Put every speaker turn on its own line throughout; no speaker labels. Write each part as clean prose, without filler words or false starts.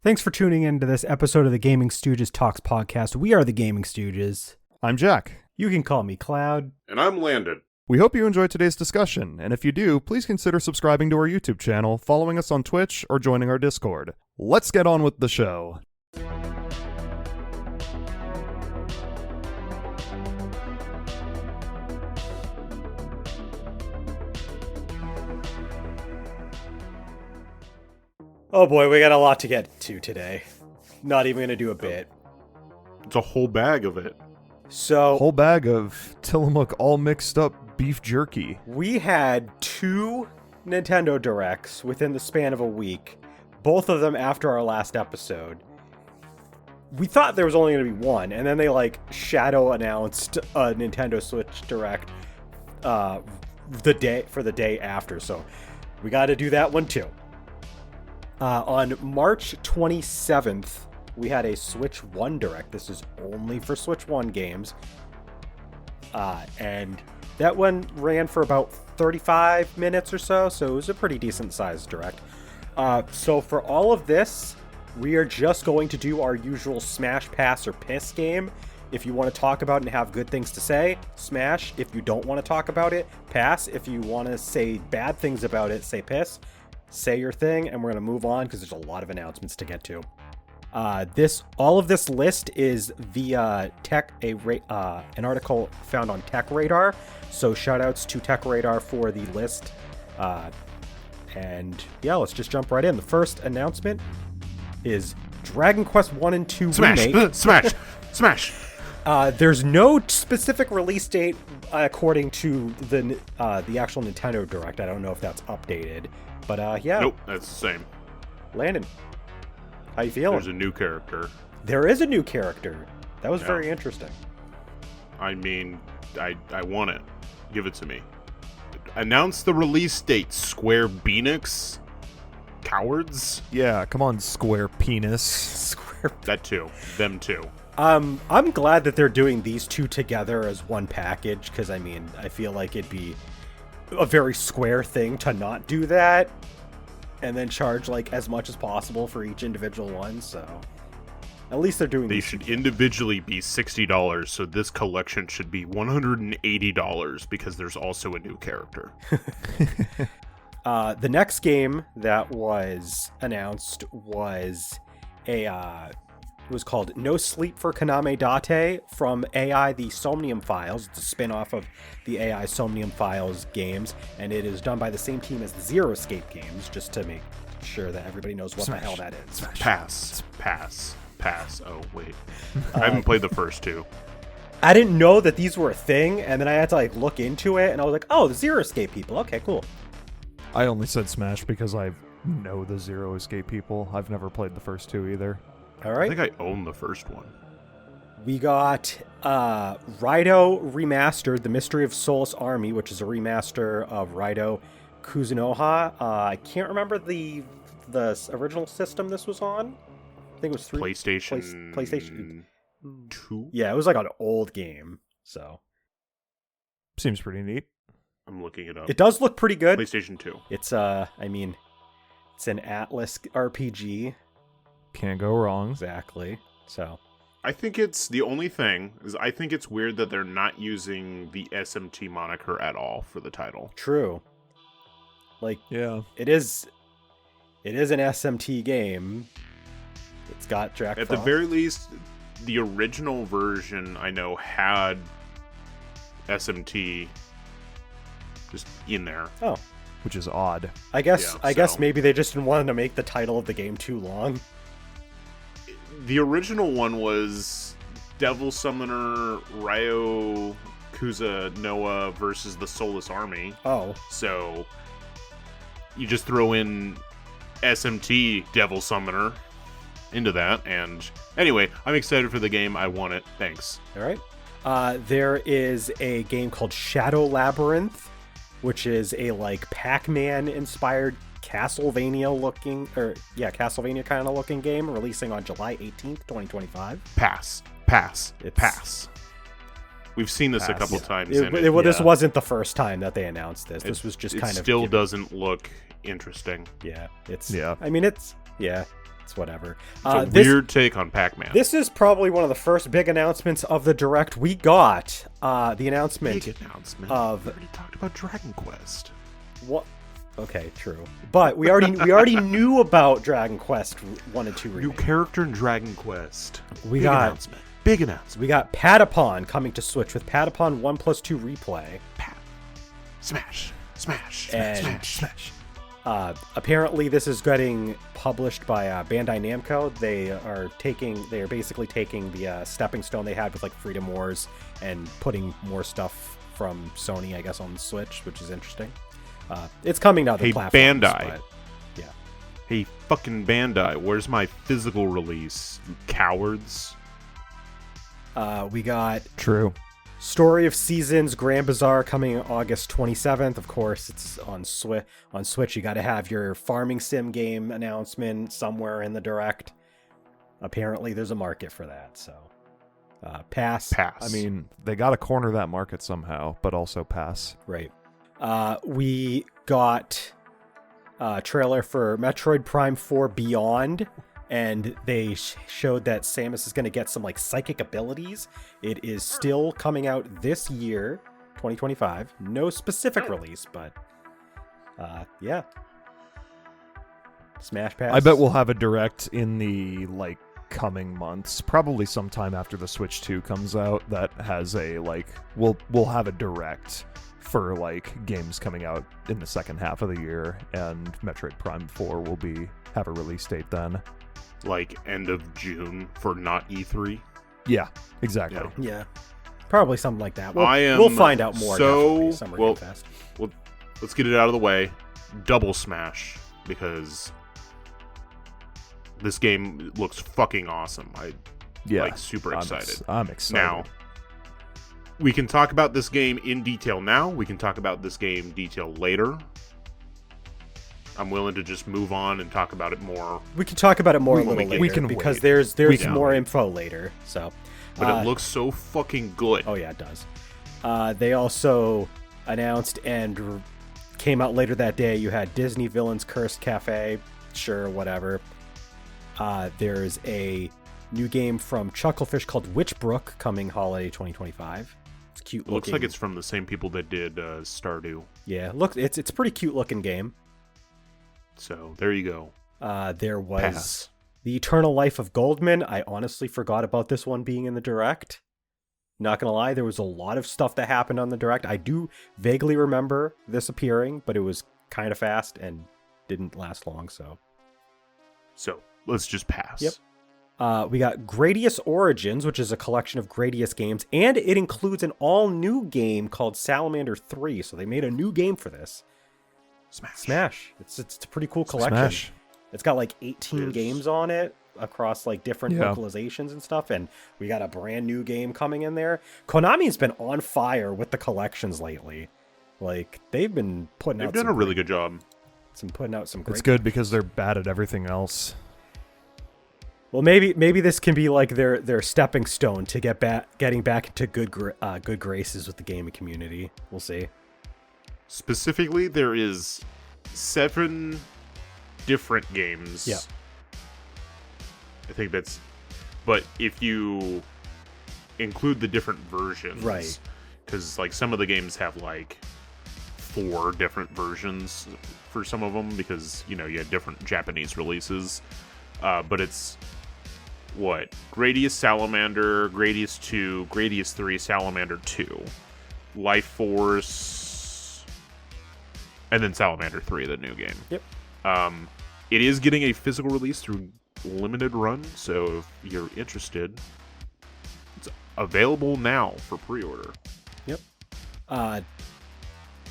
Thanks for tuning in to this episode of the Gaming Stooges Talks podcast. We are the Gaming Stooges.
I'm Jack.
You can call me Cloud.
And I'm Landon.
We hope you enjoyed today's discussion, and if you do, please consider subscribing to our YouTube channel, following us on Twitch, or joining our Discord. Let's get on with the show.
Oh boy, we got a lot to get to today. Not even going to do a bit.
It's a whole bag of it.
So,
Whole bag of Tillamook all mixed up beef jerky.
we had 2 Nintendo Directs within the span of a week, both of them after our last episode. We thought there was only going to be one, and then they shadow announced a Nintendo Switch Direct the day after, so we got to do that one too. On March 27th, we had a Switch 1 Direct. This is only for Switch 1 games. And that one ran for about 35 minutes or so it was a pretty decent sized Direct. So for all of this, we are just going to do our usual Smash, Pass, or Piss game. If you want to talk about it and have good things to say, smash. If you don't want to talk about it, pass. If you want to say bad things about it, say piss. Say your thing, and we're going to move on because there's a lot of announcements to get to. All of this list is via an article found on Tech Radar. So shout outs to Tech Radar for the list. And yeah, let's just jump right in. The first announcement is Dragon Quest 1 and 2 Remake.
Smash!
There's no specific release date according to the actual Nintendo Direct. I don't know if that's updated. But yeah.
Nope, that's the same.
Landon, how you feeling?
There's a new character.
There is a new character. That was very interesting.
I mean, I want it. Give it to me. Announce the release date, Square Enix. Cowards?
Yeah, come on, square penis.
Square.
That too. Them too.
I'm glad that they're doing these two together as one package, because I mean, I feel like it'd be a very Square thing to not do that and then charge as much as possible for each individual one. So at least they're doing
They should individually be $60, so this collection should be $180 because there's also a new character.
The next game that was announced was called No Sleep for Kaname Date from AI The Somnium Files. It's a spin-off of the AI Somnium Files games, and it is done by the same team as the Zero Escape games, just to make sure that everybody knows what the hell that is.
Pass. Oh, wait. I haven't played the first two.
I didn't know that these were a thing, and then I had to look into it, and I was like, oh, the Zero Escape people. Okay, cool.
I only said Smash because I know the Zero Escape people. I've never played the first two either.
All right.
I think I own the first one.
We got Raidou Remastered, The Mystery of Solus Army, which is a remaster of Raidou Kuzunoha. I can't remember the original system this was on. I think it was PlayStation
2?
Yeah, it was an old game. So
Seems pretty neat.
I'm looking it up.
it does look pretty good.
PlayStation 2.
It's it's an Atlas RPG.
Can't go wrong.
Exactly. So
I think it's the only thing is I think it's weird that they're not using the SMT moniker at all for the title.
true.
Yeah.
It is an SMT game. It's got Jack
At
Frost.
the very least, the original version I know had SMT just in there.
Oh,
Which is odd.
I guess
Yeah, so-
maybe they just didn't want to make the title of the game too long.
The original one was Devil Summoner Ryo Kuzunoha versus the Soulless Army.
Oh,
So you just throw in SMT Devil Summoner into that, and anyway, I'm excited for the game. I want it. Thanks.
all right. There is a game called Shadow Labyrinth, which is a Pac-Man inspired Castlevania kind of looking game, releasing on July 18th, 2025.
Pass. We've seen this a couple times.
This wasn't the first time that they announced this. This was just kind of...
It still doesn't look interesting.
Yeah, it's...
Yeah.
I mean, it's... Yeah. It's whatever.
It's a weird take on Pac-Man.
This is probably one of the first big announcements of the Direct. We got the announcement.
Big announcement.
Of
we already talked about Dragon Quest.
What? Okay, true. But we already knew about Dragon Quest 1 and 2 remake.
New character in Dragon Quest.
Big announcement.
We
got Patapon coming to Switch with Patapon 1+2 Replay.
Smash.
Apparently, this is getting published by Bandai Namco. They are basically taking the stepping stone they had with like Freedom Wars and putting more stuff from Sony, I guess, on the Switch, which is interesting. It's coming to other platforms.
Bandai.
But, yeah.
Hey, fucking Bandai, where's my physical release, you cowards?
We got
True.
Story of Seasons Grand Bazaar coming August 27th. Of course, it's on Switch. You got to have your farming sim game announcement somewhere in the Direct. Apparently, there's a market for that. So, pass.
I mean, they got to corner that market somehow, but also pass.
Right. We got a trailer for Metroid Prime 4 Beyond. And they showed that Samus is going to get some like psychic abilities. It is still coming out this year, 2025. No specific release, but yeah. Smash Pass.
I bet we'll have a Direct in the like coming months, probably sometime after the Switch 2 comes out. That has a like we'll have a Direct for like games coming out in the second half of the year, and Metroid Prime 4 will have a release date then.
Like end of June for not E3.
Yeah, exactly.
Yeah, probably something like that.
We'll
we'll find out more.
So,
Summer
well,
Game Fest.
well, let's get it out of the way. Double Smash, because this game looks fucking awesome. Super excited.
I'm excited.
Now, we can talk about this game in detail now. We can talk about this game detail later. I'm willing to just move on and talk about it more.
We can talk about it more a little later.
We can
because
wait.
there's more info later. So,
but it looks so fucking good.
Oh yeah, it does. They also announced and came out later that day. You had Disney Villains Cursed Cafe. Sure, whatever. There's a new game from Chucklefish called Witchbrook coming holiday 2025. It's cute looking.
Looks like it's from the same people that did Stardew.
Yeah, look, it's a pretty cute looking game.
So there you go.
There was
Pass.
The Eternal Life of Goldman. I honestly forgot about this one being in the Direct. Not gonna lie, there was a lot of stuff that happened on the Direct. I do vaguely remember this appearing, but it was kind of fast and didn't last long. So
let's just pass.
Yep. We got Gradius Origins, which is a collection of Gradius games, and it includes an all-new game called Salamander 3. So they made a new game for this. Smash. It's a pretty cool collection.
Smash.
It's got like 18 games on it across like different localizations and stuff, and we got a brand new game coming in there. Konami's been on fire with the collections lately. Like they've done
a really good job.
Putting out some great.
It's good because they're bad at everything else.
Well, maybe this can be like their stepping stone to getting back into good graces with the gaming community. We'll see.
Specifically, there is 7 different games.
Yeah.
I think that's... But if you include the different versions...
Right.
Because, like, some of the games have, like, 4 different versions for some of them, because, you had different Japanese releases. But it's... What? Gradius Salamander, Gradius 2, Gradius 3, Salamander 2, Life Force... And then Salamander 3, the new game.
Yep.
It is getting a physical release through Limited Run, so if you're interested, it's available now for pre-order.
Yep.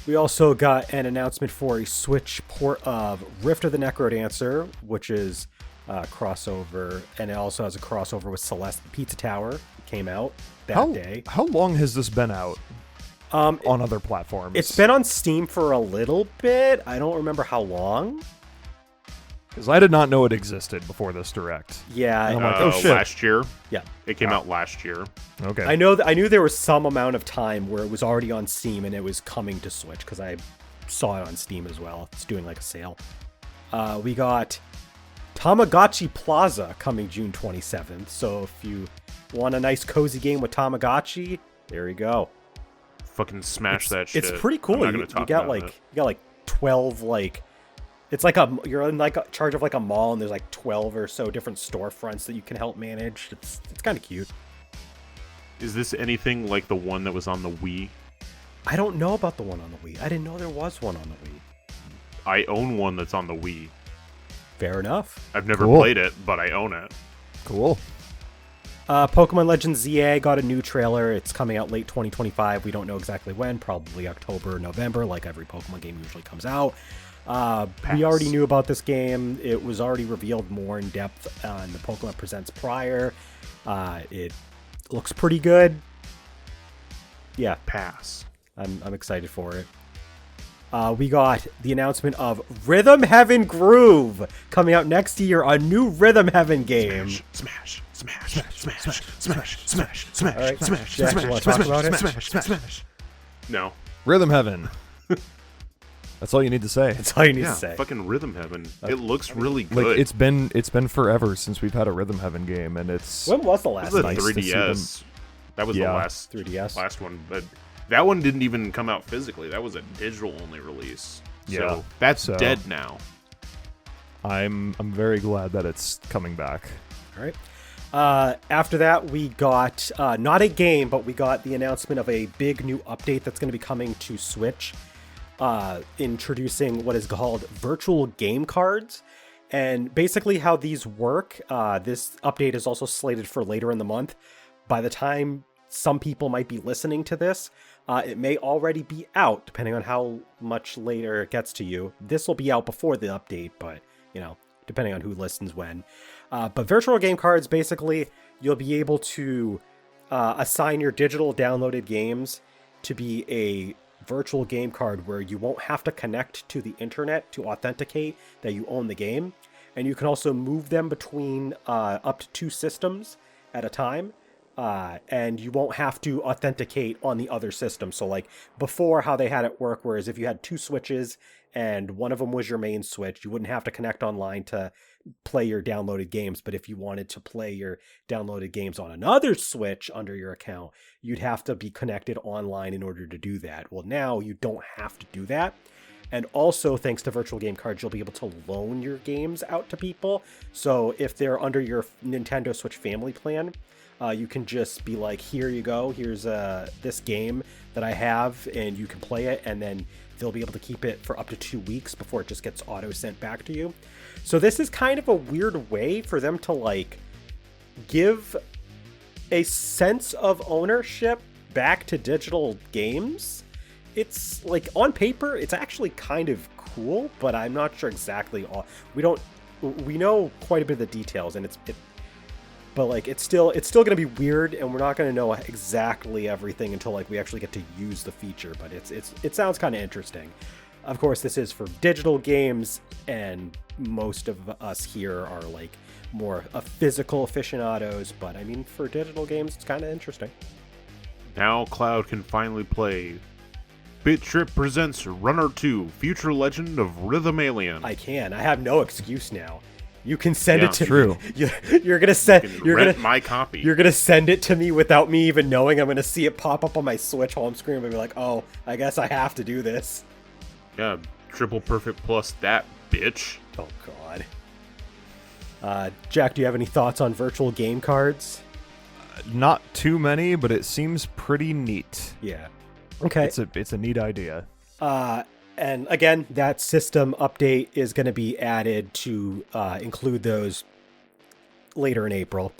We also got an announcement for a Switch port of Rift of the Necrodancer, which is a crossover, and it also has a crossover with Celeste Pizza Tower. It came out that day.
How long has this been out? On other platforms.
It's been on Steam for a little bit. I don't remember how long.
Because I did not know it existed before this Direct.
Yeah.
And I'm like, oh shit.
Last year.
Yeah.
It came out last year.
Okay.
I knew there was some amount of time where it was already on Steam and it was coming to Switch, because I saw it on Steam as well. It's doing like a sale. We got Tamagotchi Plaza coming June 27th. So if you want a nice cozy game with Tamagotchi, there you go.
Fucking smash that shit.
It's pretty cool.
I'm not gonna talk about it.
You got like 12 it's like you're in like a charge of like a mall, and there's like 12 or so different storefronts that you can help manage. It's kind of cute.
Is this anything like the one that was on the Wii?
I don't know about the one on the Wii. I didn't know there was one on the Wii.
I own one that's on the Wii.
Fair enough.
I've never played it, but I own it.
Cool.
Pokemon Legends ZA got a new trailer. It's coming out late 2025. We don't know exactly when. Probably October or November, like every Pokemon game usually comes out. We already knew about this game. It was already revealed more in depth on the Pokemon Presents prior. It looks pretty good. Yeah.
Pass.
I'm excited for it. We got the announcement of Rhythm Heaven Groove coming out next year, a new Rhythm Heaven game.
Smash.
All right, Jack, you want to talk about it?
No.
Rhythm Heaven. That's all you need to say.
That's all you need to say.
Fucking Rhythm Heaven. It looks really good.
Like it's been forever since we've had a Rhythm Heaven game, and it's
When was the last
This is a
nice to see
3DS. That was the last
3DS.
last one, but that one didn't even come out physically. That was a digital only release.
Yeah.
So that's dead now.
I'm very glad that it's coming back.
All right. After that, we got not a game, but we got the announcement of a big new update that's going to be coming to Switch, introducing what is called virtual game cards. And basically how these work, this update is also slated for later in the month. By the time some people might be listening to this, it may already be out, depending on how much later it gets to you. This will be out before the update, but, depending on who listens when. But virtual game cards, basically, you'll be able to assign your digital downloaded games to be a virtual game card where you won't have to connect to the internet to authenticate that you own the game. And you can also move them between up to 2 systems at a time. And you won't have to authenticate on the other system. So like before, how they had it work, whereas if you had 2 switches and one of them was your main switch, you wouldn't have to connect online to play your downloaded games. But if you wanted to play your downloaded games on another switch under your account, you'd have to be connected online in order to do that. Well, now you don't have to do that. And also, thanks to virtual game cards, you'll be able to loan your games out to people. So if they're under your Nintendo Switch family plan, you can just be like, here you go, here's this game that I have, and you can play it, and then they'll be able to keep it for up to 2 weeks before it just gets auto sent back to you. So this is kind of a weird way for them to like give a sense of ownership back to digital games. It's like on paper, it's actually kind of cool, but I'm not sure exactly all. We know quite a bit of the details, and but like it's still going to be weird, and we're not going to know exactly everything until like we actually get to use the feature. But it sounds kind of interesting. Of course, this is for digital games, and most of us here are like more physical aficionados. But I mean, for digital games, it's kind of interesting.
Now Cloud can finally play BitTrip presents Runner 2: Future Legend of Rhythm Alien.
I can. I have no excuse now. You can send it to
true.
me. You're gonna send. You're
rent
gonna
my copy.
You're gonna send it to me without me even knowing. I'm gonna see it pop up on my Switch home screen and be like, "Oh, I guess I have to do this."
Yeah, triple perfect plus that bitch.
Oh God. Jack, do you have any thoughts on virtual game cards?
Not too many, but it seems pretty neat.
Yeah. Okay.
It's a neat idea.
And again, that system update is going to be added to include those later in April.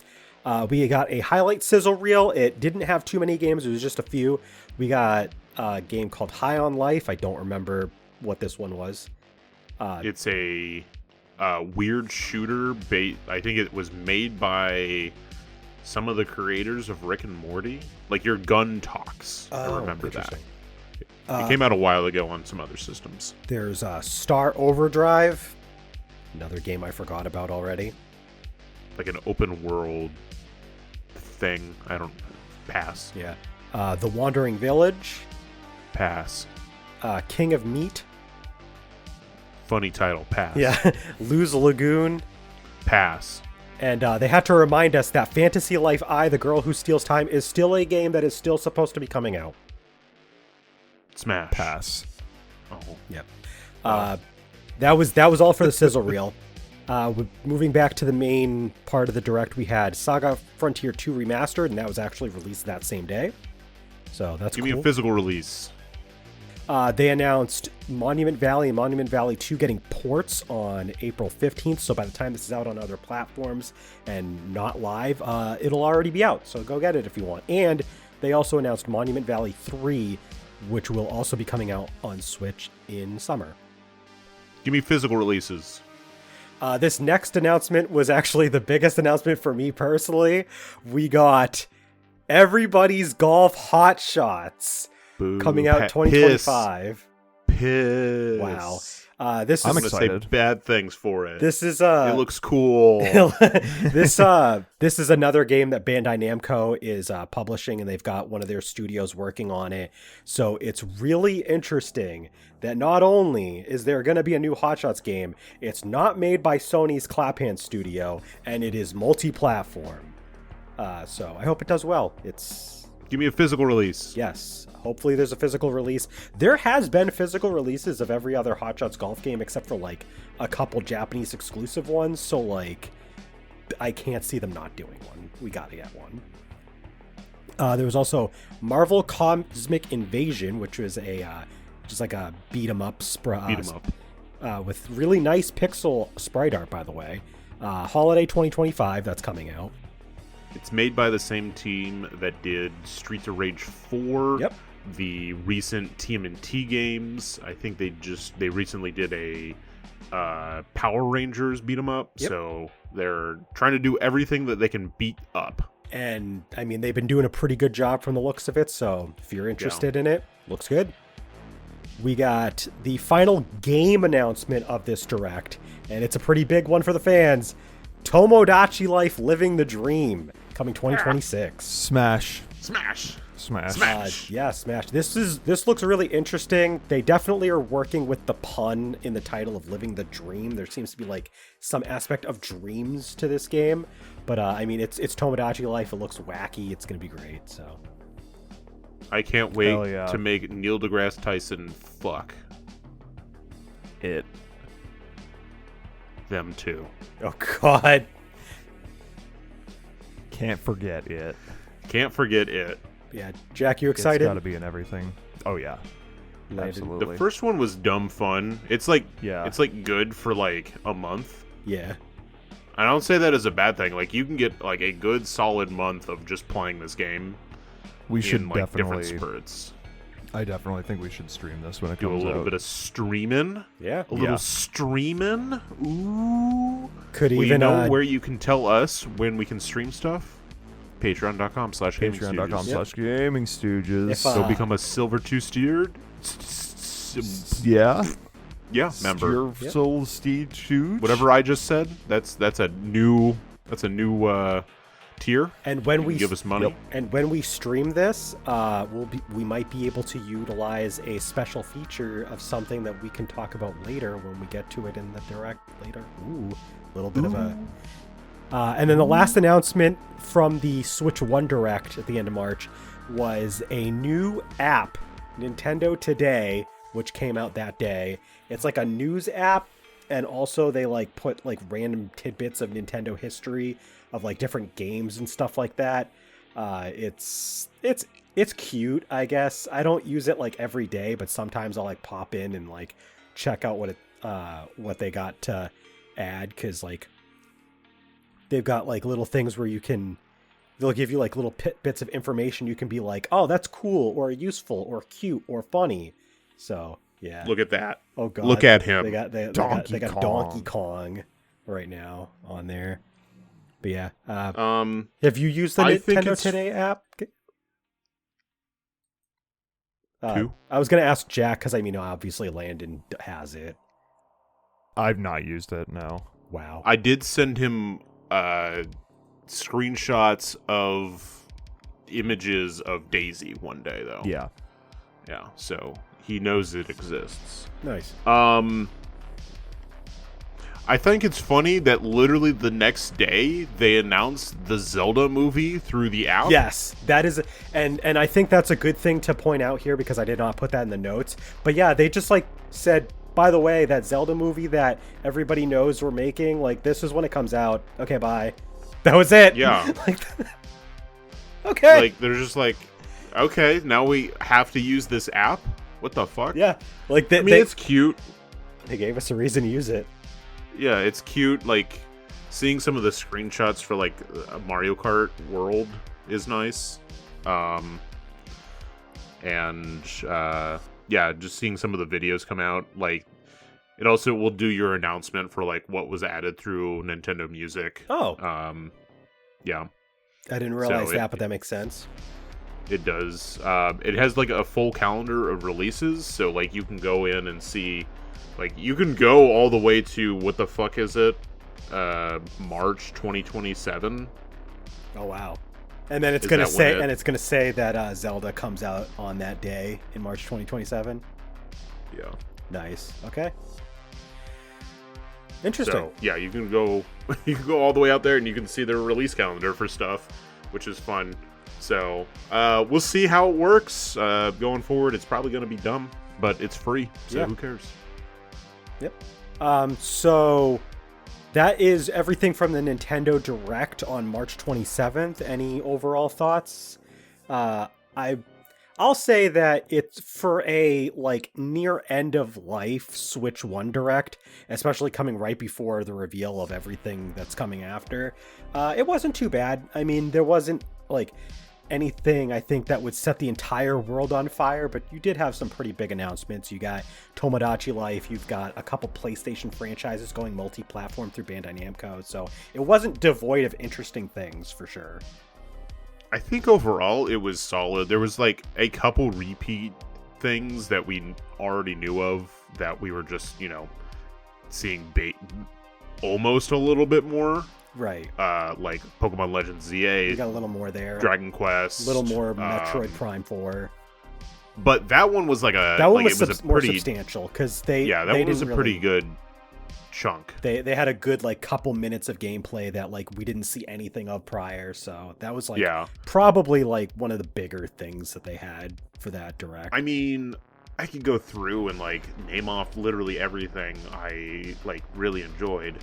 We got a highlight sizzle reel. It didn't have too many games. It was just a few. We got a game called High on Life. I don't remember what this one was.
It's a weird shooter. I think it was made by some of the creators of Rick and Morty. Like your gun talks. I remember that. It came out a while ago on some other systems.
There's Star Overdrive, another game I forgot about already.
Like an open world thing. I don't pass.
Yeah. The Wandering Village.
Pass.
King of Meat.
Funny title. Pass.
Yeah. Lose Lagoon.
Pass.
And they had to remind us that Fantasy Life I, The Girl Who Steals Time, is still a game that is still supposed to be coming out.
Smash.
Pass.
Oh.
Yep. That was all for the sizzle reel. Moving back to the main part of the direct, we had Saga Frontier 2 Remastered, and that was actually released that same day. So that's
Give
cool.
me a physical release.
They announced Monument Valley and Monument Valley 2 getting ports on April 15th. So by the time this is out on other platforms and not live, it'll already be out. So go get it if you want. And they also announced Monument Valley 3, which will also be coming out on Switch in summer.
Give me physical releases.
This next announcement was actually the biggest announcement for me personally. We got Everybody's Golf Hot Shots coming out 2025.
Piss.
Wow.
I'm gonna say bad things for it.
This is
it looks cool.
this is another game that Bandai Namco is publishing, and they've got one of their studios working on it. So it's really interesting that not only is there going to be a new Hot Shots game, it's not made by Sony's Claphand studio, and it is multi-platform. So I hope it does well.
Give me a physical release.
Yes. Hopefully there's a physical release. There has been physical releases of every other Hot Shots golf game except for like a couple Japanese exclusive ones. So like I can't see them not doing one. We gotta get one. There was also Marvel Cosmic Invasion, which was just like a beat 'em up with really nice pixel sprite art, by the way. Holiday 2025, that's coming out.
It's made by the same team that did Streets of Rage 4.
Yep.
The recent TMNT games. I think they recently did a Power Rangers beat 'em up.
Yep.
So they're trying to do everything that they can beat up.
And I mean, they've been doing a pretty good job from the looks of it. So if you're interested in it, looks good. We got the final game announcement of this direct, and it's a pretty big one for the fans. Tomodachi Life Living the Dream, coming 2026.
Smash.
Smash.
Yeah, Smash. This looks really interesting. They definitely are working with the pun in the title of Living the Dream. There seems to be like some aspect of dreams to this game, but I mean, it's Tomodachi Life. It looks wacky. It's gonna be great. So
I can't wait to make Neil deGrasse Tyson fuck
it.
Them too.
Oh God.
Can't forget it.
Can't forget it.
Yeah, Jack, you excited?
It's got to be in everything. Oh yeah, absolutely.
The first one was dumb fun. It's like good for like a month.
Yeah.
I don't say that as a bad thing. Like you can get like a good solid month of just playing this game.
We should
like
definitely
different spurts.
I definitely think we should stream this when it
Do
comes out.
a little bit of streaming.
Yeah.
A little streaming. Ooh.
You
know where you can tell us when we can stream stuff? Patreon.com/GamingStooges.
Patreon.com/GamingStooges.
So become a Silver 2 steered.
Yeah.
Yeah, member.
Soul Steed Shoot.
Whatever I just said, that's a new tier.
And when we
give us money,
and when we stream this, we might be able to utilize a special feature of something that we can talk about later when we get to it in the direct later. Ooh, a little bit of a. And then the last announcement from the Switch 1 Direct at the end of March was a new app, Nintendo Today, which came out that day. It's like a news app, and also they like put like random tidbits of Nintendo history of like different games and stuff like that. It's cute, I guess. I don't use it like every day, but sometimes I'll like pop in and like check out what they got to add, because like they've got like little things where they'll give you like little bits of information. You can be like, oh, that's cool or useful or cute or funny. So yeah.
Look at that.
Oh God.
Look at him.
They got Donkey Kong right now on there. But yeah. Have you used the Nintendo Today app? I was gonna ask Jack because obviously Landon has it.
I've not used it. No.
Wow.
I did send him screenshots of images of Daisy one day though.
Yeah.
Yeah. So he knows it exists.
Nice.
I think it's funny that literally the next day they announced the Zelda movie through the app.
Yes, that is, and I think that's a good thing to point out here because I did not put that in the notes. But yeah, they just like said, by the way, that Zelda movie that everybody knows we're making, like this is when it comes out. Okay, bye. That was it.
Yeah.
Like, okay.
Like they're just like, okay, now we have to use this app. What the fuck?
Yeah. Like
I mean, it's cute.
They gave us a reason to use it.
Yeah, it's cute. Like seeing some of the screenshots for like a Mario Kart World is nice. Yeah, just seeing some of the videos come out. Like it also will do your announcement for like what was added through Nintendo Music.
Oh.
Yeah.
I didn't realize that, but that makes sense.
It does. It has like a full calendar of releases, so like you can go in and see, like you can go all the way to what the fuck is it, March 2027.
Oh wow! And then it's gonna say, that Zelda comes out on that day in March 2027.
Yeah.
Nice. Okay. Interesting.
So yeah, you can go all the way out there and you can see their release calendar for stuff, which is fun. So we'll see how it works going forward. It's probably going to be dumb, but it's free, so who cares?
Yep. So that is everything from the Nintendo Direct on March 27th. Any overall thoughts? I'll say that it's for a like near end of life Switch 1 Direct, especially coming right before the reveal of everything that's coming after. It wasn't too bad. I mean, there wasn't like anything I think that would set the entire world on fire, but you did have some pretty big announcements. You got Tomodachi Life, you've got a couple PlayStation franchises going multi-platform through Bandai Namco, so it wasn't devoid of interesting things for sure.
I think overall it was solid. There was like a couple repeat things that we already knew of that we were just, seeing almost a little bit more.
Right.
Like Pokemon Legends ZA.
You got a little more there.
Dragon Quest.
A little more Metroid Prime 4.
But that one was like a...
That one
was
more substantial, because they...
Yeah, that one was a pretty good chunk.
They had a good, like, couple minutes of gameplay that, like, we didn't see anything of prior, so that was, like, probably, like, one of the bigger things that they had for that Direct.
I mean, I could go through and, like, name off literally everything I, like, really enjoyed.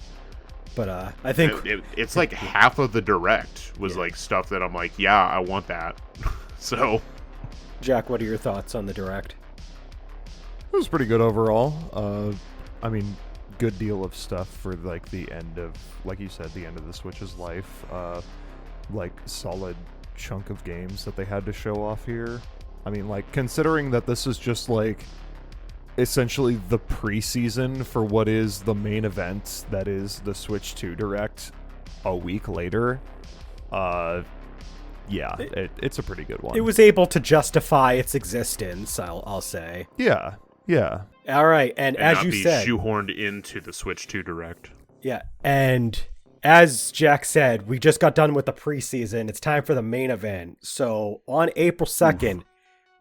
But I think
it's like half of the Direct was like stuff that I'm like, yeah, I want that. So,
Jack, what are your thoughts on the Direct?
It was pretty good overall. I mean, good deal of stuff for like the end of, like you said, the end of the Switch's life. Like solid chunk of games that they had to show off here. I mean, like considering that this is just like essentially the preseason for what is the main event that is the Switch 2 Direct a week later. It's a pretty good one.
It was able to justify its existence, I'll say.
Yeah.
All right, and as
not
you
be
said,
shoehorned into the Switch 2 Direct.
Yeah, and as Jack said, we just got done with the preseason. It's time for the main event. So on April 2nd,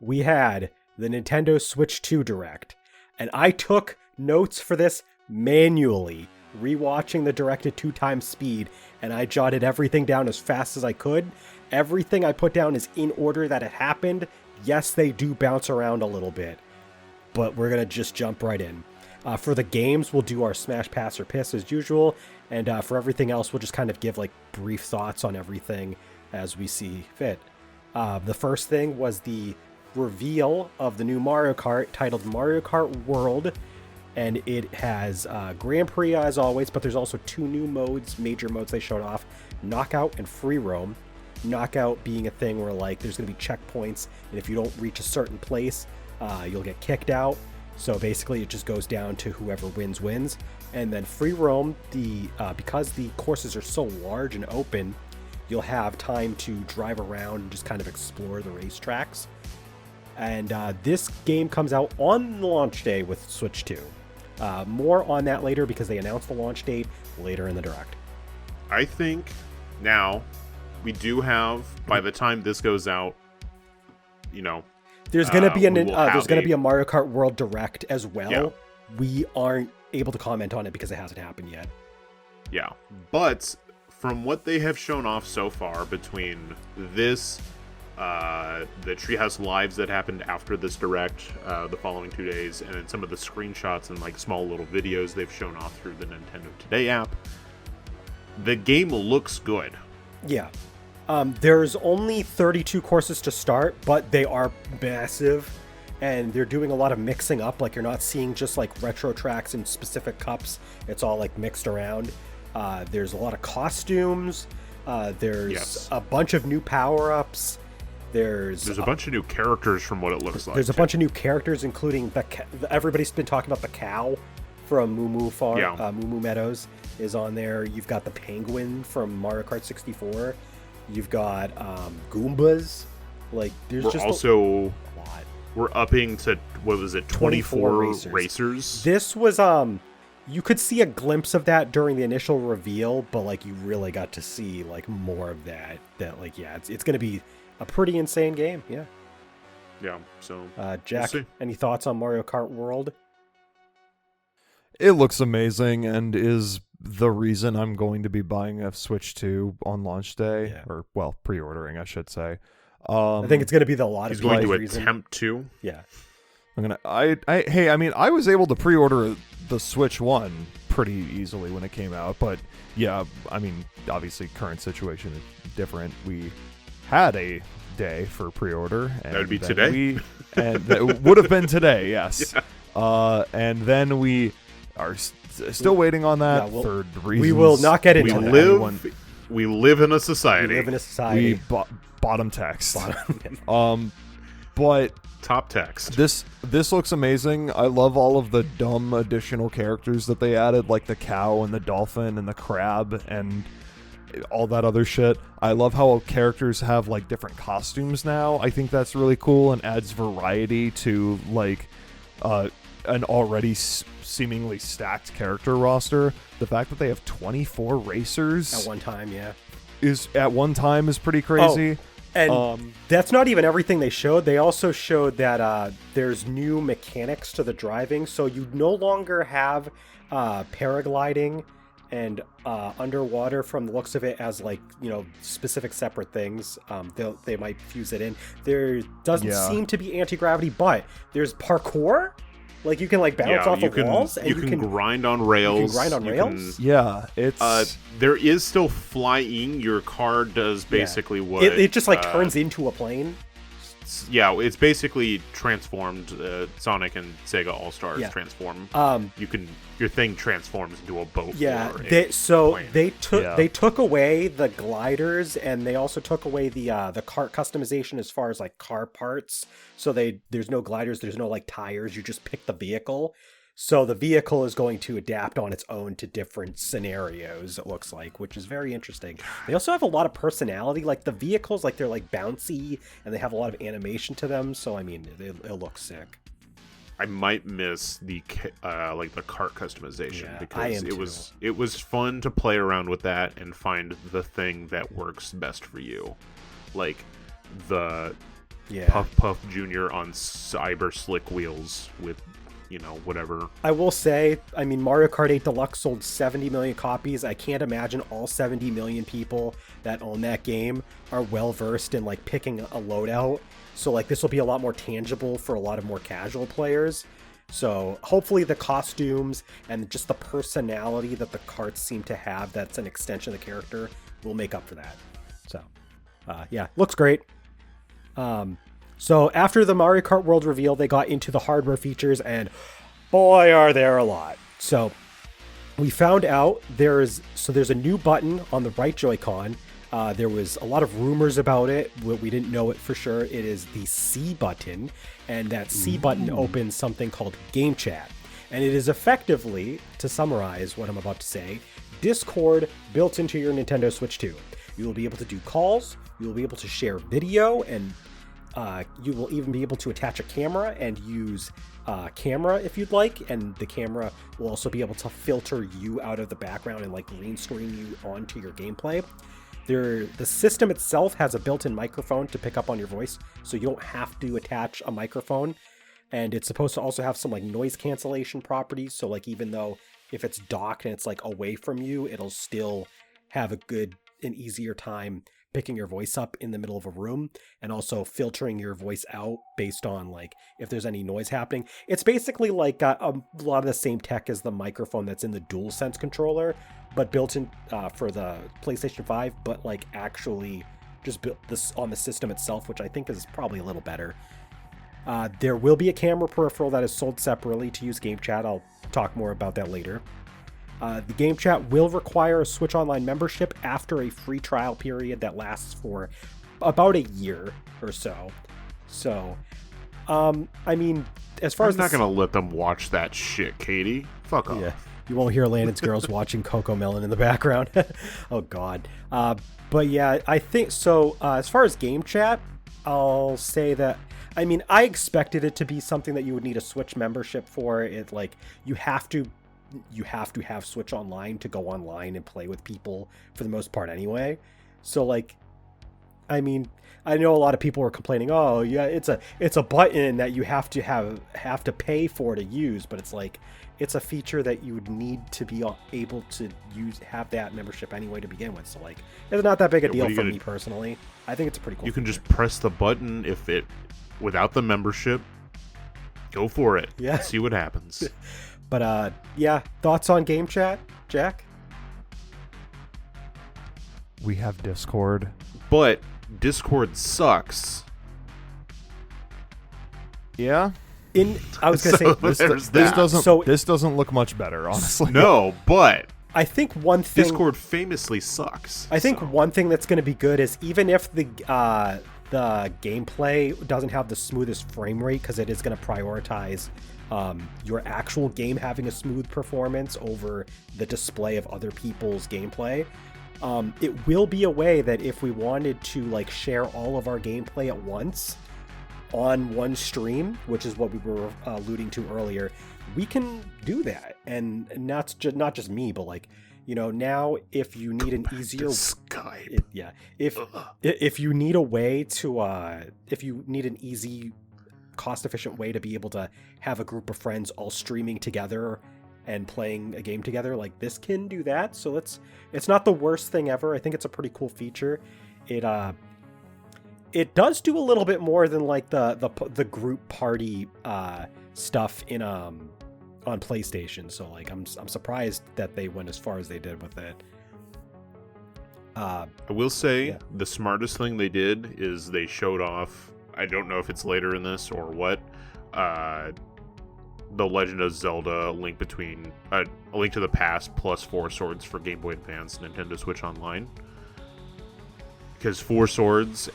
we had the Nintendo Switch 2 Direct. And I took notes for this manually, rewatching the Direct at 2x speed, and I jotted everything down as fast as I could. Everything I put down is in order that it happened. Yes, they do bounce around a little bit, but we're going to just jump right in. For the games, we'll do our Smash, Pass, or Piss as usual, and for everything else, we'll just kind of give like brief thoughts on everything as we see fit. The first thing was the reveal of the new Mario Kart titled Mario Kart World, and it has Grand Prix as always, but there's also two new major modes they showed off: Knockout and Free Roam. Knockout being a thing where like there's going to be checkpoints, and if you don't reach a certain place, you'll get kicked out. So basically it just goes down to whoever wins. And then Free Roam, because the courses are so large and open, you'll have time to drive around and just kind of explore the racetracks. And this game comes out on the launch day with Switch 2. More on that later because they announced the launch date later in the Direct.
I think now we do have, by the time this goes out,
there's going to be a Mario Kart World Direct as well. Yeah. We aren't able to comment on it because it hasn't happened yet.
Yeah, but from what they have shown off so far, between this, the Treehouse Lives that happened after this Direct, the following 2 days, and then some of the screenshots and like small little videos they've shown off through the Nintendo Today app, the game looks good.
Yeah. There's only 32 courses to start, but they are massive, and they're doing a lot of mixing up. Like, you're not seeing just like retro tracks in specific cups. It's all like mixed around. There's a lot of costumes. There's a bunch of new power-ups. There's
a bunch of new characters from what it looks like.
There's a bunch of new characters, including everybody's been talking about the cow from Moo Moo Farm.
Yeah.
Moo Moo Meadows is on there. You've got the penguin from Mario Kart 64. You've got Goombas. Like, there's
We're
just
also
a lot.
We're upping to, what was it, 24 racers.
This was you could see a glimpse of that during the initial reveal, but like you really got to see like more of that. Like, yeah, it's going to be a pretty insane game. Yeah.
Yeah. So
Jack,
we'll see.
any thoughts on Mario Kart World?
It looks amazing and is the reason I'm going to be buying a Switch 2 on launch day, or well, pre-ordering, I should say.
I think it's going to be the lot
He's
of
going to
reason.
attempt to.
Yeah.
I mean, I was able to pre-order the Switch 1 pretty easily when it came out, but yeah, I mean, obviously current situation is different. We had a day for pre-order, and
that would be today.
And that would have been today, yes. Yeah. And then we are still waiting on that for reasons.
We will not get into that.
We live in a society.
We live in a society.
Bottom text. But
top text.
This looks amazing. I love all of the dumb additional characters that they added, like the cow and the dolphin and the crab and all that other shit. I love how characters have like different costumes now. I think that's really cool and adds variety to like an already seemingly stacked character roster. The fact that they have 24 racers
at one time,
is pretty crazy.
And that's not even everything they showed. They also showed that there's new mechanics to the driving, so you no longer have paragliding and underwater, from the looks of it, as like, you know, specific separate things. They might fuse it in. There doesn't seem to be anti-gravity, but there's parkour. Like, you can like bounce off of walls, and
you can grind on rails.
It's
there is still flying. Your car does basically what
it just like turns into a plane.
Yeah, it's basically transformed. Sonic and Sega All Stars transform. Your thing transforms into a boat.
Yeah,
or
they took away the gliders, and they also took away the kart customization as far as like car parts. So there's no gliders, there's no like tires. You just pick the vehicle. So the vehicle is going to adapt on its own to different scenarios, it looks like, which is very interesting. They also have a lot of personality. Like, the vehicles, like, they're like bouncy, and they have a lot of animation to them. So I mean, it looks sick.
I might miss the like the kart customization, because it was fun to play around with that and find the thing that works best for you, like the Puff Puff Jr. on Cyber Slick wheels with, you know, whatever. I will say, I mean, Mario Kart 8 Deluxe sold 70 million copies. I can't imagine all 70 million people that own that game are well versed in like picking a loadout. So like, this will be a lot more tangible for a lot of more casual players. So hopefully the costumes and just the personality that the karts seem to have, that's an extension of the character, will make up for that. So yeah, looks great. So after the Mario Kart World reveal, they got into the hardware features, and boy, are there a lot. So we found out there's a new button on the right Joy-Con. There was a lot of rumors about it, but we didn't know it for sure. It is the C button, and that C button opens something called Game Chat. And it is effectively, to summarize what I'm about to say, Discord built into your Nintendo Switch 2. You will be able to do calls, you will be able to share video, and you will even be able to attach a camera and use camera if you'd like, and the camera will also be able to filter you out of the background and like green screen you onto your gameplay. The system itself has a built-in microphone to pick up on your voice, so you don't have to attach a microphone.
And it's supposed to also have some like noise cancellation properties. So like even though if it's docked and it's like away from you, it'll still have an easier time picking your voice up in the middle of a room, and also filtering your voice out based on like if there's any noise happening. It's basically like a lot of the same tech as the microphone that's in the DualSense controller, but built in for the PlayStation 5, but like actually just built this on the system itself, which I think is probably a little better. There will be a camera peripheral that is sold separately to use game chat. I'll talk more about that later. The game chat will require a Switch Online membership after a free trial period that lasts for about a year or so. So, I mean, as far as
I'm not going to let them watch that shit, Katie. Fuck off.
Yeah, you won't hear Landon's girls watching Coco Melon in the background. Oh, God. But yeah, I think so. As far as game chat, I'll say that, I mean, I expected it to be something that you would need a Switch membership for. It like you have to have Switch Online to go online and play with people for the most part anyway. So like, I mean, I know a lot of people were complaining, oh yeah, it's a button that you have to pay for to use, but it's like, it's a feature that you would need to be able to have that membership anyway to begin with. So like, it's not that big a deal for me personally. I think it's a pretty cool
You can
feature.
just press the button without the membership. Go for it.
Yeah.
See what happens.
But yeah, thoughts on game chat, Jack?
We have Discord.
But Discord sucks.
Yeah.
I was gonna say
This doesn't look much better, honestly.
No, but
I think one thing
Discord famously sucks.
I think one thing that's going to be good is even if the gameplay doesn't have the smoothest frame rate, because it is going to prioritize your actual game having a smooth performance over the display of other people's gameplay. It will be a way that if we wanted to like share all of our gameplay at once on one stream, which is what we were alluding to earlier, we can do that. And not just me, but like, you know, now if you need an easier
Skype.
If you need a way to if you need an easy, cost efficient way to be able to have a group of friends all streaming together and playing a game together, like this can do that. So it's not the worst thing ever. I think it's a pretty cool feature. It does do a little bit more than like the group party stuff in on PlayStation. So like I'm surprised that they went as far as they did with it.
I will say the smartest thing they did is they showed off, I don't know if it's later in this or what, the Legend of Zelda Link Between A Link to the Past plus Four Swords for Game Boy Advance, Nintendo Switch Online. Because Four Swords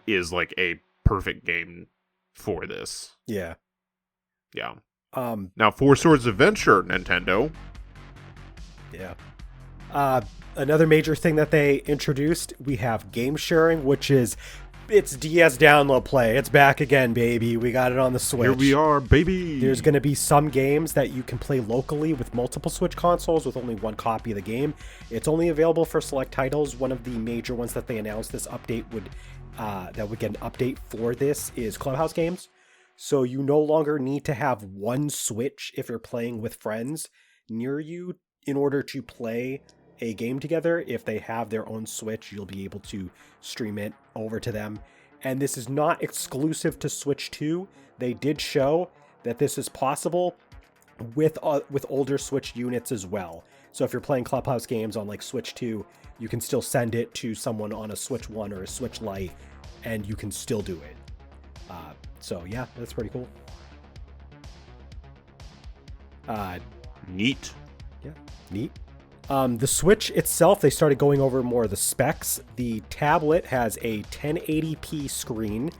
is like a perfect game for this.
Yeah.
Yeah. Now Four Swords Adventure, Nintendo.
Yeah. Another major thing that they introduced, we have game sharing, which is it's DS download play. It's back again, baby. We got it on the Switch.
Here we are, baby.
There's going to be some games that you can play locally with multiple Switch consoles with only one copy of the game. It's only available for select titles. One of the major ones that they announced this update would get an update for this is Clubhouse games. So you no longer need to have one Switch if you're playing with friends near you in order to play a game together. If they have their own Switch, you'll be able to stream it over to them. And this is not exclusive to Switch 2. They did show that this is possible with older Switch units as well. So if you're playing Clubhouse games on like Switch 2, you can still send it to someone on a Switch 1 or a Switch Lite, and you can still do it. So yeah, that's pretty cool.
Neat.
Yeah, neat. The Switch itself, they started going over more of the specs. The tablet has a 1080p screen,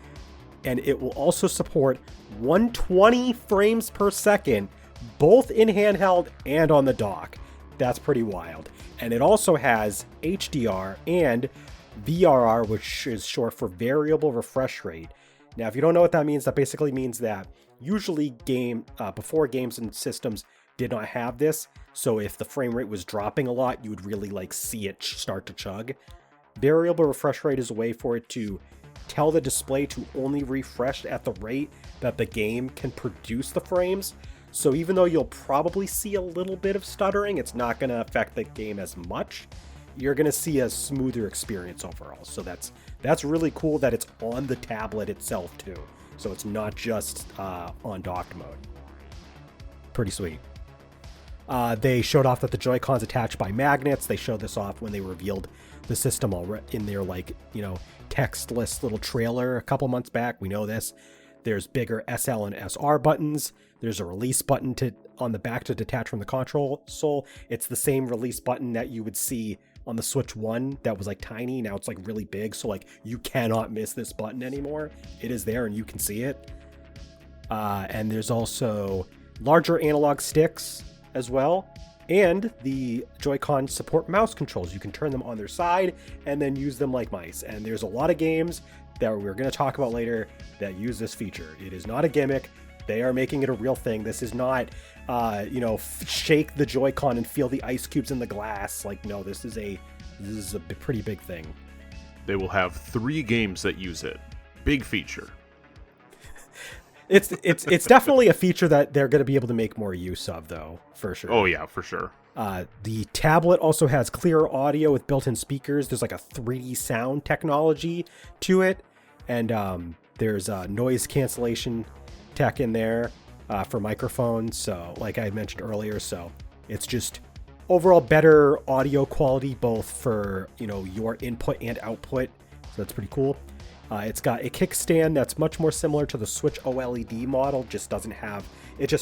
and it will also support 120 frames per second, both in handheld and on the dock. That's pretty wild. And it also has HDR and VRR, which is short for variable refresh rate. Now, if you don't know what that means, that basically means that usually before games and systems did not have this. So if the frame rate was dropping a lot, you would really like see it start to chug. Variable refresh rate is a way for it to tell the display to only refresh at the rate that the game can produce the frames. So even though you'll probably see a little bit of stuttering, it's not going to affect the game as much. You're going to see a smoother experience overall. So that's really cool that it's on the tablet itself too. So it's not just on docked mode. Pretty sweet. They showed off that the Joy-Cons attached by magnets. They showed this off when they revealed the system already in their textless little trailer a couple months back. We know this. There's bigger SL and SR buttons. There's a release button on the back to detach from the console. It's the same release button that you would see on the Switch 1 that was like tiny. Now it's like really big. So like you cannot miss this button anymore. It is there and you can see it. And there's also larger analog sticks as well. And the Joy-Con support mouse controls. You can turn them on their side and then use them like mice. And there's a lot of games that we're going to talk about later that use this feature. It is not a gimmick. They are making it a real thing. This is not, shake the Joy-Con and feel the ice cubes in the glass. Like, no, this is a pretty big thing.
They will have 3 games that use it. Big feature.
It's definitely a feature that they're going to be able to make more use of, though, for sure.
Oh, yeah, for sure.
The tablet also has clear audio with built-in speakers. There's like a 3D sound technology to it. And there's noise cancellation tech in there for microphones. So like I mentioned earlier, so it's just overall better audio quality, both for, your input and output. So that's pretty cool. It's got a kickstand that's much more similar to the Switch OLED model, just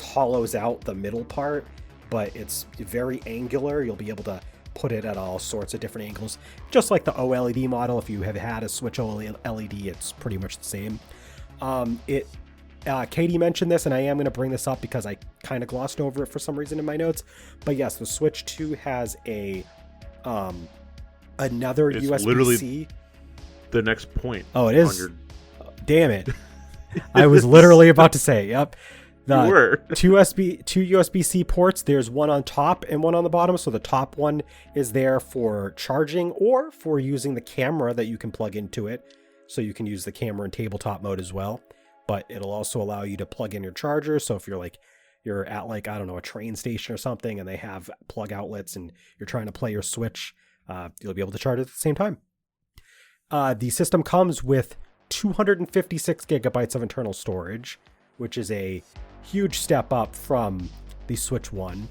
hollows out the middle part, but it's very angular. You'll be able to put it at all sorts of different angles, just like the OLED model. If you have had a Switch OLED, it's pretty much the same. Katie mentioned this, and I am going to bring this up because I kind of glossed over it for some reason in my notes. But yes, the Switch 2 has another
it's
USB-C.
Literally the next point.
Oh, it is. Damn it! I was literally about to say, yep. Two USB-C ports. There's one on top and one on the bottom. So the top one is there for charging or for using the camera that you can plug into it. So you can use the camera in tabletop mode as well. But it'll also allow you to plug in your charger. So if you're at a train station or something and they have plug outlets and you're trying to play your Switch, you'll be able to charge it at the same time. The system comes with 256 gigabytes of internal storage, which is a huge step up from the Switch 1.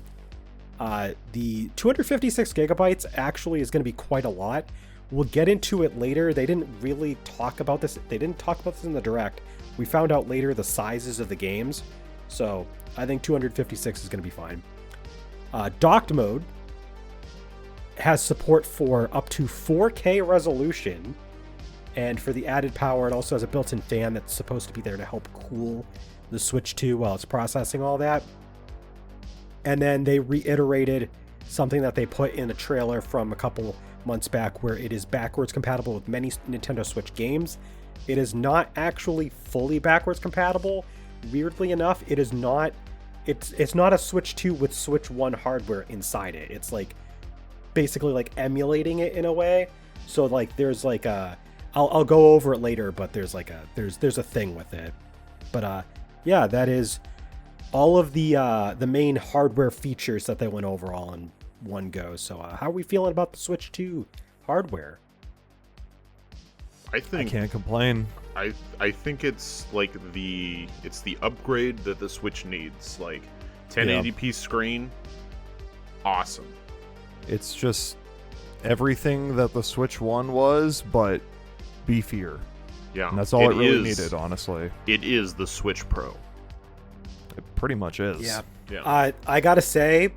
The 256 gigabytes actually is going to be quite a lot. We'll get into it later. They didn't really talk about this. They didn't talk about this in the Direct. We found out later the sizes of the games. So I think 256 is going to be fine. Docked mode has support for up to 4K resolution. And for the added power, it also has a built-in fan that's supposed to be there to help cool the Switch 2 while it's processing all that. And then they reiterated something that they put in a trailer from a couple months back, where it is backwards compatible with many Nintendo Switch games. It is not actually fully backwards compatible. Weirdly enough, it is not. It's not a Switch 2 with Switch 1 hardware inside it. It's like basically like emulating it in a way. So like there's like a I'll go over it later, but there's like there's a thing with it. But yeah, that is all of the main hardware features that they went over all in one go. So how are we feeling about the Switch 2 hardware?
I
can't complain.
I think it's like the upgrade that the Switch needs. Like 1080p screen, awesome.
It's just everything that the Switch 1 was, but beefier.
Yeah,
and that's all it really needed, honestly.
It is the Switch Pro.
It pretty much is.
Yeah.
I gotta say,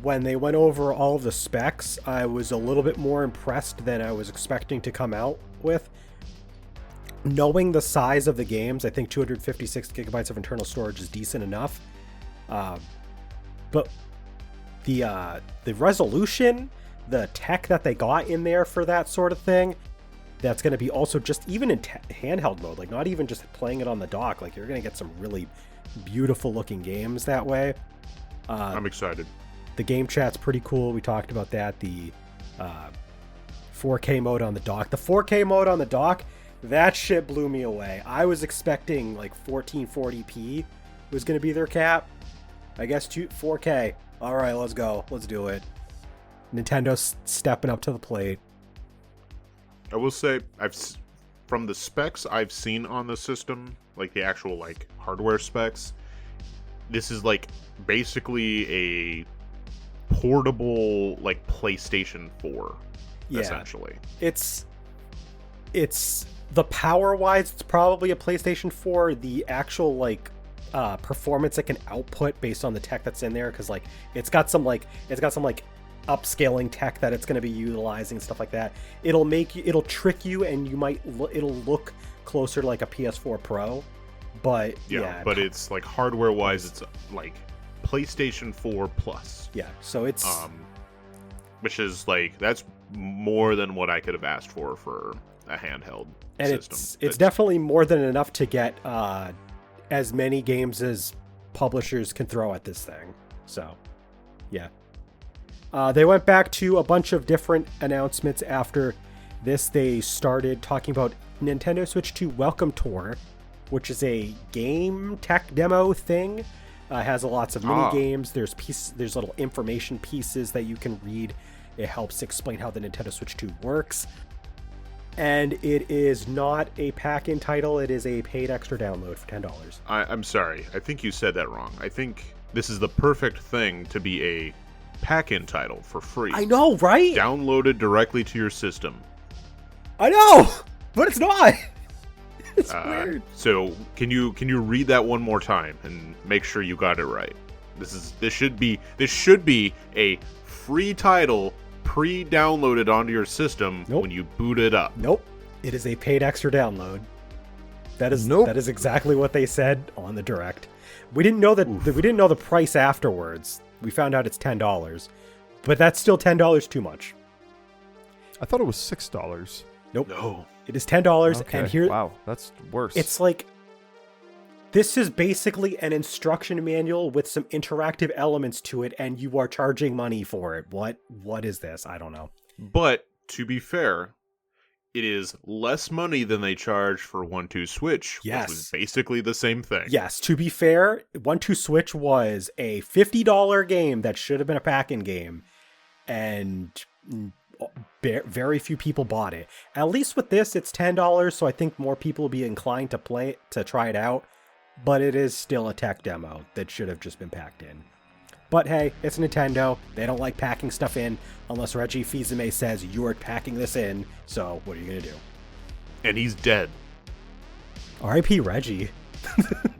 when they went over all of the specs, I was a little bit more impressed than I was expecting to come out with. Knowing the size of the games, I think 256 gigabytes of internal storage is decent enough. But the resolution, the tech that they got in there for that sort of thing, that's going to be also just even in handheld mode, like not even just playing it on the dock, like you're going to get some really beautiful looking games that way.
I'm excited.
The game chat's pretty cool. We talked about that. The 4K mode on the dock. The 4K mode on the dock That shit blew me away. I was expecting like 1440p was going to be their cap. I guess 4K. All right, let's go. Let's do it. Nintendo's stepping up to the plate.
I will say, from the specs I've seen on the system, like the actual like hardware specs, this is like basically a portable like PlayStation 4, essentially.
It's the power wise, it's probably a PlayStation 4. The actual like performance it can output based on the tech that's in there, because like it's got some upscaling tech that it's going to be utilizing, stuff like that. It'll trick you, and it'll look closer to like a PS4 Pro, but
but it's like hardware wise, it's like PlayStation 4 Plus.
Yeah, so it's
which is like, that's more than what I could have asked for a handheld system.
It's definitely more than enough to get as many games as publishers can throw at this thing. So, yeah. They went back to a bunch of different announcements after this. They started talking about Nintendo Switch 2 Welcome Tour, which is a game tech demo thing. It has lots of mini games. There's little information pieces that you can read. It helps explain how the Nintendo Switch 2 works. And it is not a pack-in title. It is a paid extra download for $10.
I'm sorry. I think you said that wrong. I think this is the perfect thing to be a pack-in title for free.
I know, right?
Downloaded directly to your system.
I know, but it's not. It's weird.
So can you read that one more time and make sure you got it right? This should be a free title pre-downloaded onto your system when you boot it up.
Nope. It is a paid extra download. That is exactly what they said on the Direct. We didn't know we didn't know the price afterwards. We found out it's $10, but that's still $10 too much.
I thought it was $6.
Nope.
No.
It is $10,
okay.
and here,
wow, that's worse.
It's like, this is basically an instruction manual with some interactive elements to it, and you are charging money for it. What is this? I don't know.
But to be fair, it is less money than they charge for 1-2 Switch,
Yes.
which was basically the same thing.
Yes, to be fair, 1-2 Switch was a $50 game that should have been a pack-in game, and very few people bought it. At least with this, it's $10, so I think more people will be inclined to try it out, but it is still a tech demo that should have just been packed in. But hey, it's Nintendo. They don't like packing stuff in unless Reggie Fils-Aimé says you're packing this in, so what are you going to do?
And he's dead.
R.I.P. Reggie.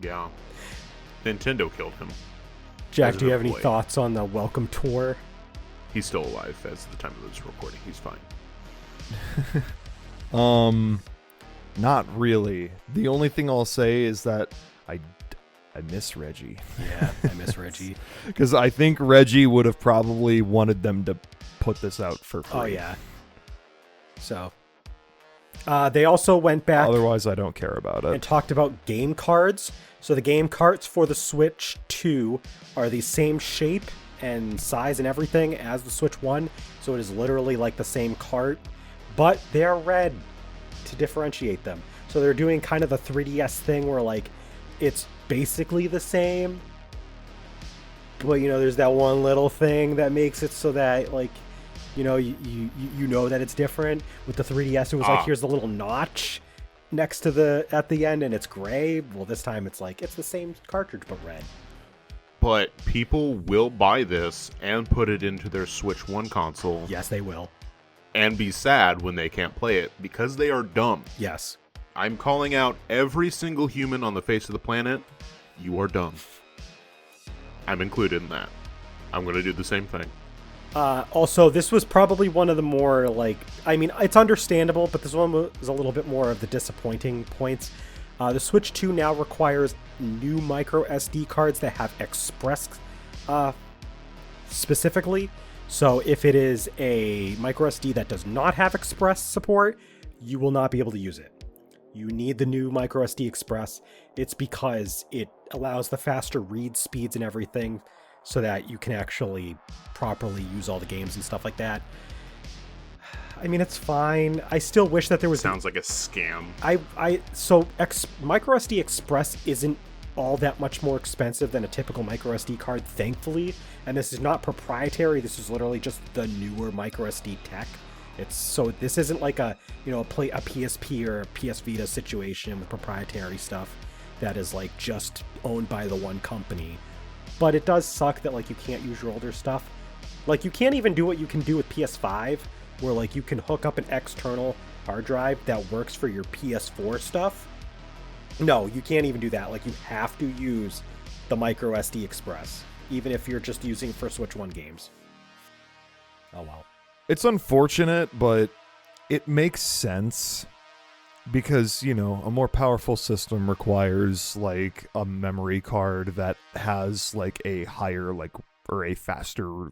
Yeah. Nintendo killed him.
Jack, do you have any thoughts on the Welcome Tour?
He's still alive as of the time of this recording. He's fine.
Not really. The only thing I'll say is that I miss Reggie.
Yeah, I miss Reggie.
Because I think Reggie would have probably wanted them to put this out for free.
Oh, yeah. So, they also went back...
Otherwise, I don't care about it.
And talked about game cards. So the game cards for the Switch 2 are the same shape and size and everything as the Switch 1. So it is literally like the same cart, but they're red to differentiate them. So they're doing kind of the 3DS thing where like it's basically the same, but you know, there's that one little thing that makes it so that like, you know, you know that it's different. With the 3DS, it was like, here's the little notch next to at the end, and it's gray. Well, this time it's like it's the same cartridge but red.
But people will buy this and put it into their Switch 1 console.
Yes, they will.
And be sad when they can't play it because they are dumb.
Yes.
I'm calling out every single human on the face of the planet. You are dumb. I'm included in that. I'm going to do the same thing.
Also, this was probably one of the more, like, I mean, it's understandable, but this one was a little bit more of the disappointing points. The Switch 2 now requires new micro SD cards that have Express specifically. So if it is a micro SD that does not have Express support, you will not be able to use it. You need the new micro SD Express. It's because it allows the faster read speeds and everything so that you can actually properly use all the games and stuff like that. I mean, it's fine. I still wish that there was...
Sounds like a scam.
Micro SD Express isn't all that much more expensive than a typical micro SD card, thankfully. And this is not proprietary. This is literally just the newer micro SD tech. This isn't like a PSP or a PS Vita situation with proprietary stuff that is like just owned by the one company. But it does suck that like you can't use your older stuff. Like you can't even do what you can do with PS5, where like you can hook up an external hard drive that works for your PS4 stuff. No, you can't even do that. Like you have to use the micro SD Express, even if you're just using for Switch 1 games. Oh well.
It's unfortunate, but it makes sense because, a more powerful system requires like a memory card that has like a higher or a faster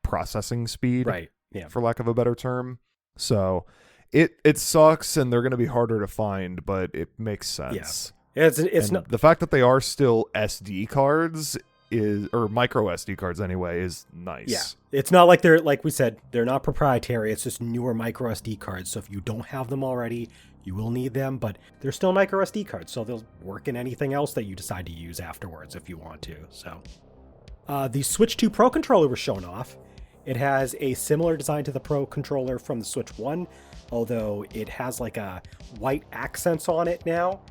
processing speed.
Right. Yeah.
For lack of a better term. So it sucks and they're going to be harder to find, but it makes sense.
Yeah. It's not
the fact that they are still SD cards or micro SD cards anyway is nice.
Yeah. It's not like like we said, they're not proprietary. It's just newer micro SD cards. So if you don't have them already, you will need them, but they're still micro SD cards. So they'll work in anything else that you decide to use afterwards if you want to. So the Switch 2 Pro controller was shown off. It has a similar design to the Pro controller from the Switch 1, although it has like a white accents on it now.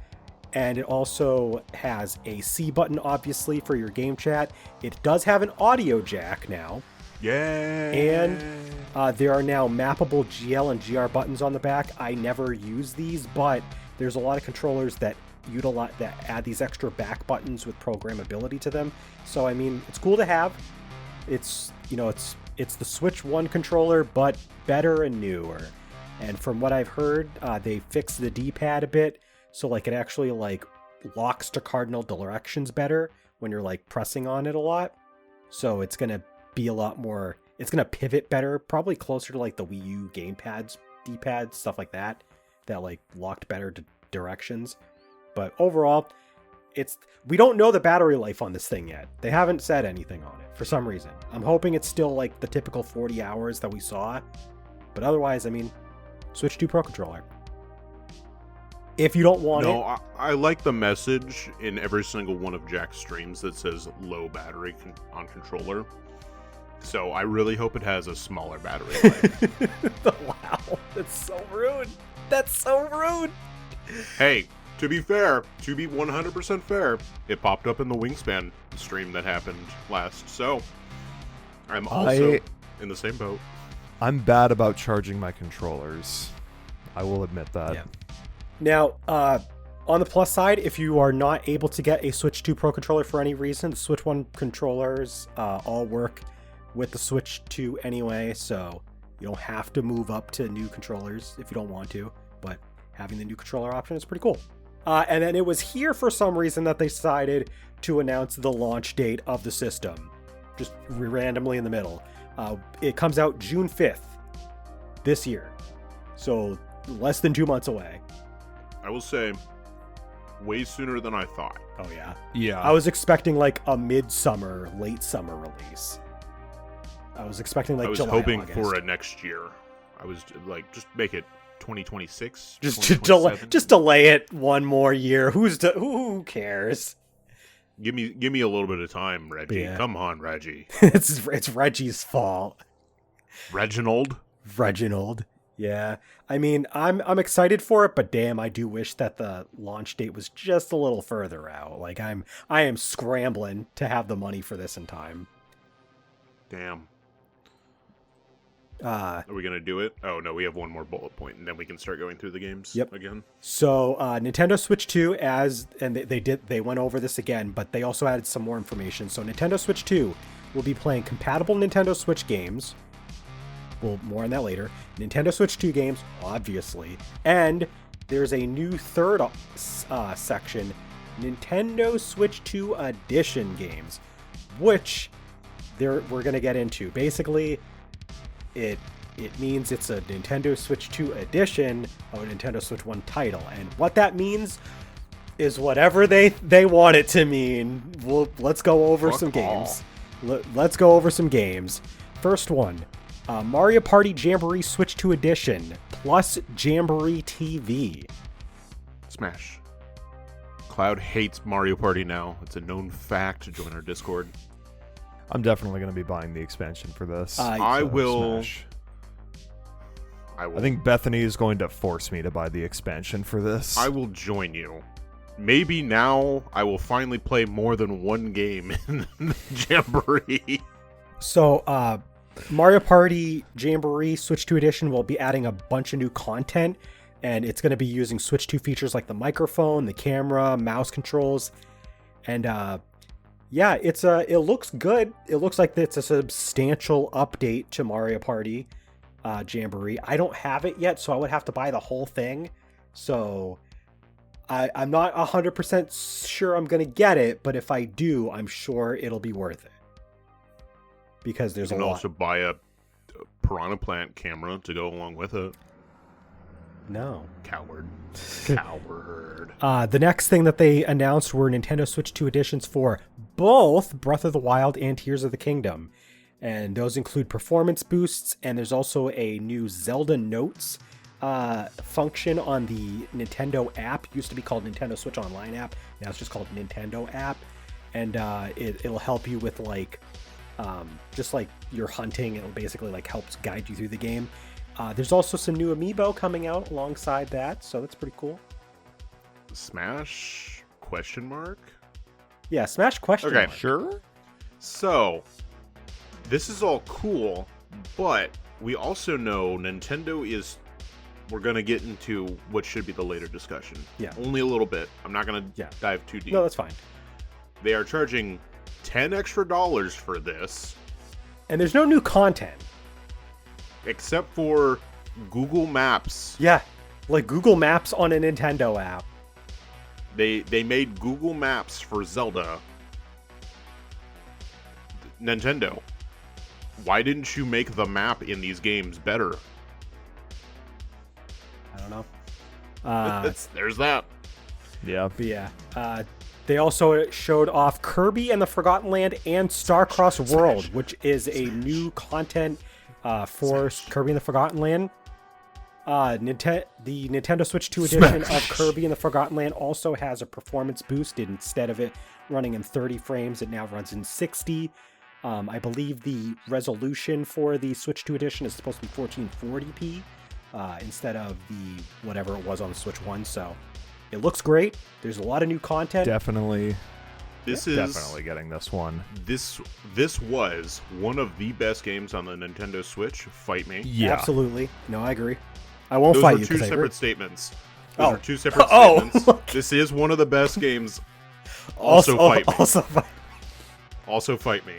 And it also has a C button, obviously, for your game chat. It does have an audio jack now.
Yay!
And there are now mappable GL and GR buttons on the back. I never use these, but there's a lot of controllers that add these extra back buttons with programmability to them. So, I mean, it's cool to have. It's the Switch 1 controller, but better and newer. And from what I've heard, they fixed the D-pad a bit. So like it actually like locks to cardinal directions better when you're like pressing on it a lot. So it's going to be a lot more, it's going to pivot better, probably closer to like the Wii U gamepads, D-pads, stuff like that like locked better to directions. But overall, we don't know the battery life on this thing yet. They haven't said anything on it for some reason. I'm hoping it's still like the typical 40 hours that we saw. But otherwise, I mean, Switch 2 Pro controller. If you don't want it...
No, I like the message in every single one of Jack's streams that says low battery on controller. So I really hope it has a smaller battery life.
Wow, that's so rude. That's so rude.
Hey, to be 100% fair, it popped up in the Wingspan stream that happened last. So I'm also in the same boat.
I'm bad about charging my controllers. I will admit that.
Yeah. Now, on the plus side, if you are not able to get a Switch 2 Pro controller for any reason, the Switch 1 controllers all work with the Switch 2 anyway, so you don't have to move up to new controllers if you don't want to, but having the new controller option is pretty cool. And then it was here for some reason that they decided to announce the launch date of the system, just randomly in the middle. It comes out June 5th this year, so less than 2 months away.
I will say, way sooner than I thought.
Oh, yeah?
Yeah.
I was expecting like a midsummer, late summer release. I was expecting like July,
I was hoping
August.
for a next year. I was like, just make it 2026.
Just delay it one more year. Who cares?
Give me a little bit of time, Reggie.
Yeah.
Come on, Reggie.
it's Reggie's fault.
Reginald.
Yeah. I mean, I'm excited for it, but damn, I do wish that the launch date was just a little further out. Like I am scrambling to have the money for this in time.
Damn. Are we gonna do it? Oh no, we have one more bullet point, and then we can start going through the games again.
So Nintendo Switch 2, they went over this again, but they also added some more information. So Nintendo Switch 2 will be playing compatible Nintendo Switch games. Well, more on that later. Nintendo Switch 2 games, obviously, and there's a new third section, Nintendo Switch 2 Edition games, which we're gonna get into. Basically, it means it's a Nintendo Switch 2 edition of a Nintendo Switch 1 title. And what that means is whatever they want it to mean. Let's go over some games. Let's go over some games. First one, Mario Party Jamboree Switch 2 Edition plus Jamboree TV.
Smash. Cloud hates Mario Party now. It's a known fact. Join our Discord.
I'm definitely going to be buying the expansion for this.
I will.
Smash.
I will.
I think Bethany is going to force me to buy the expansion for this.
I will join you. Maybe now I will finally play more than one game in the Jamboree.
So, Mario Party Jamboree Switch 2 Edition will be adding a bunch of new content, and it's going to be using Switch 2 features like the microphone, the camera, mouse controls, and yeah, it looks good. It looks like it's a substantial update to Mario Party Jamboree. I don't have it yet, so I would have to buy the whole thing. So I'm not 100% sure I'm going to get it, but if I do, I'm sure it'll be worth it. Because there's a lot.
You can also buy a Piranha Plant camera to go along with it.
No.
Coward. Coward.
The next thing that they announced were Nintendo Switch 2 editions for both Breath of the Wild and Tears of the Kingdom. And those include performance boosts, and there's also a new Zelda Notes function on the Nintendo app. It used to be called Nintendo Switch Online app. Now it's just called Nintendo app. And it'll help you with just like your hunting. It'll basically like helps guide you through the game. There's also some new amiibo coming out alongside that, so that's pretty cool.
Smash? Question mark?
Yeah, Smash question mark.
Sure.
So, this is all cool, but we also know Nintendo is... We're going to get into what should be the later discussion.
Yeah.
Only a little bit. I'm not going to dive too deep.
No, that's fine.
They are charging $10 extra for this.
And there's no new content.
Except for Google Maps.
Yeah, like Google Maps on a Nintendo app.
They made Google Maps for Zelda. Nintendo, why didn't you make the map in these games better?
I don't know.
There's that.
Yeah.
But yeah, they also showed off Kirby and the Forgotten Land and Starcross World, which is a new content for Kirby and the Forgotten Land. The Nintendo Switch 2 edition of Kirby and the Forgotten Land also has a performance boost. Instead of it running in 30 frames, it now runs in 60. I believe the resolution for the Switch 2 edition is supposed to be 1440p instead of the whatever it was on the Switch 1. So it looks great. There's a lot of new content.
Definitely.
This is
definitely getting this one.
This was one of the best games on the Nintendo Switch. Fight me.
Yeah.
Absolutely. No, I agree. I won't
Those
fight
are
you.
two
'cause I agree.
separate statements. Those
Oh.
are two separate
Oh.
statements. This is one of the best games. Also fight me.
Also fight.
Also fight me.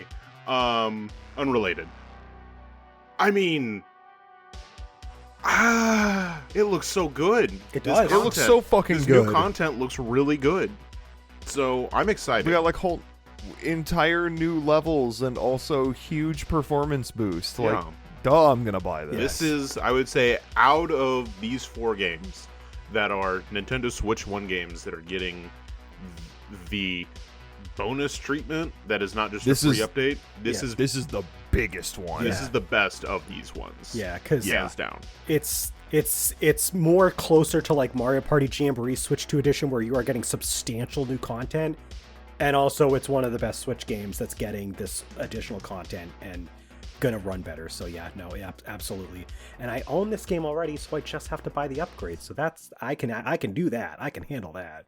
Unrelated. I mean, it looks so good.
It
This
does.
It looks so fucking
this
good.
new content looks really good. So I'm excited.
We got like whole entire new levels and also huge performance boost. Like,
Yeah.
duh, I'm gonna buy this.
This is, I would say, out of these 4 games that are Nintendo Switch 1 games that are getting the bonus treatment that is not just a free update. This is
the biggest one.
This is the best of these ones.
Yeah, because
hands down.
It's more closer to like Mario Party Jamboree Switch 2 edition, where you are getting substantial new content, and also it's one of the best Switch games that's getting this additional content and gonna run better. So yeah, no, yeah, absolutely. And I own this game already, so I just have to buy the upgrade. So that's I can do that. I can handle that.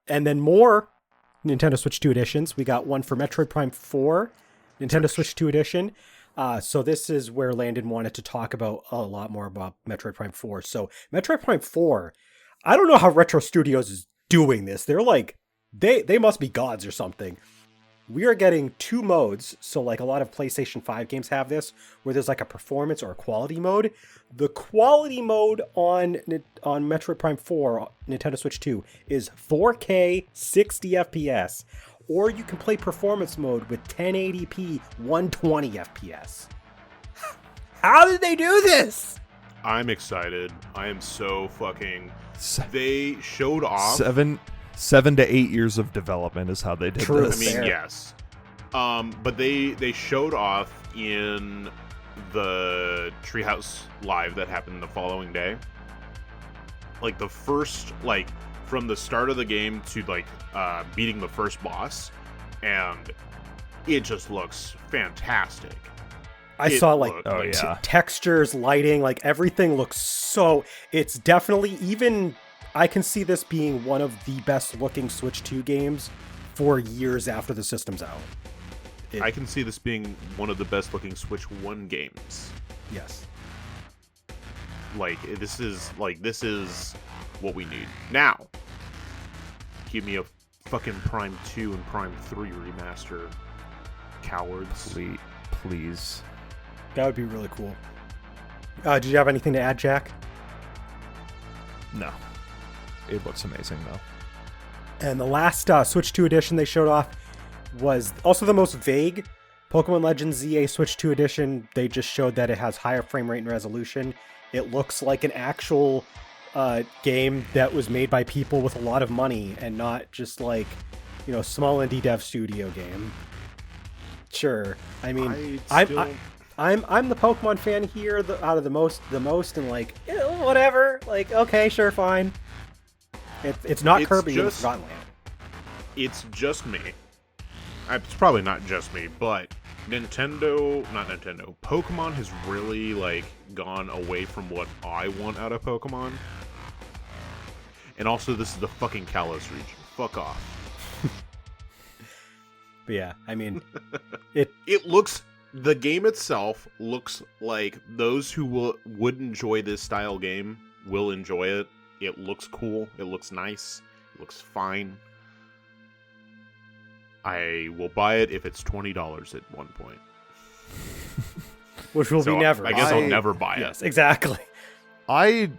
And then more Nintendo Switch 2 editions. We got one for Metroid Prime 4, Nintendo Switch 2 edition. So this is where Landon wanted to talk about a lot more about Metroid Prime 4. So Metroid Prime 4, I don't know how Retro Studios is doing this. They're like, they must be gods or something. We are getting 2 modes. So like a lot of PlayStation 5 games have this, where there's like a performance or a quality mode. The quality mode on Metroid Prime 4, Nintendo Switch 2, is 4K 60 FPS. Or you can play performance mode with 1080p 120 FPS. How did they do this?
I'm excited. I am so fucking... They showed off...
7 to 8 years of development is how they did
True.
this.
I mean,
Fair.
yes. But they showed off in the Treehouse Live that happened the following day. Like the first, like from the start of the game to like beating the first boss, and it just looks fantastic.
I saw like textures, lighting, like everything looks so. It's definitely, even I can see this being one of the best looking Switch 2 games for years after the system's out.
I can see this being one of the best looking Switch 1 games.
Yes.
Like this is what we need. Now, give me a fucking Prime 2 and Prime 3 remaster, cowards.
Please.
That would be really cool. Did you have anything to add, Jack?
No. It looks amazing, though.
And the last Switch 2 edition they showed off was also the most vague. Pokemon Legends ZA Switch 2 edition, they just showed that it has higher frame rate and resolution. It looks like an actual game that was made by people with a lot of money and not just like, small indie dev studio game. Sure. I mean, I'm the Pokemon fan here, out of the most, and like, whatever. Like, okay, sure, fine. It's not Kirby in the Forgotten Land.
It's just me. It's probably not just me, but Pokemon has really like gone away from what I want out of Pokemon. And also, this is the fucking Kalos region. Fuck off.
But yeah, I mean,
the game itself looks like those who would enjoy this style game will enjoy it. It looks cool. It looks nice. It looks fine. I will buy it if it's $20 at one point.
Which will be never.
I guess I'll never buy it.
Yes, exactly.
I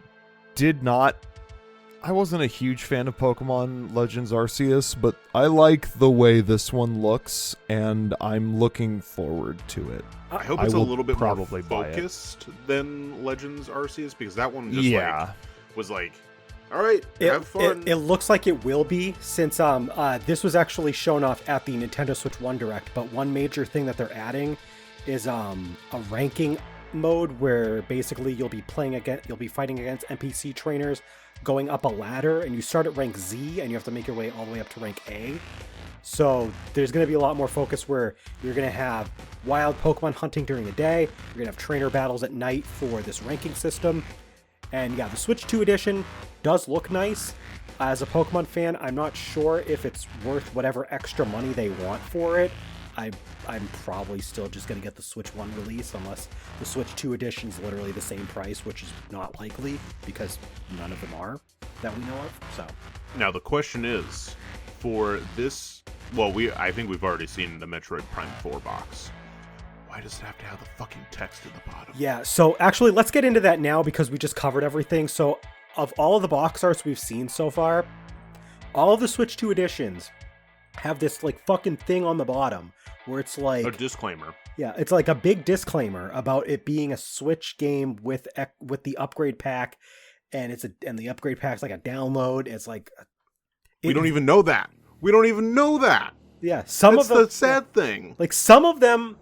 wasn't a huge fan of Pokemon Legends Arceus, but I like the way this one looks, and I'm looking forward to it.
I hope it's a little bit more focused than Legends Arceus, because that one just was like, all right, have fun.
It looks like it will be, since this was actually shown off at the Nintendo Switch 1 Direct, but one major thing that they're adding is a ranking mode where basically you'll be fighting against NPC trainers going up a ladder, and you start at rank Z and you have to make your way all the way up to rank A. So there's going to be a lot more focus where you're going to have wild Pokemon hunting during the day, you're going to have trainer battles at night for this ranking system. And yeah, the Switch 2 edition does look nice. As a Pokemon fan, I'm not sure if it's worth whatever extra money they want for it. I'm probably still just going to get the Switch 1 release unless the Switch 2 edition is literally the same price, which is not likely because none of them are that we know of. So
now the question is, for this, I think we've already seen the Metroid Prime 4 box. Why does it have to have the fucking text at the bottom?
Yeah, so actually let's get into that now because we just covered everything. So of all of the box arts we've seen so far, all of the Switch 2 editions have this like fucking thing on the bottom where it's like
a disclaimer.
Yeah, it's like a big disclaimer about it being a Switch game with the upgrade pack, and the upgrade pack's like a download. It's like
we don't even know that. We don't even know that.
Yeah,
that's the sad thing.
Like some of them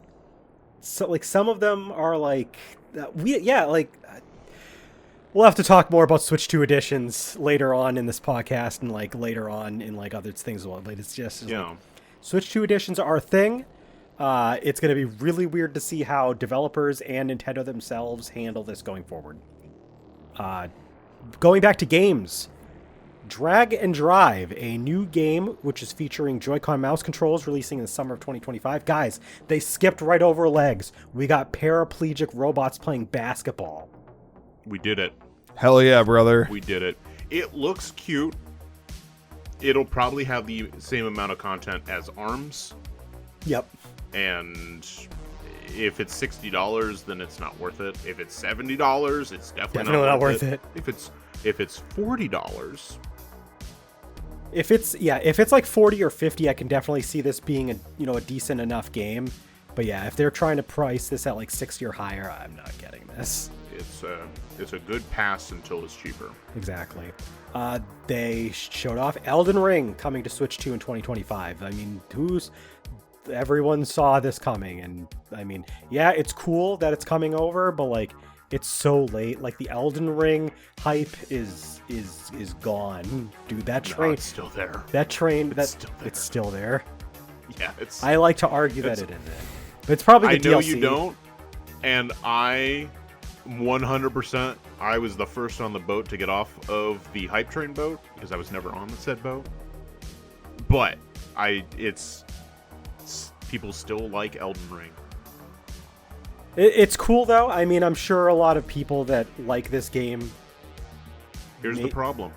are like we'll have to talk more about Switch 2 editions later on in this podcast and like later on in like other things as well. But it's just like, Switch 2 editions are a thing. It's going to be really weird to see how developers and Nintendo themselves handle this going forward. Going back to games, Drag and Drive, a new game which is featuring Joy-Con mouse controls, releasing in the summer of 2025. Guys, they skipped right over legs. We got paraplegic robots playing basketball.
We did it.
Hell yeah, brother.
We did it. It looks cute. It'll probably have the same amount of content as ARMS.
Yep.
And if it's $60, then it's not worth it. If it's $70, it's definitely not worth it. If it's $40,
if it's like 40 or 50, I can definitely see this being a decent enough game. But yeah, if they're trying to price this at like 60 or higher, I'm not getting this.
It's a good pass until it's cheaper.
Exactly. They showed off Elden Ring coming to Switch 2 in 2025. I mean, everyone saw this coming, and I mean, yeah, it's cool that it's coming over, but like, it's so late. Like the Elden Ring hype is gone, dude. That train,
it's still there.
That train,
It's still there. Yeah, it's.
I like to argue that it isn't, but it's probably the
I know
DLC.
you don't, and I 100%. I was the first on the boat to get off of the hype train boat because I was never on the said boat. But people still like Elden Ring.
It's cool though. I mean, I'm sure a lot of people that like this game.
Here's the problem.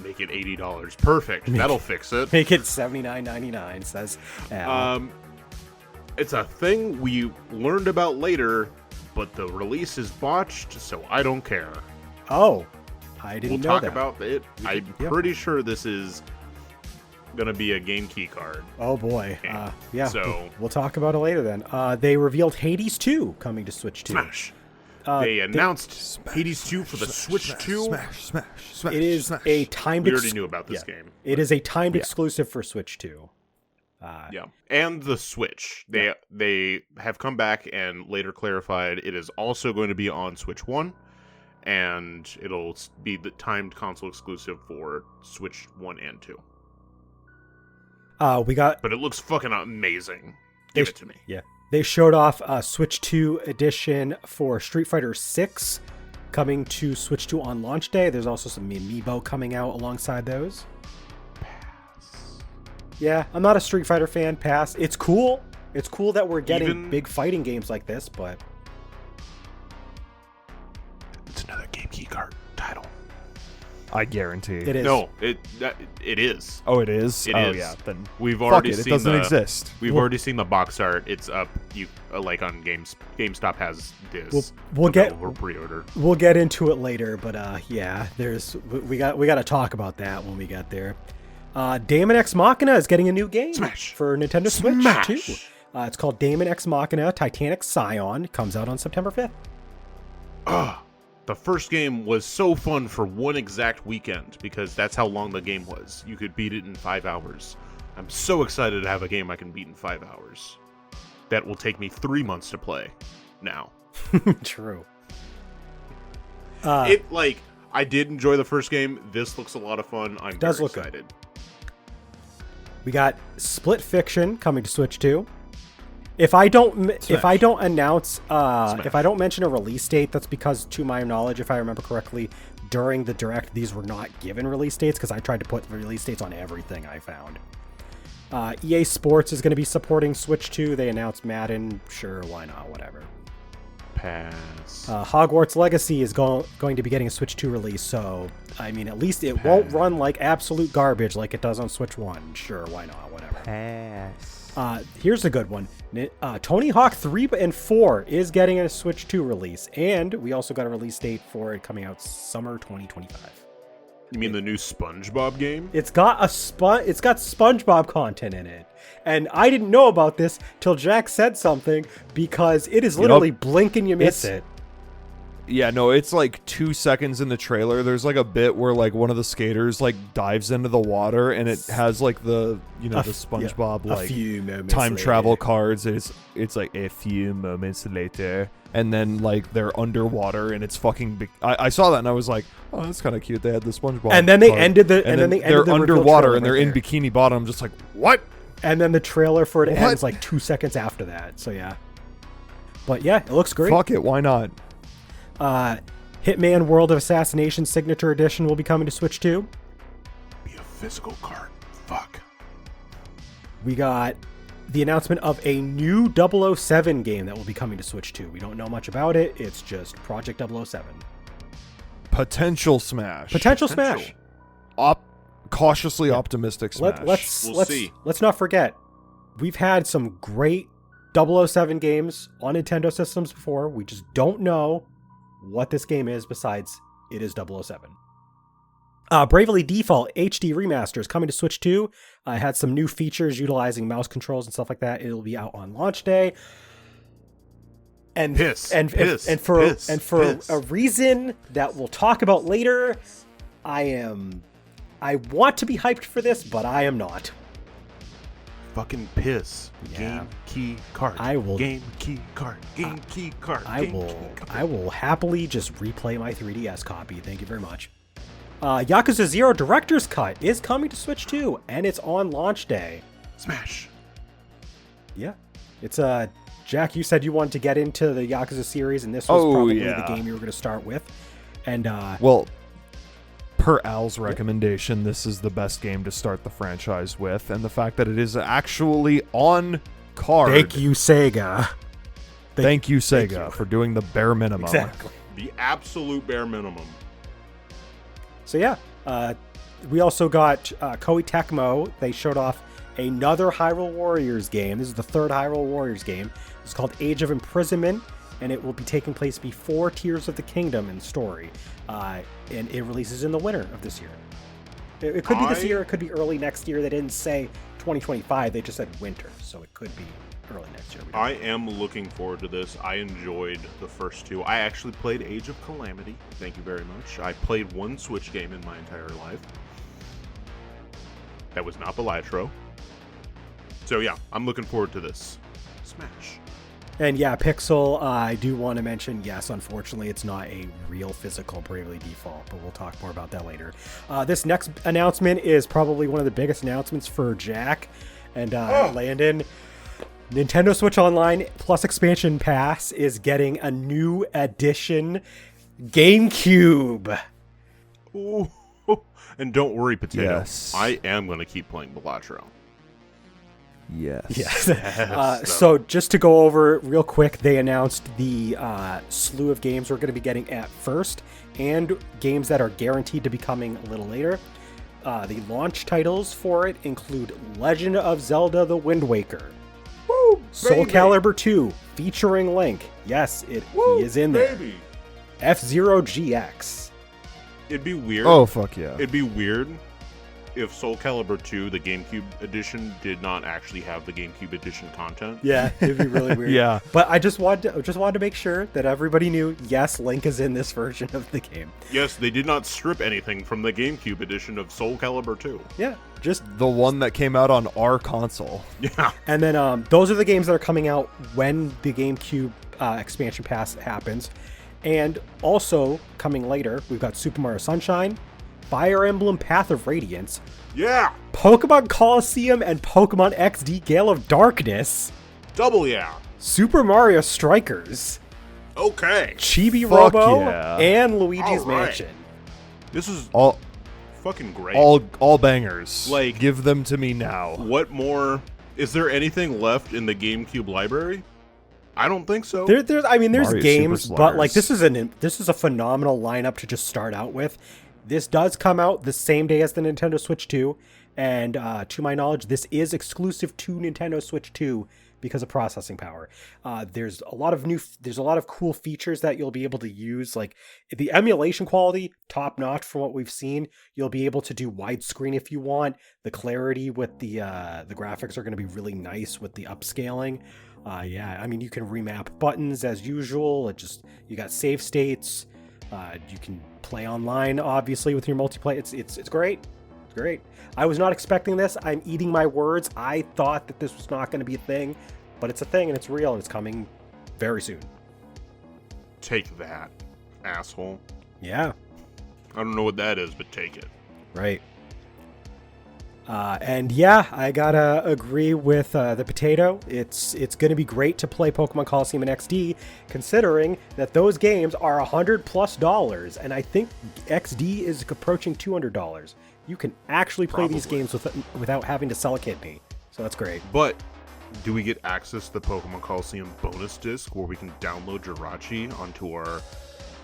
Make it $80. Perfect. That'll fix it.
Make it $79.99. Says.
It's a thing we learned about later, but the release is botched, so I don't care.
Oh, I didn't know
We'll talk
that.
about it. I'm pretty sure this is gonna be a game key card.
Oh boy. Yeah.
So
we'll talk about it later then. They revealed Hades 2 coming to Switch 2.
Smash. They announced Hades 2 for the Switch 2.
Smash.
It is a timed.
We already knew about this game.
It is a timed exclusive for Switch 2.
Yeah, and the Switch. They have come back and later clarified it is also going to be on Switch 1, and it'll be the timed console exclusive for Switch 1 and 2. But it looks fucking amazing. Give it to me.
Yeah. They showed off a Switch 2 edition for Street Fighter 6 coming to Switch 2 on launch day. There's also some amiibo coming out alongside those. Yeah, I'm not a Street Fighter fan. Pass. It's cool. It's cool that we're getting big fighting games like this, but
it's another game key card title.
I guarantee
it is.
No, it is.
Oh, it is.
It
oh
is.
yeah. Then
we've already
it
seen
doesn't exist.
We've already seen the box art. It's up. You like on GameStop has this.
We'll get
for pre-order.
We'll get into it later, but yeah, we got to talk about that when we get there. Daemon X Machina is getting a new game for Nintendo Switch too. It's called Daemon X Machina Titanic Scion. It comes out on September 5th.
The first game was so fun for one exact weekend because that's how long the game was. You could beat it in 5 hours. I'm so excited to have a game I can beat in 5 hours. That will take me 3 months to play now.
True.
I did enjoy the first game. This looks a lot of fun. I'm very excited.
Good. We got Split Fiction coming to Switch 2. If I don't announce if I don't mention a release date, that's because, to my knowledge, if I remember correctly, during the direct these were not given release dates because I tried to put release dates on everything I found. EA Sports is going to be supporting Switch 2. They announced Madden. Sure, why not? Whatever.
Pass.
Hogwarts Legacy is going to be getting a Switch 2 release, so I mean, at least it won't run like absolute garbage like it does on Switch 1. Sure, why not? Whatever.
Pass.
Here's a good one. Tony Hawk 3 and 4 is getting a Switch 2 release, and we also got a release date for it coming out summer 2025.
You mean the new SpongeBob game?
It's got SpongeBob content in it. And I didn't know about this till Jack said something because it is literally blink and you miss it.
Yeah, no, it's like 2 seconds in the trailer. There's like a bit where like one of the skaters like dives into the water and it has like the the SpongeBob like time travel cards. It's like a few moments later, and then like they're underwater and it's fucking big. I saw that and I was like, oh, that's kind of cute. They had the SpongeBob.
And then they
card.
ended the
they're underwater and they're in Bikini Bottom. I'm just like, what?
And then the trailer for it ends like 2 seconds after that. So yeah, but yeah, it looks great.
Fuck it, why not?
Hitman World of Assassination Signature Edition will be coming to Switch 2.
Be a physical card. Fuck.
We got the announcement of a new 007 game that will be coming to Switch 2. We don't know much about it. It's just Project 007.
Potential smash.
Smash.
Cautiously optimistic smash.
We'll see.
Let's not forget, we've had some great 007 games on Nintendo systems before. We just don't know what this game is besides it is 007. Bravely Default HD Remaster is coming to Switch 2. It had some new features utilizing mouse controls and stuff like that. It'll be out on launch day. And for a reason that we'll talk about later, I want to be hyped for this, but I am not.
fucking piss.
Yeah.
Game key card.
I will-
Game key card. Game key card.
I
game
will
key card.
I will happily just replay my 3DS copy. Thank you very much. Yakuza 0 Director's Cut is coming to Switch 2, and it's on launch day.
Smash.
Yeah. It's Jack, you said you wanted to get into the Yakuza series, and this was probably the game you were going to start with. And
Well, per Al's recommendation, this is the best game to start the franchise with, and the fact that it is actually on card.
thank you, Sega.
Thank you, Sega,
you.
for doing the bare minimum.
Exactly.
The absolute bare minimum.
So yeah, we also got Koei Tecmo. They showed off another Hyrule Warriors game. This is the third Hyrule Warriors game. It's called Age of Imprisonment, and it will be taking place before Tears of the Kingdom in story. And it releases in the winter of this year. It could be this year. It could be early next year. They didn't say 2025. They just said winter, so it could be early next year.
I am looking forward to this. I enjoyed the first two. I actually played Age of Calamity. Thank you very much. I played one Switch game in my entire life. That was not Balatro. So yeah, I'm looking forward to this. Smash.
And yeah, Pixel, I do want to mention, yes, unfortunately, it's not a real physical Bravely Default, but we'll talk more about that later. This next announcement is probably one of the biggest announcements for Jack and Landon. Nintendo Switch Online Plus Expansion Pass is getting a new edition, GameCube.
Ooh. And don't worry, Potato.
Yes.
I am going to keep playing Balatro.
Yes.
Yes. So just to go over it real quick, they announced the slew of games we're going to be getting at first, and games that are guaranteed to be coming a little later. The launch titles for it include Legend of Zelda: The Wind Waker,
Woo,
Soul
baby.
Calibur 2 featuring Link. Yes, he is in there.
Baby.
F-Zero GX.
It'd be weird.
Oh, fuck yeah.
It'd be weird if Soul Calibur 2, the GameCube edition, did not actually have the GameCube edition content.
Yeah, it'd be really weird.
Yeah.
But I just wanted to make sure that everybody knew, yes, Link is in this version of the game.
Yes, they did not strip anything from the GameCube edition of Soul Calibur 2.
Yeah, just
The one that came out on our console.
Yeah.
and then those are the games that are coming out when the GameCube expansion pass happens. And also coming later, we've got Super Mario Sunshine, Fire Emblem Path of Radiance,
Yeah.
Pokemon Coliseum and Pokemon XD Gale of Darkness,
Double yeah.
Super Mario Strikers,
Okay.
Chibi
Fuck
Robo,
yeah.
and Luigi's
All right.
Mansion.
This is
All
fucking great.
all bangers.
Like-
give them to me now.
What more? Is there anything left in the GameCube library? I don't think so.
There's
Mario
games,
Super
but like
Sliders.
this is a phenomenal lineup to just start out with. This does come out the same day as the Nintendo Switch 2, and to my knowledge, this is exclusive to Nintendo Switch 2 because of processing power. There's a lot of cool features that you'll be able to use, like the emulation quality, top notch from what we've seen. You'll be able to do widescreen if you want. The clarity with the graphics are going to be really nice with the upscaling. You can remap buttons as usual. You got save states. You can play online, obviously, with your multiplayer. It's great. It's great. I was not expecting this. I'm eating my words. I thought that this was not going to be a thing, but it's a thing and it's real and it's coming very soon.
Take that, asshole.
Yeah,
I don't know what that is, but take it.
right. I gotta agree with the Potato. It's gonna be great to play Pokemon Coliseum and XD, considering that those games are $100+, and I think XD is approaching $200. You can actually play these
Probably.
games without having to sell a kidney, so that's great.
But do we get access to the Pokemon Coliseum bonus disc where we can download Jirachi onto our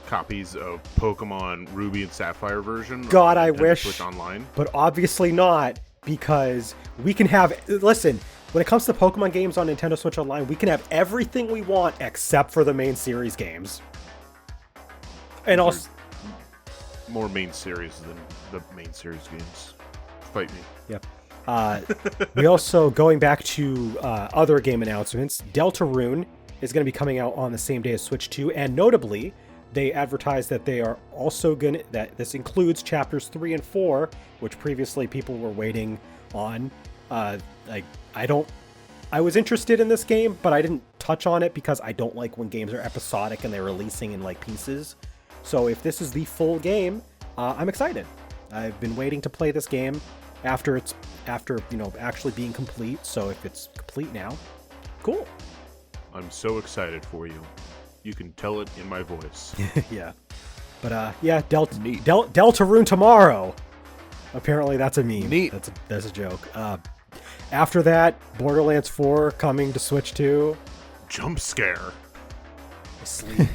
copies of Pokemon Ruby and Sapphire version?
God,
on
I
Nintendo
wish.
Switch Online.
But obviously not, because we can have... Listen, when it comes to Pokemon games on Nintendo Switch Online, we can have everything we want except for the main series games. And also...
More main series than the main series games. Fight me.
Yep. We also, going back to other game announcements, Deltarune is going to be coming out on the same day as Switch 2, and notably, they advertised that they are also that this includes chapters 3 and 4, which previously people were waiting on. Like I was interested in this game, but I didn't touch on it because I don't like when games are episodic and they're releasing in like pieces. So if this is the full game, I'm excited. I've been waiting to play this game after actually being complete. So if it's complete now, cool.
I'm so excited for you. You can tell it in my voice.
Yeah. But yeah, Deltarune tomorrow. Apparently that's a meme.
Neat.
That's a joke. After that, Borderlands 4 coming to Switch 2.
Jump scare.
Sleep.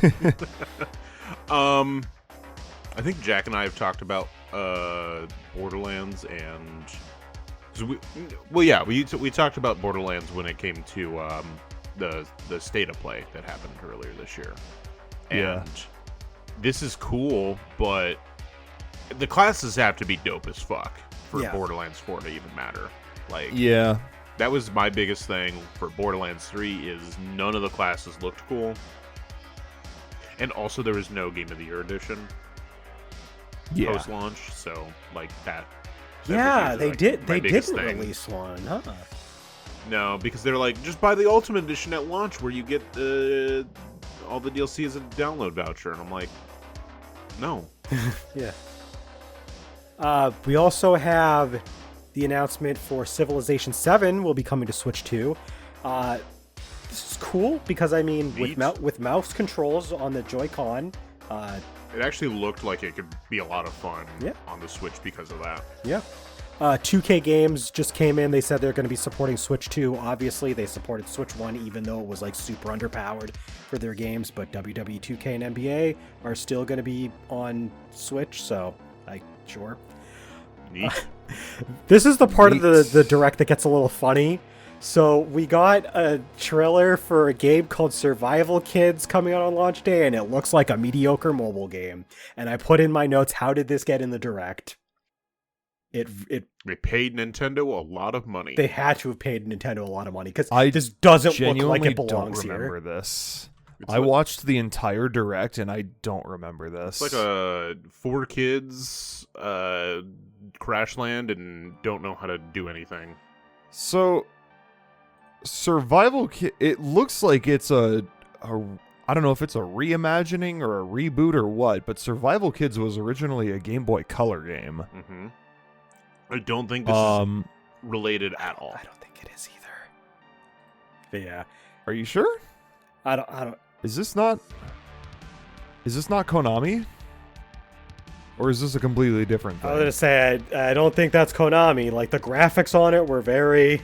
I think Jack and I have talked about Borderlands and we talked about Borderlands when it came to the state of play that happened earlier this year.
Yeah.
And this is cool, but the classes have to be dope as fuck for Borderlands 4 to even matter. Like,
yeah,
that was my biggest thing for Borderlands 3 is none of the classes looked cool. And also there was no Game of the Year edition post-launch, so like that.
Yeah,
was,
they
like,
did.
my
They
biggest
didn't
thing.
release one, huh?
No, because they're like, just buy the Ultimate Edition at launch where you get all the DLC as a download voucher. And I'm like, no.
Yeah. We also have the announcement for Civilization 7 will be coming to Switch 2. This is cool because, I mean, with mouse controls on the Joy-Con.
It actually looked like it could be a lot of fun on the Switch because of that.
Yeah. 2K Games just came in. They said they're going to be supporting Switch 2. Obviously, they supported Switch 1 even though it was like super underpowered for their games. But WWE 2K and NBA are still going to be on Switch. So, sure.
Neat.
This is the part of the Direct that gets a little funny. So we got a trailer for a game called Survival Kids coming out on launch day, and it looks like a mediocre mobile game. And I put in my notes, how did this get in the Direct? They
paid Nintendo a lot of money.
They had to have paid Nintendo a lot of money because this
doesn't
look like it belongs
here. I don't remember
here.
this. I watched the entire Direct and I don't remember this.
It's like a 4 kids crash land and don't know how to do anything.
So Survival Kid, it looks like it's a I don't know if it's a reimagining or a reboot or what, but Survival Kids was originally a Game Boy Color game.
Mm-hmm. I don't think this is related at all.
I don't think it is either. But yeah.
Are you sure?
I don't.
Is this not Konami? Or is this a completely different thing?
I was gonna say I don't think that's Konami. Like the graphics on it were very,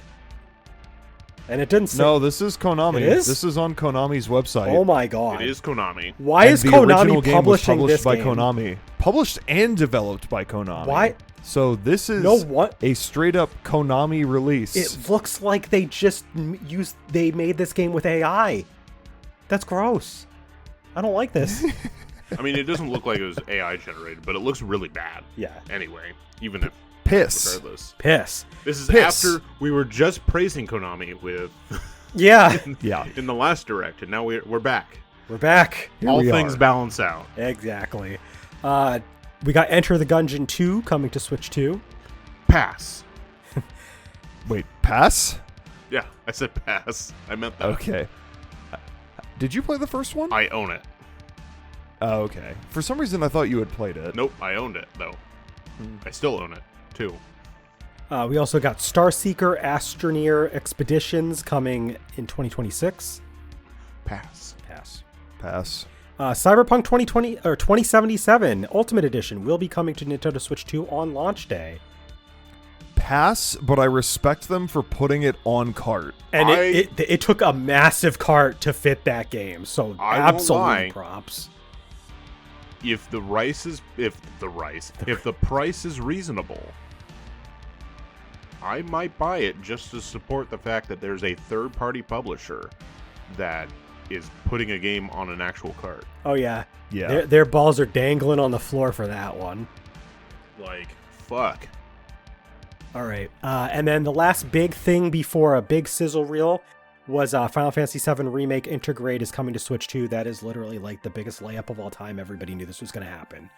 and it didn't say.
No, this is Konami.
It is?
This is on Konami's website.
Oh my god!
It is Konami.
Why is
the
Konami
original game was
publishing
published
this
by
game?
Konami? Published and developed by Konami.
Why?
So this is
what?
a straight up Konami release.
It looks like they just they made this game with AI. That's gross. I don't like this.
I mean, it doesn't look like it was AI generated, but it looks really bad.
Yeah.
Anyway, even if
Piss.
regardless.
Piss.
This is
Piss.
after we were just praising Konami with
Yeah.
Yeah.
in the last Direct, and now we're back.
We're back.
Here
All
we
things
are.
balance out.
Exactly. We got Enter the Gungeon 2 coming to Switch 2.
Pass.
Wait, pass?
Yeah, I said pass. I meant that.
Okay. Did you play the first one?
I own it.
Oh, okay. For some reason, I thought you had played it.
Nope, I owned it, though. I still own it, too.
We also got Starseeker Astroneer Expeditions coming in 2026.
Pass.
Pass.
Cyberpunk 2077 Ultimate Edition will be coming to Nintendo Switch 2 on launch day.
Pass, but I respect them for putting it on cart.
And it took a massive cart to fit that game, so
I won't
absolute
lie.
props.
If the price is reasonable, I might buy it just to support the fact that there's a third-party publisher that is putting a game on an actual cart.
Oh yeah.
Yeah.
Their balls are dangling on the floor for that one.
Like, fuck.
All right. And then the last big thing before a big sizzle reel was Final Fantasy VII Remake Intergrade is coming to Switch 2. That is literally like the biggest layup of all time. Everybody knew this was going to happen.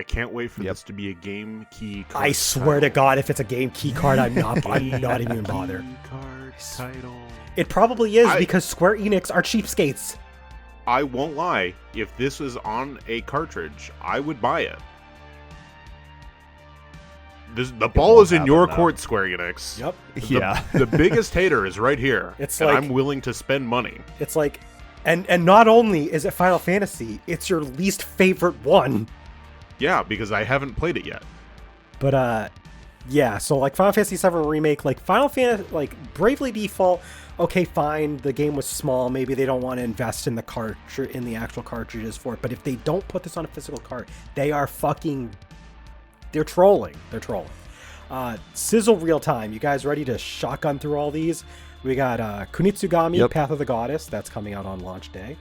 I can't wait for this to be a game key card.
I swear to God, if it's a game key card, I'm not even bothered.
Card title.
It probably is because Square Enix are cheapskates.
I won't lie. If this was on a cartridge, I would buy it. The ball is in your court, Square Enix.
Yep.
Yeah.
The biggest hater is right here.
It's
and
like,
I'm willing to spend money.
It's like, and not only is it Final Fantasy, it's your least favorite one.
Yeah, because I haven't played it yet.
But yeah. So like Final Fantasy VII Remake, like Final Fantasy, like Bravely Default. Okay, fine. The game was small. Maybe they don't want to invest in the actual cartridges for it. But if they don't put this on a physical cart, they are fucking. They're trolling. Sizzle real time. You guys ready to shotgun through all these? We got Kunitsugami, Path of the Goddess. That's coming out on launch day.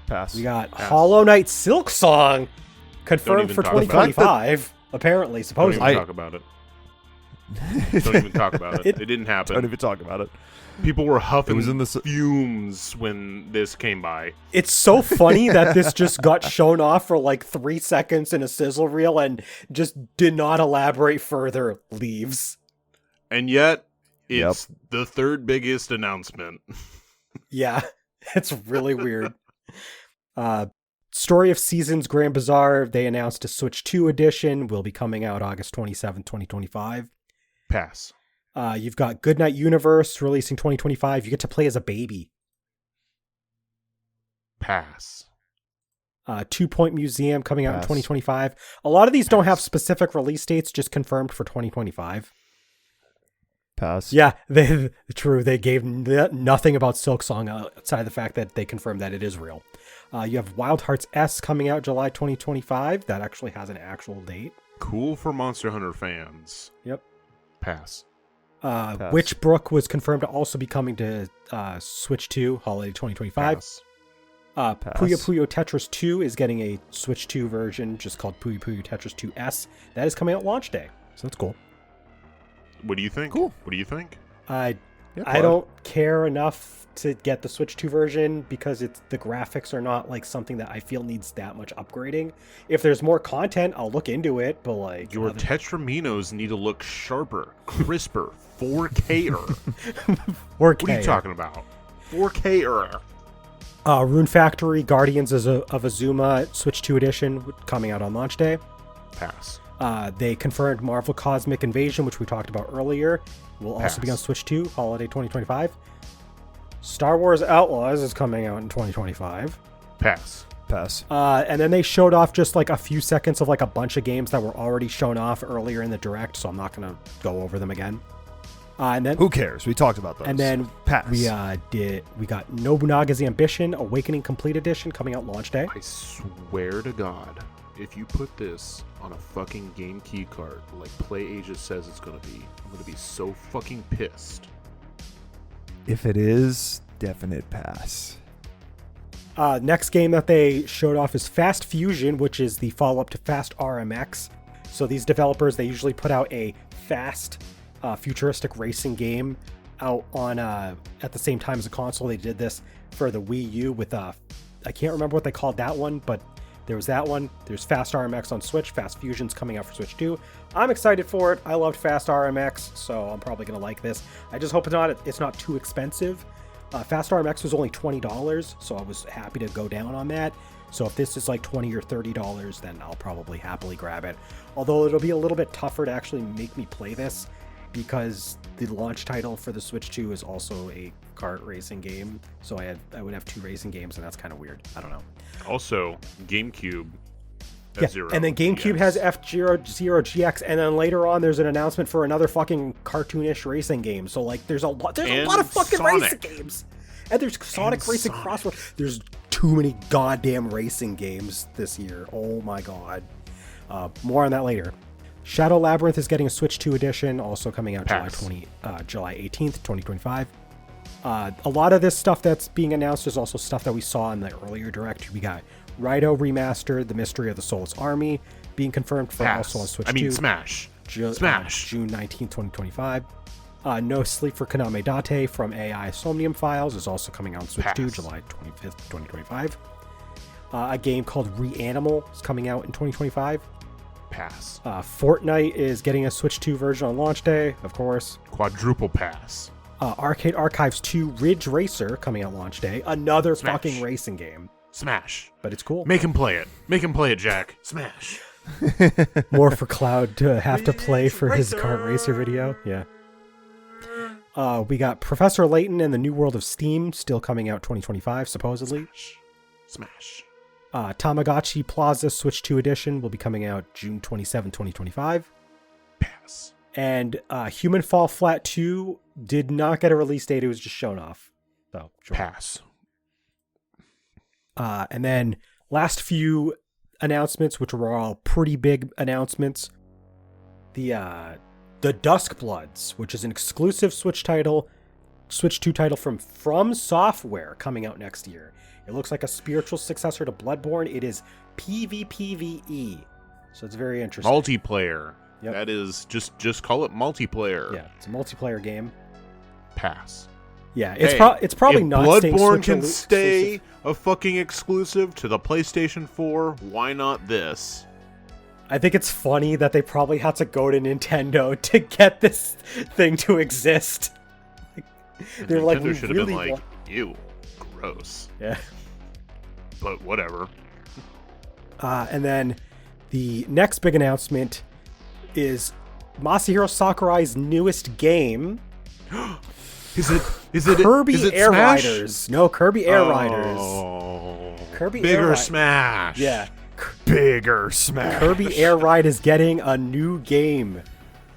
Pass.
We got Hollow Knight Silk Song, confirmed for 2025. Apparently, supposedly.
Don't even talk about it. Don't even talk about it. It didn't happen.
Don't even talk about it.
People were huffing fumes when this came by.
It's so funny that this just got shown off for like 3 seconds in a sizzle reel and just did not elaborate further. Leaves.
And yet, it's the third biggest announcement.
Yeah, it's really weird. Story of Seasons Grand Bazaar, they announced a Switch 2 edition, will be coming out August 27th, 2025.
Pass.
You've got Goodnight Universe releasing 2025. You get to play as a baby.
Pass.
2 Point Museum coming out in 2025. A lot of these don't have specific release dates, just confirmed for 2025.
Pass.
Yeah, true. They gave nothing about Silk Song outside of the fact that they confirmed that it is real. You have Wild Hearts S coming out July 2025. That actually has an actual date.
Cool for Monster Hunter fans.
Yep.
Pass.
Witchbrook was confirmed to also be coming to Switch 2, holiday 2025.
Pass.
Puyo Puyo Tetris 2 is getting a Switch 2 version, just called Puyo Puyo Tetris 2S. That is coming out launch day, so that's cool.
What do you think?
Cool.
What do you think?
I don't care enough to get the Switch 2 version because the graphics are not like something that I feel needs that much upgrading. If there's more content, I'll look into it, but like...
Your Tetraminos need to look sharper, crisper, 4K-er.
4K.
What are you talking about? 4K-er.
Rune Factory, Guardians of Azuma, Switch 2 edition, coming out on launch day.
Pass.
They confirmed Marvel Cosmic Invasion, which we talked about earlier, will also be on Switch 2, holiday 2025. Star Wars Outlaws is coming out in 2025.
Pass.
And then they showed off just like a few seconds of like a bunch of games that were already shown off earlier in the direct, so I'm not going to go over them again. And then
who cares? We talked about those.
And then
Pass.
we got Nobunaga's Ambition Awakening Complete Edition coming out launch day.
I swear to God, if you put this on a fucking game key card like Play Asia says it's going to be, I'm going to be so fucking pissed.
If it is, definite pass.
Next game that they showed off is Fast Fusion, which is the follow-up to Fast RMX. So these developers, they usually put out a fast, futuristic racing game out on at the same time as a console. They did this for the Wii U with I can't remember what they called that one, but there was that one. There's Fast RMX on Switch. Fast Fusion's coming out for Switch 2. I'm excited for it. I loved Fast RMX, so I'm probably going to like this. I just hope it's not too expensive. Fast RMX was only $20, so I was happy to go down on that. So if this is like $20 or $30, then I'll probably happily grab it. Although it'll be a little bit tougher to actually make me play this because the launch title for the Switch 2 is also a kart racing game. So I would have 2 racing games, and that's kind of weird. I don't know.
Also, GameCube.
F-Zero and then GameCube has F-Zero GX, and then later on there's an announcement for another fucking cartoonish racing game. So like there's a lot of fucking
Sonic.
racing games. And there's Sonic Racing Crossroads. There's too many goddamn racing games this year. Oh my god. More on that later. Shadow Labyrinth is getting a Switch 2 edition, also coming out July 18th, 2025. A lot of this stuff that's being announced is also stuff that we saw in the earlier direct. We got Raito Remastered, The Mystery of the Soulless Army, being confirmed for also on Switch 2.
Smash.
June 19th, 2025. No Sleep for Kaname Date from AI Somnium Files is also coming out on Switch 2, July 25th, 2025. A game called Reanimal is coming out in 2025.
Pass.
Fortnite is getting a Switch 2 version on launch day, of course.
Quadruple pass.
Arcade Archives 2 Ridge Racer coming out launch day. Another
Smash.
fucking racing game.
Smash.
But it's cool.
Make him play it. Make him play it, Jack. Smash.
More for Cloud to have to play
Ridge
for his
Racer.
kart racer video. Yeah. We got Professor Layton and the New World of Steam still coming out 2025, supposedly.
Smash.
Tamagotchi Plaza Switch 2 Edition will be coming out June 27, 2025.
Pass.
And Human Fall Flat 2 did not get a release date. It was just shown off. So, sure.
Pass.
And then last few announcements, which were all pretty big announcements. The Dusk Bloods, which is an exclusive Switch 2 title from Software, coming out next year. It looks like a spiritual successor to Bloodborne. It is PvPvE, so it's very interesting.
Multiplayer.
Yep.
That is just call it multiplayer.
Yeah, it's a multiplayer game.
Pass.
Yeah, it's
Hey,
it's probably
if
not staying
Bloodborne
Switch
can stay
exclusive.
a fucking exclusive to the PlayStation 4, why not this?
I think it's funny that they probably had to go to Nintendo to get this thing to exist. They were like,
Nintendo
we
should have
really
been like,
want...
ew, gross.
Yeah.
But whatever.
And then the next big announcement is Masahiro Sakurai's newest game,
Is it
Kirby
is it
Air
Smash?
Riders. No, Kirby Air Riders.
Oh,
Kirby Air
bigger
Ride-
Smash.
Yeah.
Bigger smash.
Kirby Air Ride is getting a new game.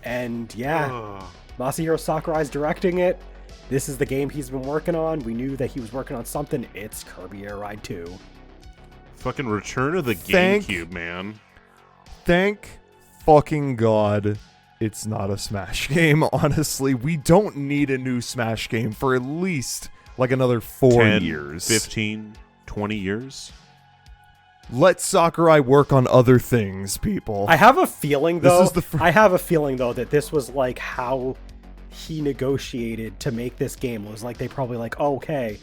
And yeah,
Ugh.
Masahiro Sakurai's directing it. This is the game he's been working on. We knew that he was working on something. It's Kirby Air Ride 2.
Fucking Return of the
Thank-
GameCube, man.
Thank fucking God it's not a Smash game, honestly. We don't need a new Smash game for at least like another 4
10,
years.
15, 20 years.
Let Sakurai work on other things, people.
I have a feeling
This
though.
is the fir-
I have a feeling though that this was like how he negotiated to make this game. It was like they probably like, oh, okay,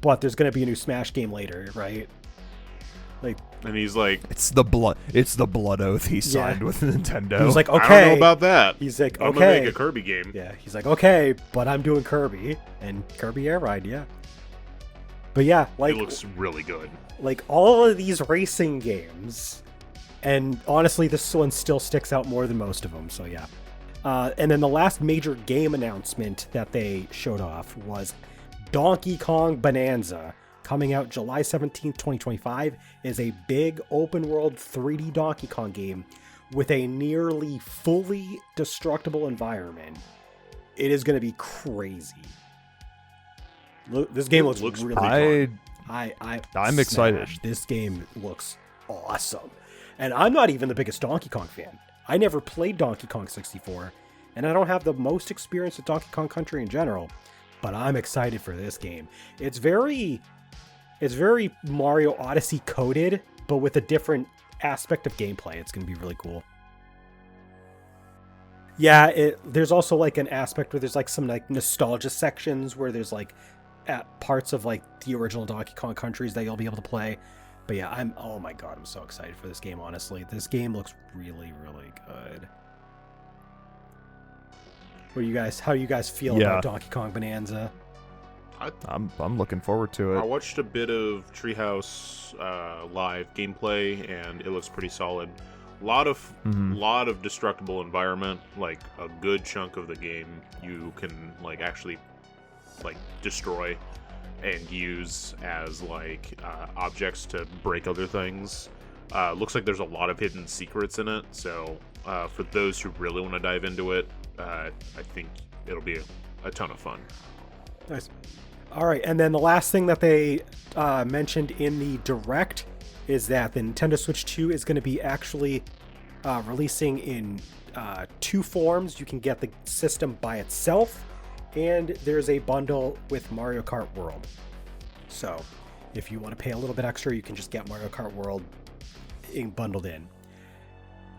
but there's gonna be a new Smash game later, right? Like
And he's like,
It's the blood oath he signed with Nintendo.
he was like,
I
okay.
don't know about that.
He's like,
I'm gonna
okay.
make a Kirby game.
Yeah, he's like, okay, but I'm doing Kirby and Kirby Air Ride, yeah. But yeah, like
It looks really good.
like all of these racing games, and honestly, this one still sticks out more than most of them. So yeah. And then the last major game announcement that they showed off was Donkey Kong Bonanza, coming out July 17th, 2025, is a big open world 3D Donkey Kong game with a nearly fully destructible environment. It is going to be crazy. This game looks really
pretty
fun.
I'm
smashed.
excited.
This game looks awesome. And I'm not even the biggest Donkey Kong fan. I never played Donkey Kong 64, and I don't have the most experience with Donkey Kong Country in general, but I'm excited for this game. It's very Mario Odyssey coded, but with a different aspect of gameplay. It's going to be really cool. Yeah, there's also like an aspect where there's like some like nostalgia sections where there's like parts of like the original Donkey Kong countries that you'll be able to play. But yeah, oh my god, I'm so excited for this game, honestly. This game looks really, really good. How do you guys feel about Donkey Kong Bonanza?
I'm looking forward to
I
it.
watched a bit of Treehouse live gameplay, and it looks pretty solid. Lot of destructible environment. Like a good chunk of the game, you can like actually like destroy and use as like objects to break other things. Looks like there's a lot of hidden secrets in it. So for those who really want to dive into it, I think it'll be a ton of fun.
Nice. All right, and then the last thing that they mentioned in the Direct is that the Nintendo Switch 2 is going to be actually releasing in 2 forms. You can get the system by itself, and there's a bundle with Mario Kart World. So if you want to pay a little bit extra, you can just get Mario Kart World bundled in.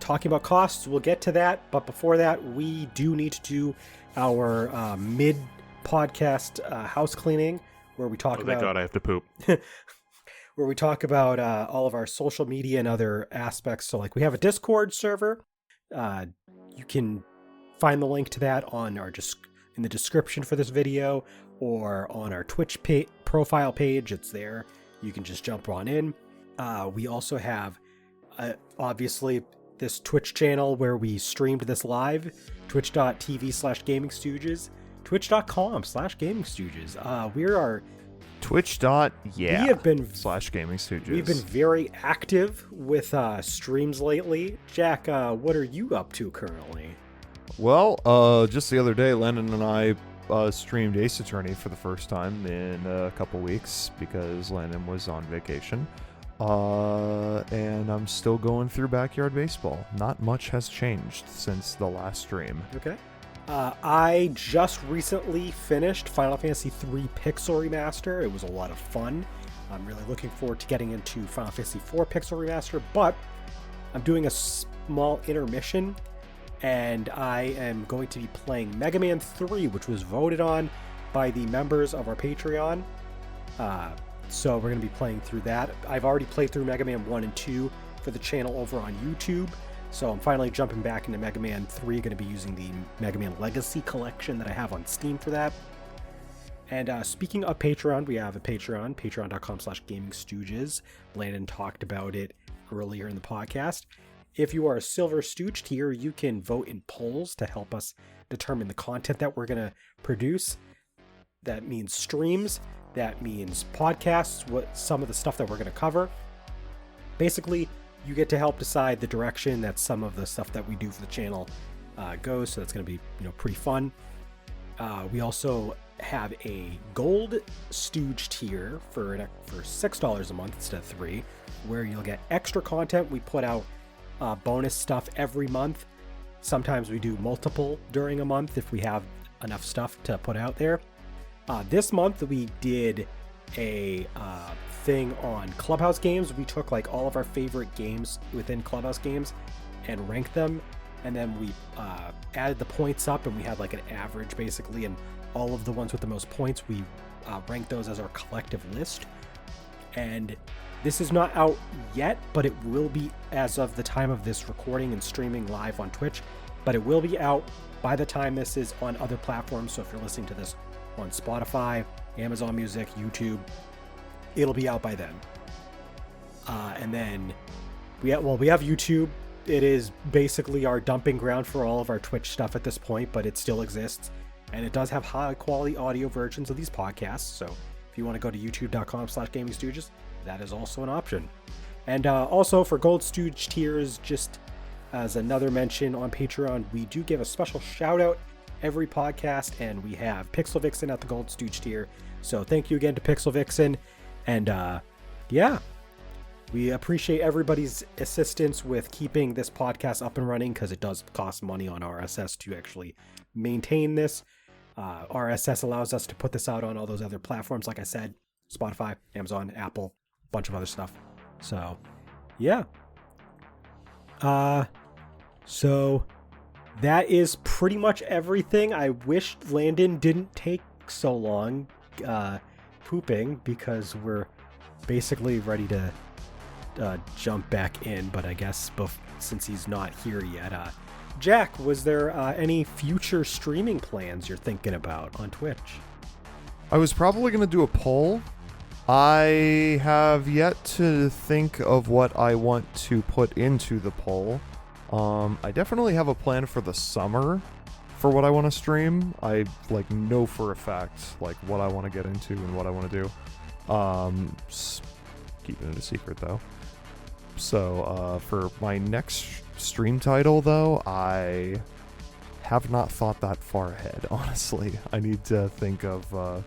Talking about costs, we'll get to that, but before that, we do need to do our mid-podcast house cleaning, where we talk
Oh,
about...
thank God I have to poop.
where we talk about all of our social media and other aspects. So, like, we have a Discord server. You can find the link to that on our in the description for this video or on our Twitch profile page. It's there. You can just jump on in. We also have, obviously, this Twitch channel where we streamed this live, twitch.tv/GamingStooges, twitch.com/GamingStooges. We are
Twitch.yeah/GamingStooges.
We've been very active with streams lately. Jack, what are you up to currently?
Well, just the other day, Landon and I streamed Ace Attorney for the first time in a couple weeks because Landon was on vacation. And I'm still going through Backyard Baseball. Not much has changed since the last stream.
Okay. I just recently finished Final Fantasy III Pixel Remaster. It was a lot of fun. I'm really looking forward to getting into Final Fantasy IV Pixel Remaster, but I'm doing a small intermission, and I am going to be playing Mega Man 3, which was voted on by the members of our Patreon. So we're going to be playing through that. I've already played through Mega Man 1 and 2 for the channel over on YouTube. So I'm finally jumping back into Mega Man 3. Going to be using the Mega Man Legacy Collection that I have on Steam for that. And speaking of Patreon, we have a Patreon, patreon.com/GamingStooges. Landon talked about it earlier in the podcast. If you are a Silver Stooge tier, you can vote in polls to help us determine the content that we're going to produce. That means streams. That means podcasts, what some of the stuff that we're going to cover. Basically, you get to help decide the direction that some of the stuff that we do for the channel goes. So that's going to be, pretty fun. We also have a Gold Stooge tier for $6 a month instead of $3, where you'll get extra content. We put out bonus stuff every month. Sometimes we do multiple during a month if we have enough stuff to put out there. This month we did a thing on Clubhouse games. We took like all of our favorite games within Clubhouse games and ranked them, and then we added the points up, and we had like an average basically, and all of the ones with the most points, we ranked those as our collective list. And this is not out yet, but it will be as of the time of this recording and streaming live on Twitch, but it will be out by the time this is on other platforms. So if you're listening to this on Spotify, Amazon Music, YouTube, it'll be out by then. And then we have YouTube. It is basically our dumping ground for all of our Twitch stuff at this point, but it still exists, and it does have high quality audio versions of these podcasts. So if you want to go to youtube.com/GamingStooges, that is also an option. And also for Gold Stooge tiers, just as another mention on Patreon, we do give a special shout out every podcast, and we have Pixel Vixen at the Gold Stooge tier. So thank you again to Pixel Vixen. And yeah, we appreciate everybody's assistance with keeping this podcast up and running, because it does cost money on RSS to actually maintain this. RSS allows us to put this out on all those other platforms, like I said, Spotify, Amazon, Apple, a bunch of other stuff. So yeah. So that is pretty much everything. I wish Landon didn't take so long pooping, because we're basically ready to jump back in, but I guess since he's not here yet. Jack, was there any future streaming plans you're thinking about on Twitch?
I was probably going to do a poll. I have yet to think of what I want to put into the poll. I definitely have a plan for the summer for what I want to stream. I know for a fact what I want to get into and what I want to do. Keeping it a secret though. So for my next stream title though, I have not thought that far ahead, honestly. I need to think of a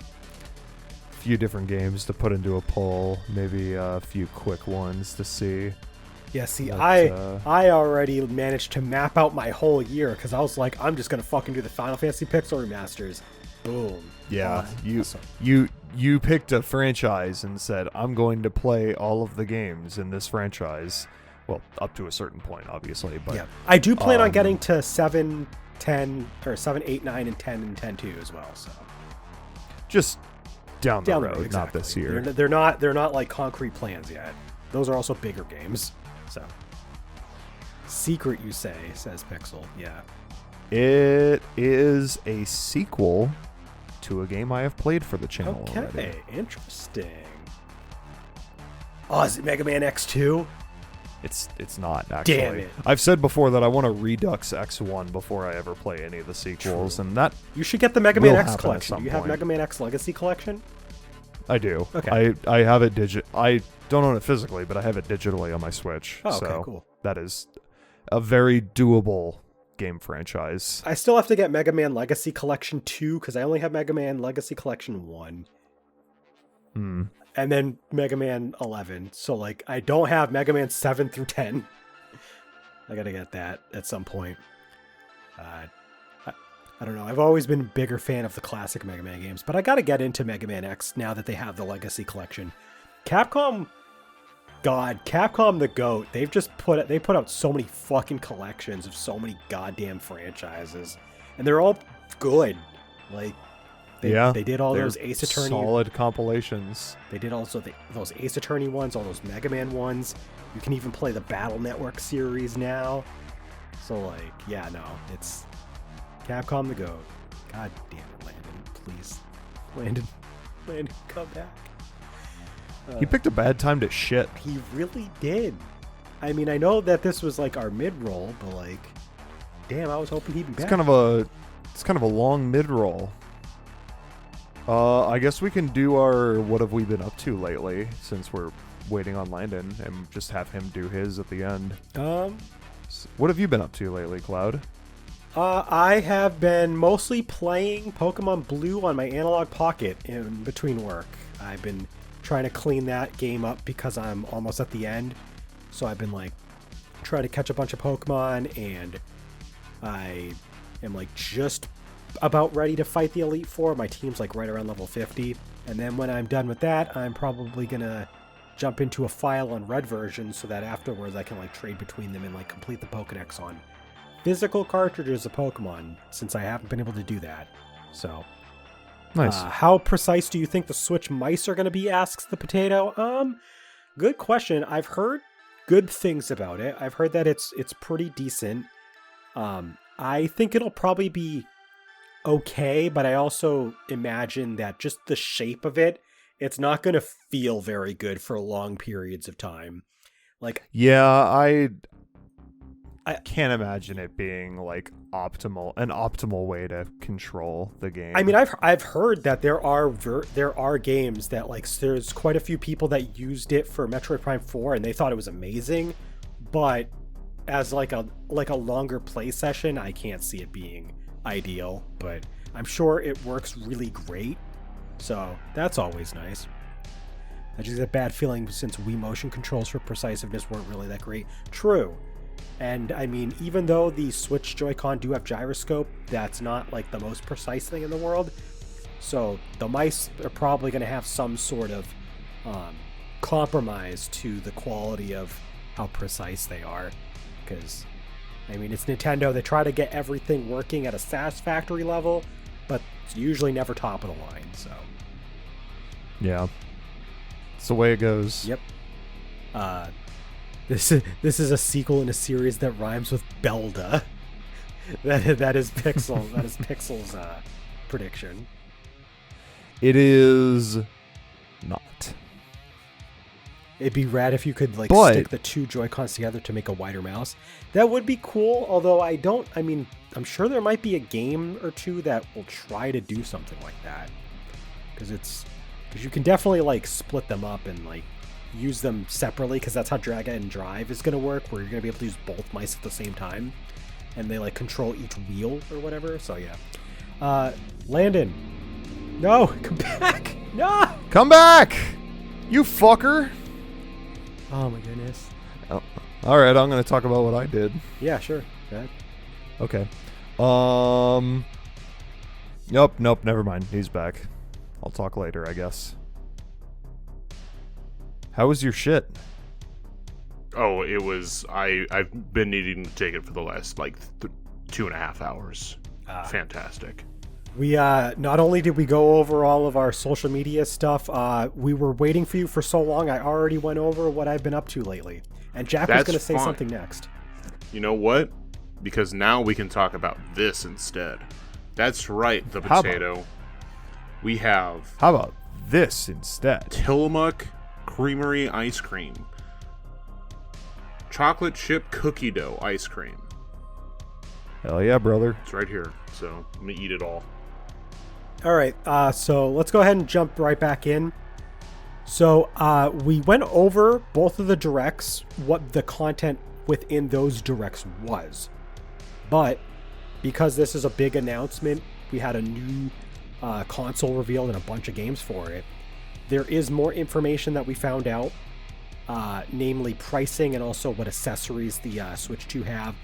few different games to put into a poll, maybe a few quick ones to see.
Yeah, see, I already managed to map out my whole year, because I was like, I'm just gonna fucking do the Final Fantasy Pixel Remasters. Boom.
Yeah,
awesome.
you picked a franchise and said, I'm going to play all of the games in this franchise. Well, up to a certain point, obviously, but yeah.
I do plan on getting to 7, 10, or 7, 8, 9, and 10 and 10 too as well. So
down the road,
exactly.
not this year.
They're not like concrete plans yet. Those are also bigger games. So secret, you say, says Pixel. Yeah.
It is a sequel to a game I have played for the channel already.
Okay, interesting. Oh, is it Mega Man X2?
It's not, actually.
Damn it.
I've said before that I want to Redux X1 before I ever play any of the sequels,
True.
and that
You should get the Mega Man
will
X
happen at
collection.
some
Do you have
point.
Mega Man X Legacy Collection?
I do.
Okay.
I have it I don't own it physically, but I have it digitally on my Switch.
Oh, okay,
so
cool.
that is a very doable game franchise.
I still have to get Mega Man Legacy Collection 2 because I only have Mega Man Legacy Collection 1.
Hmm.
And then Mega Man 11. So, like, I don't have Mega Man 7 through 10. I gotta get that at some point. I don't know. I've always been a bigger fan of the classic Mega Man games, but I gotta get into Mega Man X now that they have the Legacy Collection. Capcom the GOAT. They've just put out so many fucking collections of so many goddamn franchises, and they're all good. Like, they did all those Ace Attorney
solid compilations.
They did also those Ace Attorney ones, all those Mega Man ones. You can even play the Battle Network series now. So, like, yeah, no, it's Capcom the GOAT. God damn it, Landon, please, Landon, come back.
He picked a bad time to shit.
He really did. I mean, I know that this was like our mid-roll, but like, damn, I was hoping he'd be back.
It's kind of a long mid-roll. I guess we can do our what have we been up to lately, since we're waiting on Landon, and just have him do his at the end. What have you been up to lately, Cloud?
I have been mostly playing Pokemon Blue on my Analog Pocket in between work. I've been trying to clean that game up because I'm almost at the end. So I've been like trying to catch a bunch of Pokemon, and I am like just about ready to fight the Elite Four. My team's like right around level 50. And then when I'm done with that, I'm probably gonna jump into a file on Red version so that afterwards I can like trade between them and like complete the Pokedex on physical cartridges of Pokemon, since I haven't been able to do that. So
Nice.
how precise do you think the Switch mice are going to be, asks the Potato. Good question. I've heard good things about it. I've heard that it's pretty decent. I think it'll probably be okay, but I also imagine that just the shape of it's not going to feel very good for long periods of time. Like,
yeah, I can't imagine it being like an optimal way to control the game.
I mean, I've heard that there are games that like there's quite a few people that used it for Metroid Prime 4 and they thought it was amazing, but as like a longer play session, I can't see it being ideal, but I'm sure it works really great. So that's always nice. I just get a bad feeling since Wii motion controls for precisiveness weren't really that great. True. And I mean, even though the Switch Joy-Con do have gyroscope, that's not like the most precise thing in the world. So the mice are probably going to have some sort of compromise to the quality of how precise they are. Because, I mean, it's Nintendo. They try to get everything working at a satisfactory level, but it's usually never top of the line. So
yeah, it's the way it goes.
Yep. This is a sequel in a series that rhymes with Belda. That is Pixel. That is Pixel's prediction.
It is not.
It'd be rad if you could like stick the two Joy-Cons together to make a wider mouse. That would be cool. Although I'm sure there might be a game or two that will try to do something like that. Because you can definitely like split them up and like use them separately, because that's how Drag and Drive is going to work, where you're going to be able to use both mice at the same time and they like control each wheel or whatever. So yeah. Landon, no, come back. No,
come back, you fucker.
Oh my goodness.
Oh. All right, I'm going to talk about what I did.
Yeah, sure. Go ahead.
Okay. Nope, never mind. He's back. I'll talk later, I guess. How was your shit?
Oh, it was. I've been needing to take it for the last like 2.5 hours. Fantastic.
We not only did we go over all of our social media stuff, we were waiting for you for so long. I already went over what I've been up to lately, and Jack was going to say
fine.
something next.
You know what? Because now we can talk about this instead. That's right, the
How
potato. We have
How about this instead?
Tillamook Creamery ice cream, chocolate chip cookie dough ice cream.
Hell yeah, brother.
It's right here, so I'm gonna eat it all.
All right, so let's go ahead and jump right back in. So we went over both of the directs, what the content within those directs was. But because this is a big announcement, we had a new console revealed and a bunch of games for it. There is more information that we found out, namely pricing and also what accessories the Switch 2 have.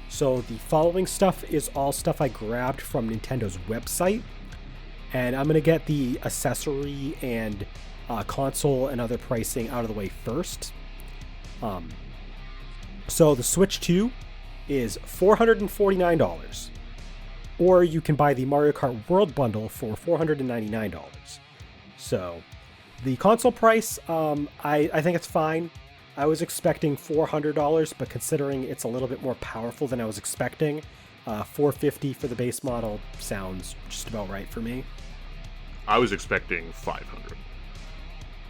So the following stuff is all stuff I grabbed from Nintendo's website. And I'm going to get the accessory and console and other pricing out of the way first. So the Switch 2 is $449. Or you can buy the Mario Kart World Bundle for $499. So the console price, I think it's fine. I was expecting $400, but considering it's a little bit more powerful than I was expecting, $450 for the base model sounds just about right for me.
I was expecting $500.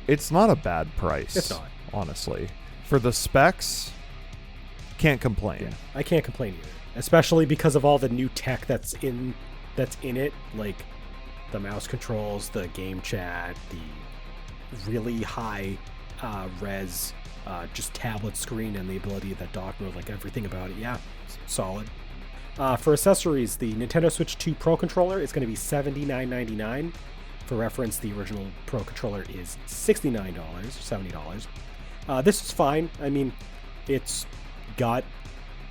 It's not a bad price.
It's not.
Honestly. For the specs, can't complain.
Yeah, I can't complain either. Especially because of all the new tech that's in it, like the mouse controls, the game chat, the really high res just tablet screen, and the ability of that dock mode, like everything about it. Yeah, solid. For accessories, the Nintendo Switch 2 Pro Controller is going to be $79.99. For reference, the original Pro Controller is $69, $70. This is fine. I mean, it's got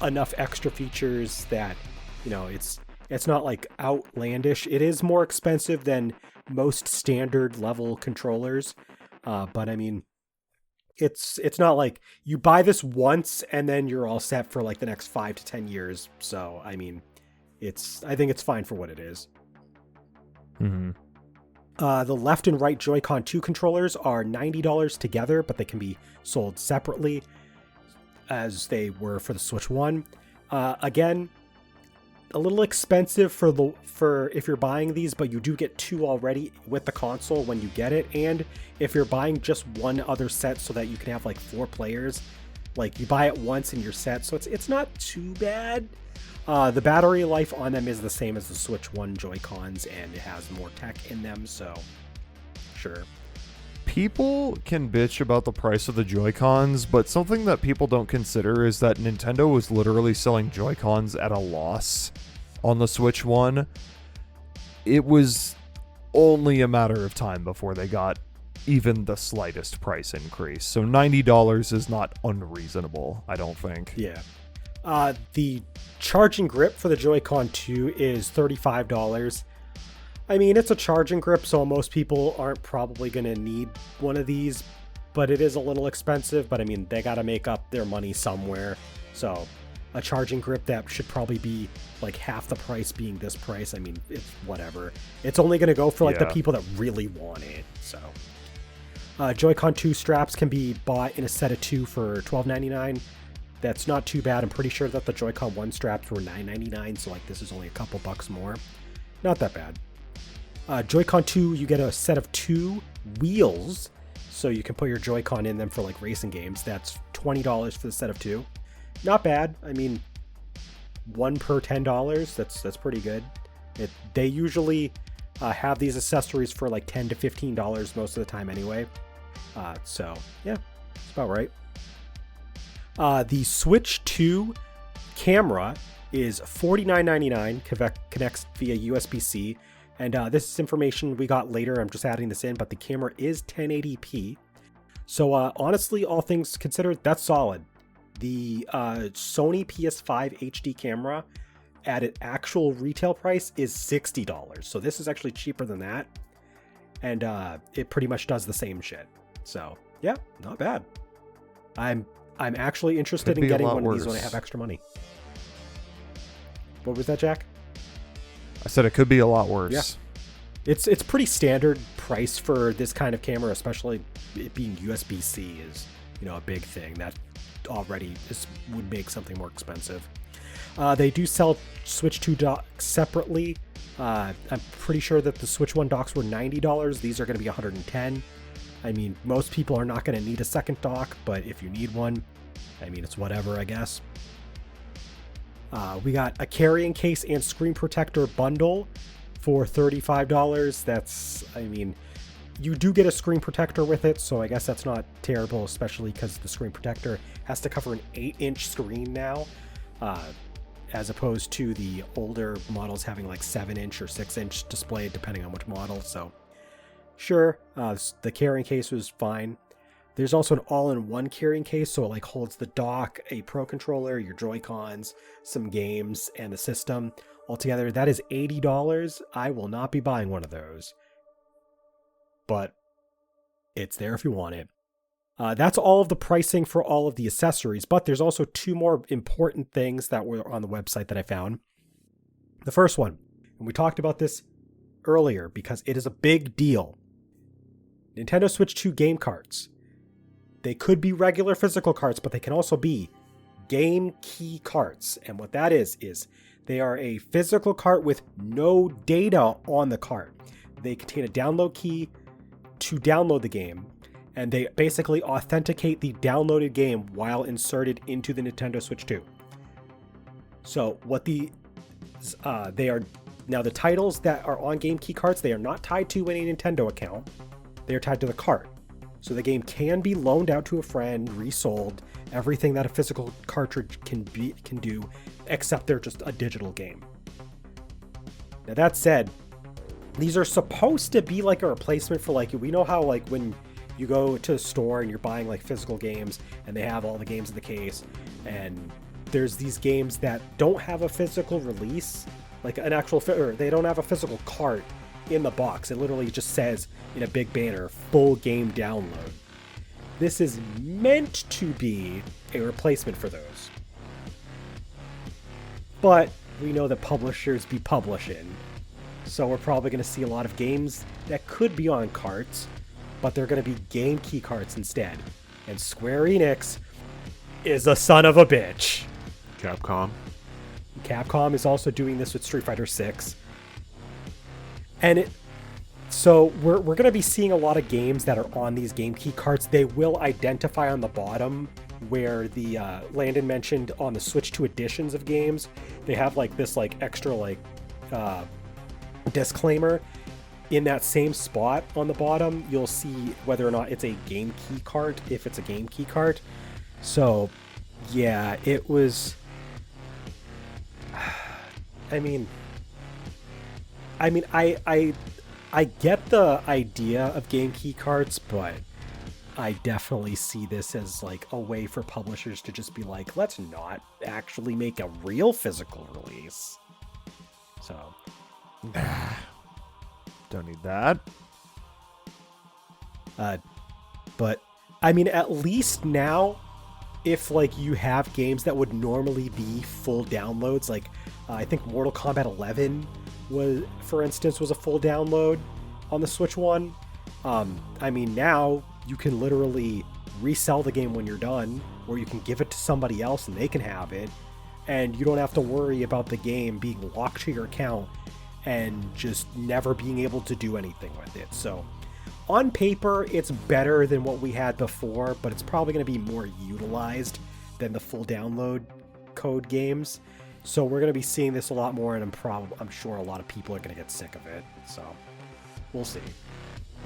enough extra features that, you know, it's not like outlandish. It is more expensive than most standard level controllers, but I mean, it's not like you buy this once and then you're all set for like the next 5 to 10 years. So I mean, I think it's fine for what it is.
Mm-hmm.
The left and right Joy-Con 2 controllers are $90 together, but they can be sold separately as they were for the Switch 1. Again, a little expensive for if you're buying these, but you do get two already with the console when you get it. And if you're buying just one other set so that you can have like 4 players, like you buy it once and you're set. So it's not too bad. The battery life on them is the same as the Switch 1 Joy-Cons, and it has more tech in them, so sure.
People can bitch about the price of the Joy-Cons, but something that people don't consider is that Nintendo was literally selling Joy-Cons at a loss on the Switch 1. It was only a matter of time before they got even the slightest price increase. So $90 is not unreasonable, I don't think.
Yeah. The charging grip for the Joy-Con 2 is $35. I mean, it's a charging grip, so most people aren't probably going to need one of these, but it is a little expensive. But I mean, they got to make up their money somewhere. So a charging grip that should probably be like half the price being this price. I mean, it's whatever. It's only going to go for like the people that really want it. So Joy-Con 2 straps can be bought in a set of 2 for $12.99. That's not too bad. I'm pretty sure that the Joy-Con 1 straps were $9.99, so like this is only a couple bucks more. Not that bad. Joy-Con 2, you get a set of 2 wheels, so you can put your Joy-Con in them for like racing games. That's $20 for the set of 2. Not bad. I mean, 1 per $10. That's pretty good. They usually have these accessories for like $10 to $15 most of the time anyway. So yeah, it's about right. The Switch 2 camera is $49.99, connects via USB-C, and this is information we got later. I'm just adding this in, but the camera is 1080p. So honestly, all things considered, that's solid. The Sony PS5 HD camera at an actual retail price is $60. So this is actually cheaper than that, and it pretty much does the same shit. So yeah, not bad. I'm actually interested in getting one of these when I have extra money. What was that, Jack?
I said it could be a lot worse.
Yeah. It's pretty standard price for this kind of camera, especially it being USB-C is, a big thing. That already would make something more expensive. They do sell Switch 2 docks separately. I'm pretty sure that the Switch 1 docks were $90. These are going to be $110. I mean, most people are not going to need a second dock, but if you need one, it's whatever, I guess. We got a carrying case and screen protector bundle for $35. That's, you do get a screen protector with it, so I guess that's not terrible, especially because the screen protector has to cover an 8-inch screen now, as opposed to the older models having like 7-inch or 6-inch display, depending on which model. So sure, the carrying case was fine. There's also an all-in-one carrying case, so it holds the dock, a Pro Controller, your Joy-Cons, some games, and the system. Altogether, that is $80. I will not be buying one of those, but it's there if you want it. That's all of the pricing for all of the accessories, but there's also two more important things that were on the website that I found. The first one, and we talked about this earlier because it is a big deal. Nintendo Switch 2 game carts. They could be regular physical carts, but they can also be game key carts. And what that is they are a physical cart with no data on the cart. They contain a download key to download the game, and they basically authenticate the downloaded game while inserted into the Nintendo Switch 2. So what they are now, the titles that are on game key carts, they are not tied to any Nintendo account. They are tied to the cart. So the game can be loaned out to a friend, resold, everything that a physical cartridge can do, except they're just a digital game. Now that said, these are supposed to be like a replacement for we know how when you go to a store and you're buying physical games and they have all the games in the case, and there's these games that don't have a physical release, an actual, or they don't have a physical cart in the box. It literally just says in a big banner, full game download. This is meant to be a replacement for those. But we know that publishers be publishing. So we're probably going to see a lot of games that could be on carts, but they're going to be game key carts instead. And Square Enix is a son of a bitch. Capcom is also doing this with Street Fighter 6. And so we're going to be seeing a lot of games that are on these game key carts. They will identify on the bottom where the Landon mentioned on the Switch 2 editions of games. They have this extra disclaimer. In that same spot on the bottom, you'll see whether or not it's a game key cart, if it's a game key cart. So yeah, it was, I get the idea of game key carts, but I definitely see this as a way for publishers to just be let's not actually make a real physical release. So,
don't need that.
But at least now, if you have games that would normally be full downloads, I think Mortal Kombat 11 was a full download on the Switch 1. Now you can literally resell the game when you're done, or you can give it to somebody else and they can have it, and you don't have to worry about the game being locked to your account and just never being able to do anything with it. So on paper, it's better than what we had before, but it's probably going to be more utilized than the full download code games. So we're going to be seeing this a lot more, and I'm sure a lot of people are going to get sick of it. So we'll see.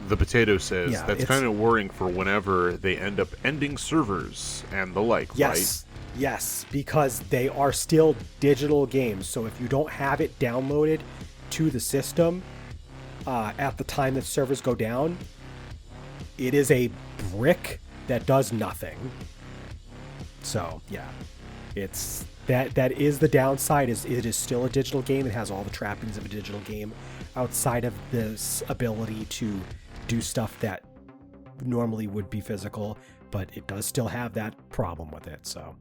The Potato says that's kind of worrying for whenever they end up ending servers and the like, right?
Yes, because they are still digital games. So if you don't have it downloaded to the system at the time that servers go down, it is a brick that does nothing. So yeah, it's that is the downside. Is it is still a digital game. It has all the trappings of a digital game outside of this ability to do stuff that normally would be physical, but it does still have that problem with it. So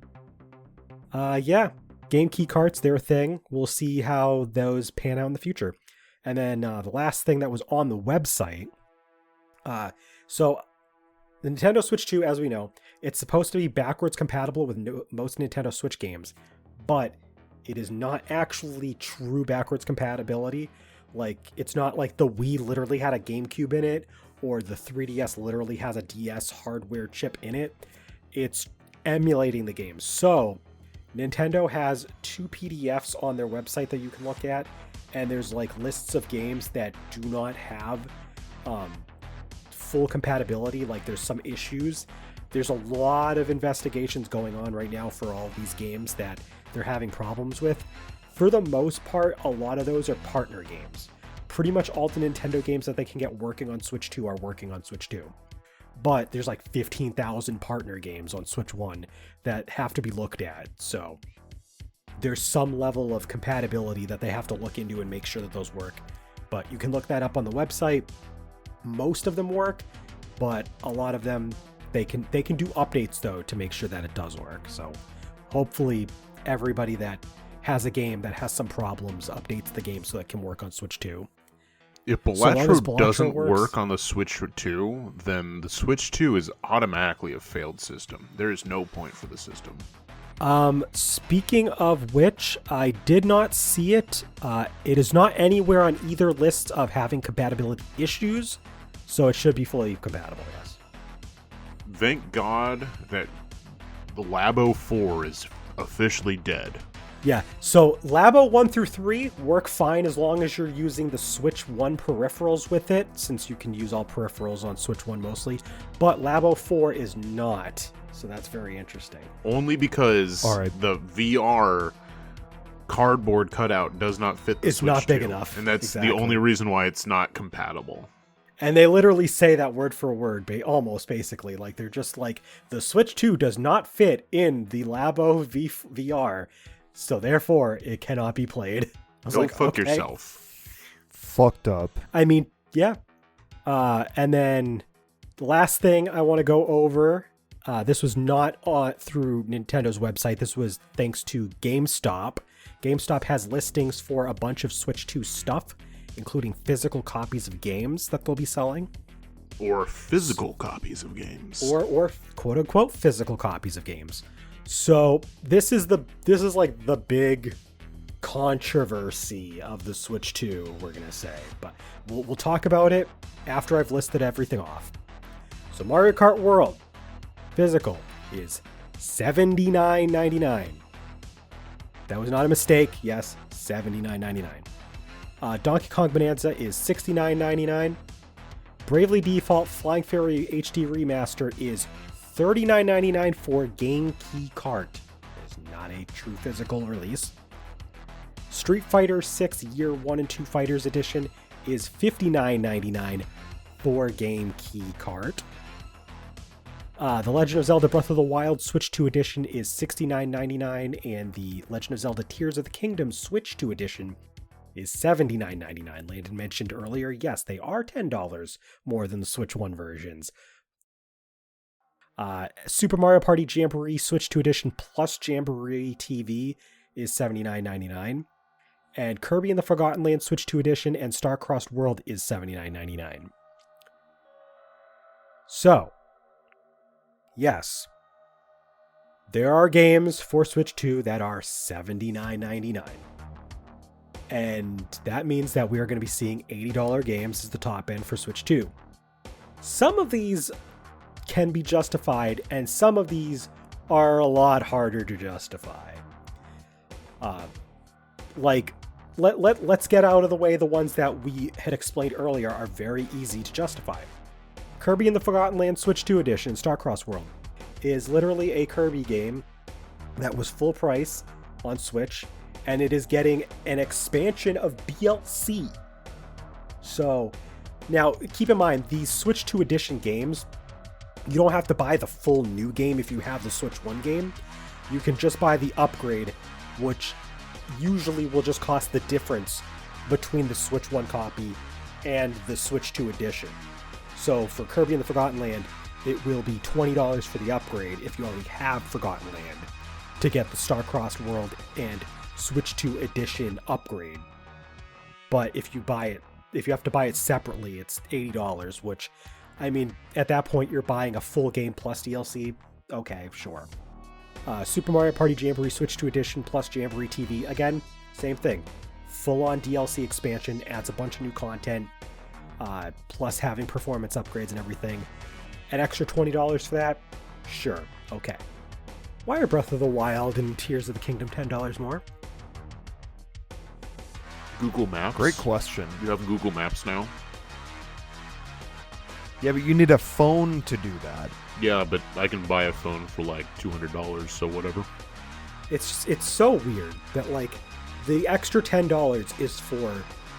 yeah, game key carts, they're a thing. We'll see how those pan out in the future. And then the last thing that was on the website. So the Nintendo Switch 2, as we know, it's supposed to be backwards compatible with most Nintendo Switch games, but it is not actually true backwards compatibility. Like, it's not like the Wii literally had a GameCube in it, or the 3DS literally has a DS hardware chip in it. It's emulating the games. So Nintendo has 2 PDFs on their website that you can look at, and there's like lists of games that do not have full compatibility. Like, there's some issues. There's a lot of investigations going on right now for all of these games that they're having problems with. For the most part, a lot of those are partner games. Pretty much all the Nintendo games that they can get working on Switch 2 are working on Switch 2. But there's like 15,000 partner games on Switch 1 that have to be looked at. So there's some level of compatibility that they have to look into and make sure that those work. But you can look that up on the website. Most of them work, but a lot of them, they can do updates though to make sure that it does work. So hopefully everybody that has a game that has some problems updates the game so that it can work on Switch 2.
If Balatro doesn't work on the Switch 2, then the Switch 2 is automatically a failed system. There is no point for the system.
Speaking of which, I did not see it. It is not anywhere on either list of having compatibility issues, so it should be fully compatible, yes.
Thank God that the Labo 4 is officially dead.
Yeah, so Labo 1 through 3 work fine as long as you're using the Switch 1 peripherals with it, since you can use all peripherals on Switch 1 mostly, but Labo 4 is not, so that's very interesting.
Only because the VR cardboard cutout does not fit the Switch 2. It's not big enough. And that's the only reason why it's not compatible.
And they literally say that word for word, almost basically. Like, they're just like, the Switch 2 does not fit in the Labo VR, so therefore it cannot be played.
Go fuck yourself.
Fucked up.
I mean, yeah. And then the last thing I want to go over, this was not through Nintendo's website. This was thanks to GameStop. GameStop has listings for a bunch of Switch 2 stuff, including physical copies of games that they'll be selling.
Or physical copies of games.
Or quote-unquote physical copies of games. So this is like the big controversy of the Switch 2, we're going to say. But we'll talk about it after I've listed everything off. So Mario Kart World physical is $79.99. That was not a mistake. Yes, $79.99. Donkey Kong Bonanza is $69.99. Bravely Default Flying Fairy HD Remaster is $39.99 for Game Key Cart. It's not a true physical release. Street Fighter 6 Year 1 and 2 Fighters Edition is $59.99 for Game Key Cart. The Legend of Zelda Breath of the Wild Switch 2 Edition is $69.99, and the Legend of Zelda Tears of the Kingdom Switch 2 Edition is $79.99. Landon mentioned earlier, yes, they are $10 more than the Switch 1 versions. Super Mario Party Jamboree Switch 2 Edition plus Jamboree TV is $79.99. And Kirby and the Forgotten Land Switch 2 Edition and Star-Crossed World is $79.99. So, yes, there are games for Switch 2 that are $79.99. And that means that we are going to be seeing $80 games as the top end for Switch 2. Some of these can be justified, and some of these are a lot harder to justify. Let's get out of the way the ones that we had explained earlier are very easy to justify. Kirby and the Forgotten Land Switch 2 Edition, Star-Crossed World, is literally a Kirby game that was full price on Switch, and it is getting an expansion of DLC. So, now, keep in mind, these Switch 2 Edition games, you don't have to buy the full new game if you have the Switch 1 game. You can just buy the upgrade, which usually will just cost the difference between the Switch 1 copy and the Switch 2 Edition. So for Kirby and the Forgotten Land, it will be $20 for the upgrade if you already have Forgotten Land. to get the Star-Crossed World and Switch 2 Edition upgrade. But if you have to buy it separately, it's $80, which, I mean, at that point, you're buying a full game plus DLC. Okay, sure. Super Mario Party Jamboree Switch 2 Edition plus Jamboree TV. Again, same thing. Full-on DLC expansion, adds a bunch of new content, plus having performance upgrades and everything. An extra $20 for that? Sure, okay. Why are Breath of the Wild and Tears of the Kingdom $10 more?
Google Maps.
Great question.
You have Google Maps now?
Yeah, but you need a phone to do that.
Yeah, but I can buy a phone for like $200, so whatever.
It's so weird that, like, the extra $10 is for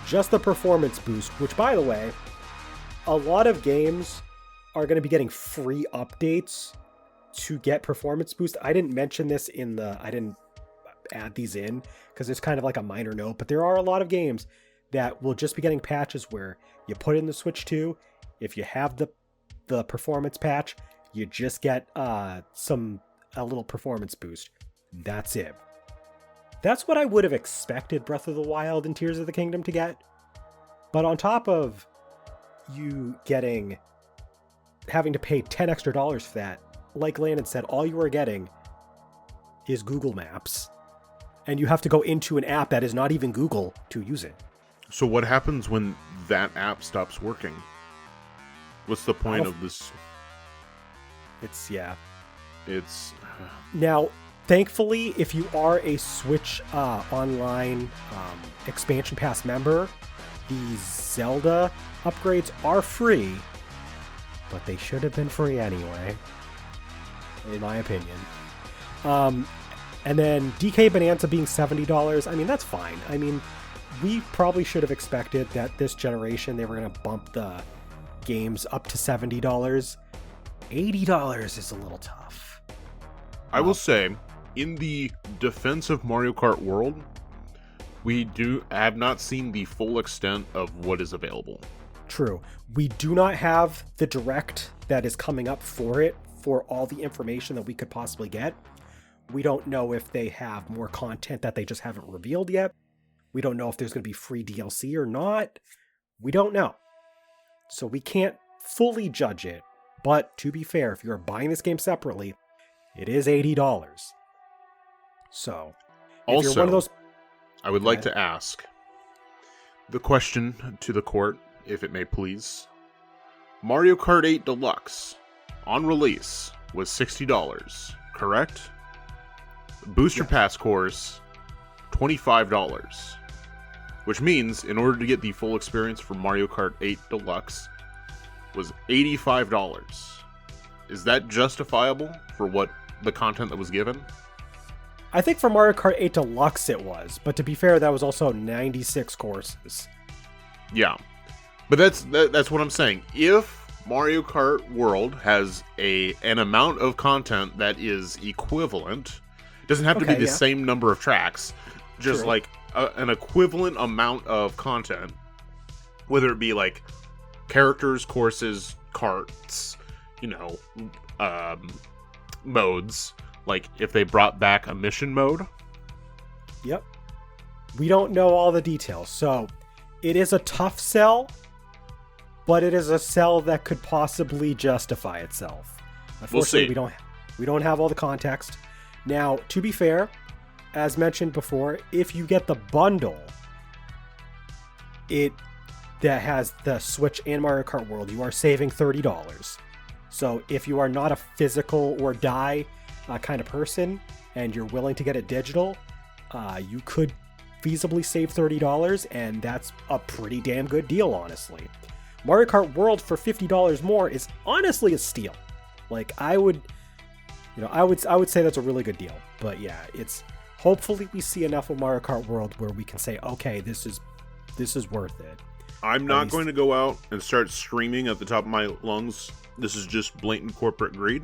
just the performance boost, which, by the way, a lot of games are going to be getting free updates to get performance boost. I didn't mention this I didn't add these in because it's kind of like a minor note, but there are a lot of games that will just be getting patches where you put in the Switch 2, if you have the performance patch, you just get a little performance boost. That's it. That's what I would have expected Breath of the Wild and Tears of the Kingdom to get. But on top of you having to pay $10 extra for that, like Landon said, all you are getting is Google Maps. And you have to go into an app that is not even Google to use it.
So what happens when that app stops working? What's the point of this? It's...
Now, thankfully, if you are a Switch Online Expansion Pass member, the Zelda upgrades are free, but they should have been free anyway, in my opinion. And then DK Bonanza being $70, I mean, that's fine. I mean, we probably should have expected that this generation they were going to bump the games up to $70. $80 is a little tough.
I will say, in the defense of Mario Kart World, we have not seen the full extent of what is available.
True. We do not have the direct that is coming up for it, for all the information that we could possibly get. We don't know if they have more content that they just haven't revealed yet. We don't know if there's going to be free DLC or not. We don't know. So we can't fully judge it. But to be fair, if you're buying this game separately, it is $80. So, if you're one of those...
I would like to ask the question to the court, if it may please. Mario Kart 8 Deluxe, on release, was $60, correct? Booster Pass course, $25. Which means, in order to get the full experience for Mario Kart 8 Deluxe, was $85. Is that justifiable for what the content that was given?
I think for Mario Kart 8 Deluxe it was, but to be fair, that was also 96 courses.
Yeah, but that's what I'm saying. If Mario Kart World has an amount of content that is equivalent, it doesn't have to be the same number of tracks, just like an equivalent amount of content, whether it be like characters, courses, carts, modes. Like, if they brought back a mission mode?
Yep. We don't know all the details, so it is a tough sell, but it is a sell that could possibly justify itself. Unfortunately, we don't have all the context. Now, to be fair, as mentioned before, if you get the bundle, that has the Switch and Mario Kart World, you are saving $30. So if you are not a physical or die kind of person and you're willing to get it digital, you could feasibly save $30, and that's a pretty damn good deal, honestly. Mario Kart World for $50 more is honestly a steal. Like, I would say that's a really good deal. But yeah, hopefully we see enough of Mario Kart World where we can say, okay, this is worth it.
I'm not going to go out and start screaming at the top of my lungs, this is just blatant corporate greed,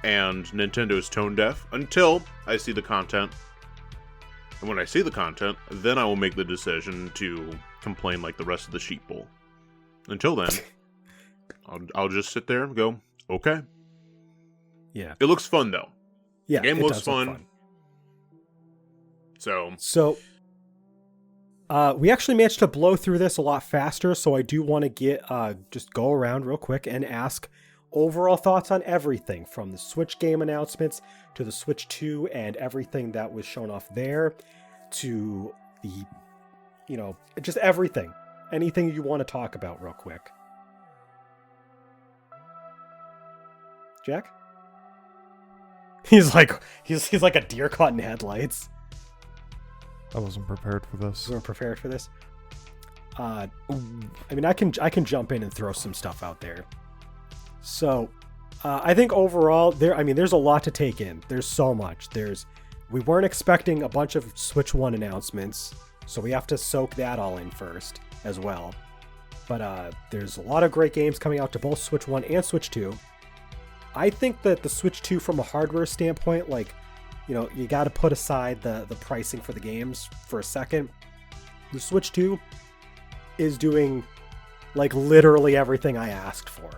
and Nintendo's tone deaf, until I see the content. And when I see the content, then I will make the decision to complain like the rest of the sheep bowl. Until then, I'll just sit there and go, okay.
Yeah.
It looks fun, though.
Yeah,
the game looks fun.
So, we actually managed to blow through this a lot faster, so I do want to just go around real quick and ask overall thoughts on everything, from the Switch game announcements to the Switch 2 and everything that was shown off there, to the, just everything. Anything you want to talk about real quick. Jack? He's like a deer caught in headlights.
I wasn't prepared for this.
You weren't prepared for this? I mean, I can jump in and throw some stuff out there. So, I think overall, there's a lot to take in. There's so much. We weren't expecting a bunch of Switch 1 announcements, so we have to soak that all in first as well. But there's a lot of great games coming out to both Switch 1 and Switch 2. I think that the Switch 2, from a hardware standpoint, you got to put aside the pricing for the games for a second. The Switch 2 is doing literally everything I asked for.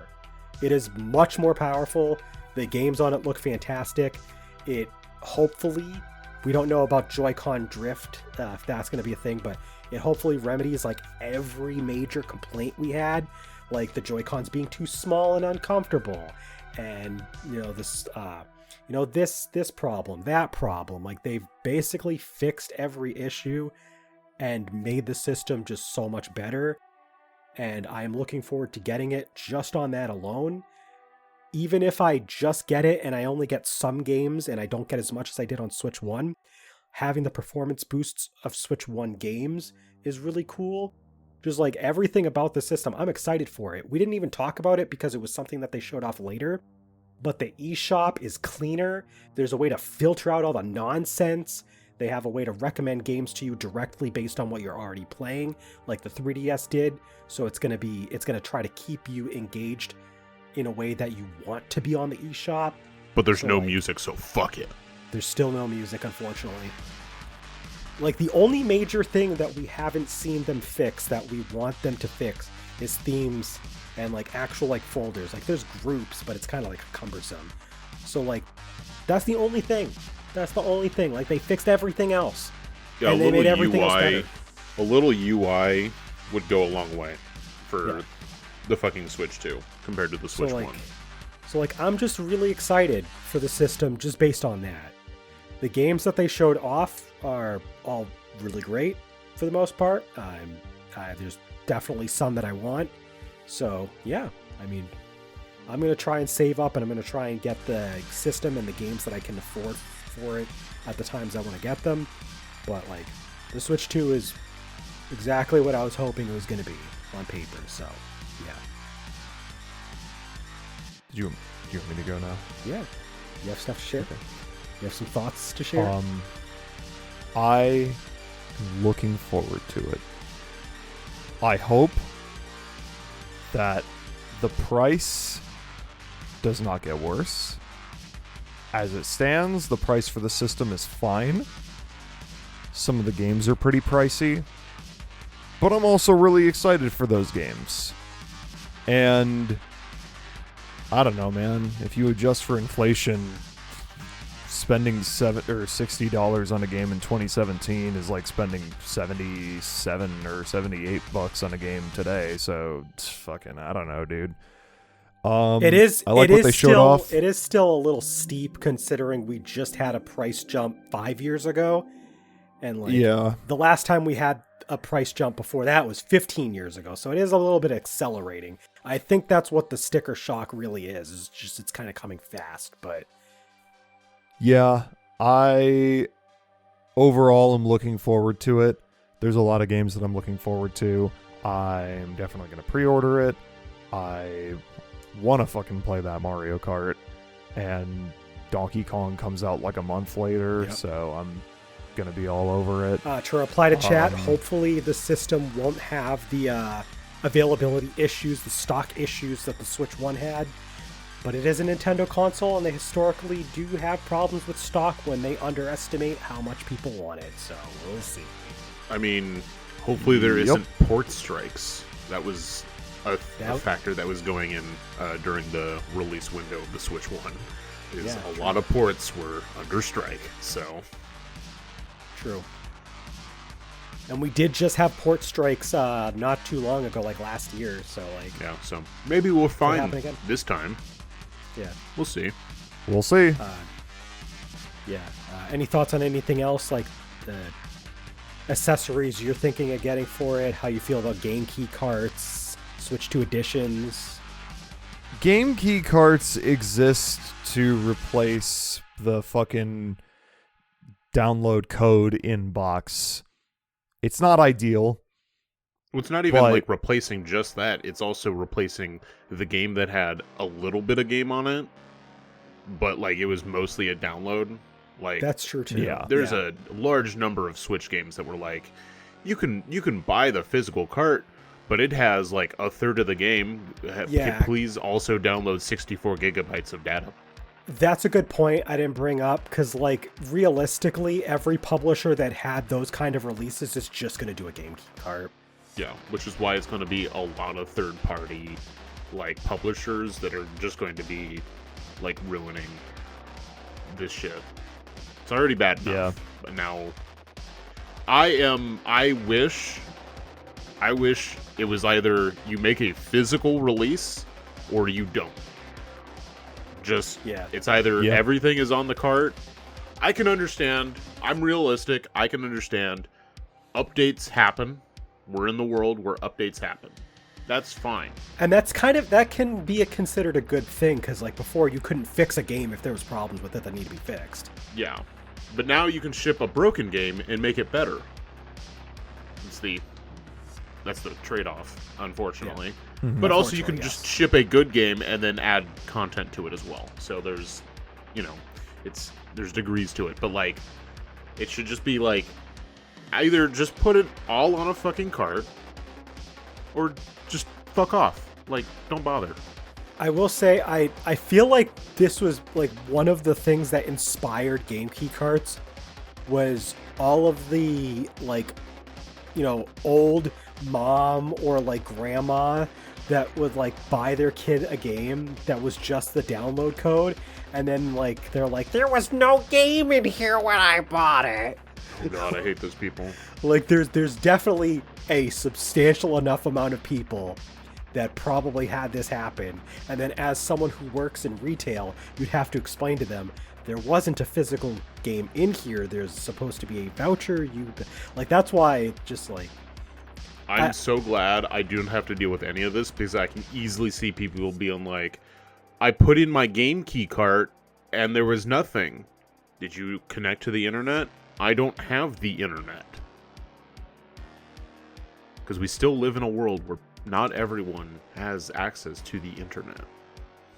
It is much more powerful. The games on it look fantastic. Hopefully, we don't know about Joy-Con drift, if that's going to be a thing, but it hopefully remedies every major complaint we had, like the Joy-Cons being too small and uncomfortable, and this problem, that problem. They've basically fixed every issue and made the system just so much better. And I'm looking forward to getting it just on that alone. Even if I just get it and I only get some games and I don't get as much as I did on Switch 1, having the performance boosts of Switch 1 games is really cool. Just everything about the system, I'm excited for it. We didn't even talk about it because it was something that they showed off later. But the eShop is cleaner. There's a way to filter out all the nonsense. They have a way to recommend games to you directly based on what you're already playing, like the 3DS did. So it's going to try to keep you engaged in a way that you want to be on the eShop.
But there's no music, so fuck it.
There's still no music, unfortunately. The only major thing that we haven't seen them fix that we want them to fix is themes and actual folders. There's groups, but it's kind of cumbersome. So that's the only thing. That's the only thing. They fixed everything else.
Yeah,
and they made everything else better.
A little UI would go a long way for the fucking Switch 2 compared to the Switch 1.
So I'm just really excited for the system just based on that. The games that they showed off are all really great for the most part. There's definitely some that I want. So, yeah, I'm going to try and save up, and I'm going to try and get the system and the games that I can afford for it at the times I want to get them. But, the Switch 2 is exactly what I was hoping it was going to be on paper, so, yeah.
Do you want me to go now?
Yeah. You have stuff to share? Okay. You have some thoughts to share?
I am looking forward to it. I hope that the price does not get worse. As it stands, the price for the system is fine. Some of the games are pretty pricey, but I'm also really excited for those games. And I don't know, man. If you adjust for inflation, spending $7 or $60 on a game in 2017 is like spending $77 or $78 on a game today. So fucking, I don't know, dude.
It is.
I like what they showed off.
It is still a little steep considering we just had a price jump 5 years ago, and the last time we had a price jump before that was 15 years ago. So it is a little bit accelerating. I think that's what the sticker shock really is. Is just it's kind of coming fast, but
yeah, I overall am looking forward to it. There's a lot of games that I'm looking forward to. I'm definitely going to pre-order it. I want to fucking play that Mario Kart, and Donkey Kong comes out like a month later, so I'm going to be all over it.
To reply to chat, hopefully the system won't have the availability issues, the stock issues that the Switch 1 had. But it is a Nintendo console, and they historically do have problems with stock when they underestimate how much people want it. So we'll see.
I mean, hopefully there isn't port strikes. That was a factor that was going in during the release window of the Switch 1. A lot of ports were under strike. So
true. And we did just have port strikes not too long ago, like last year. So like,
Yeah, so maybe we'll find
happen again.
this time.
yeah,
We'll see.
We'll see.
yeah. Any thoughts on anything else, like the accessories you're thinking of getting for it? How you feel about game key carts, Switch 2 editions?
Game key carts exist to replace the fucking download code inbox. It's not ideal.
Well, it's not even
But-
like replacing just that. It's also replacing the game that had a little bit of game on it, but like it was mostly a download. Like
That's true too.
Yeah.
there's a large number of Switch games that were like, you can buy the physical cart, but it has like a third of the game.
Yeah.
Please also download 64 gigabytes of data.
That's a good point I didn't bring up, because like realistically, every publisher that had those kind of releases is just going to do a game key cart.
Yeah, which is why it's going to be a lot of third-party like publishers that are just going to be like ruining this shit. It's already bad enough, but now I wish it was either you make a physical release or you don't. Just it's either everything is on the cart. I can understand. I'm realistic. I can understand. Updates happen. We're in the world where updates happen. That's fine.
And that's that can be considered a good thing, because like before you couldn't fix a game if there was problems with it that need to be fixed.
Yeah. But now you can ship a broken game and make it better. That's the trade-off, unfortunately.
Yeah.
But also you can
Unfortunately,
just ship a good game and then add content to it as well. So there's there's degrees to it, but like it should just be like either just put it all on a fucking cart or just fuck off. Like, don't bother.
I will say I feel like this was like one of the things that inspired game key carts was all of the like, old mom or like grandma that would like buy their kid a game that was just the download code, and then like they're like, there was no game in here when I bought it.
Oh god, I hate those people.
Like there's definitely a substantial enough amount of people that probably had this happen, and then as someone who works in retail, you'd have to explain to them there wasn't a physical game in here. There's supposed to be a voucher. That's why just like
I'm so glad I don't have to deal with any of this, because I can easily see people being like, I put in my game key cart and there was nothing. Did you connect to the internet? I don't have the internet. Because we still live in a world where not everyone has access to the internet.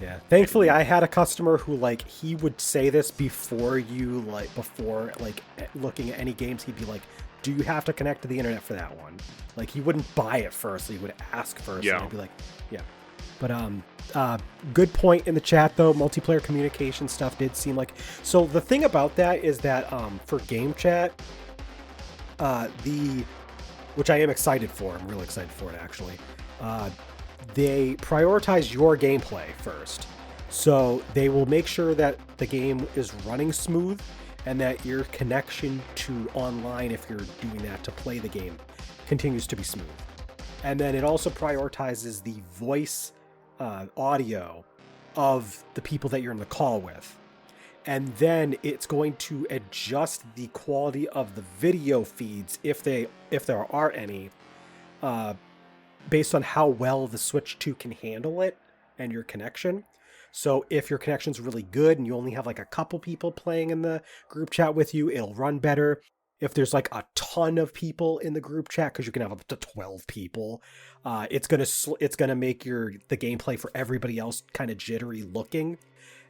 Yeah. Thankfully, I had a customer who like he would say this before looking at any games. He'd be like, "Do you have to connect to the internet for that one?" Like he wouldn't buy it first. He would ask first.
Yeah.
And I'd be like, "Yeah." But good point in the chat though. Multiplayer communication stuff did seem like. So the thing about that is that for game chat, which I am excited for. I'm really excited for it actually. They prioritize your gameplay first. So they will make sure that the game is running smooth and that your connection to online, if you're doing that to play the game, continues to be smooth. And then it also prioritizes the voice audio of the people that you're in the call with. And then it's going to adjust the quality of the video feeds, if there are any, based on how well the Switch 2 can handle it and your connection. So if your connection's really good and you only have like a couple people playing in the group chat with you, it'll run better. If there's like a ton of people in the group chat, because you can have up to 12 people, it's gonna make the gameplay for everybody else kind of jittery looking.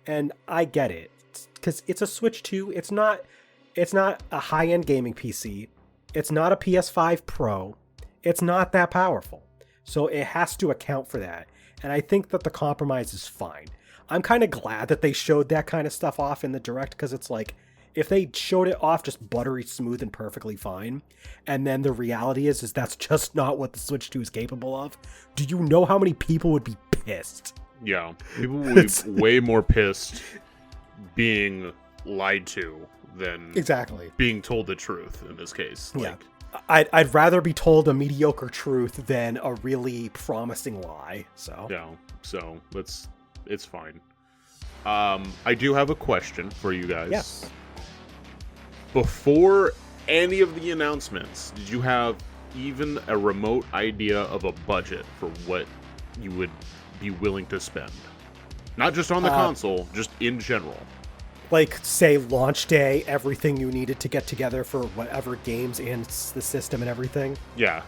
And I get it, because it's a Switch 2. It's not a high-end gaming PC. It's not a PS5 Pro. It's not that powerful. So it has to account for that. And I think that the compromise is fine. I'm kind of glad that they showed that kind of stuff off in the Direct, because it's like, if they showed it off just buttery smooth and perfectly fine, and then the reality is that's just not what the Switch 2 is capable of, do you know how many people would be pissed?
Yeah, people will be way more pissed being lied to than
Exactly
being told the truth in this case.
Yeah. I'd rather be told a mediocre truth than a really promising lie. So
Yeah, so it's fine. I do have a question for you guys.
yes.
Before any of the announcements, did you have even a remote idea of a budget for what you would be willing to spend? Not just on the console, just in general.
Like, say, launch day, everything you needed to get together for whatever games and the system and everything.
Yeah.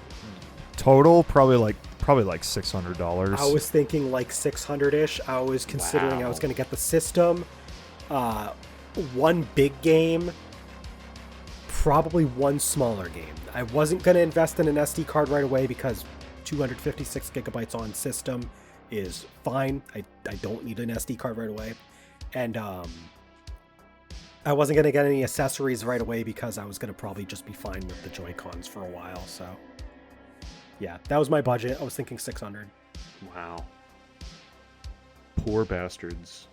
Total, probably like $600.
I was thinking like 600-ish. I was considering I was
Wow.
going to get the system, one big game, probably one smaller game. I wasn't going to invest in an SD card right away because 256 gigabytes on system is fine. I don't need an SD card right away. And I wasn't going to get any accessories right away because I was going to probably just be fine with the Joy-Cons for a while. So yeah, that was my budget. I was thinking 600.
Wow. Poor bastards.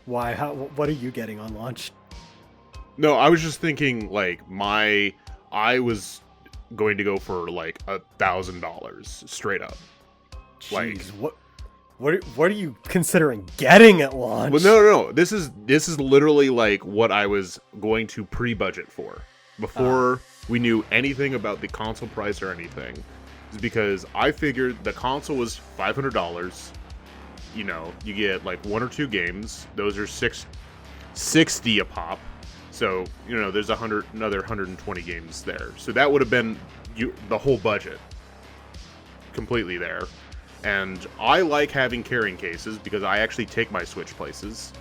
Why? What are you getting on launch?
No, I was just thinking, like, I was going to go for, like, $1,000 straight up. Like-
Jeez, what are you considering getting at launch?
Well, no. This is literally, like, what I was going to pre-budget for. Before we knew anything about the console price or anything. Is because I figured the console was $500. You know, you get, like, 1 or 2 games. Those are $60 a pop. So, you know, there's another 120 games there. So that would have been the whole budget completely there. And I like having carrying cases because I actually take my Switch places.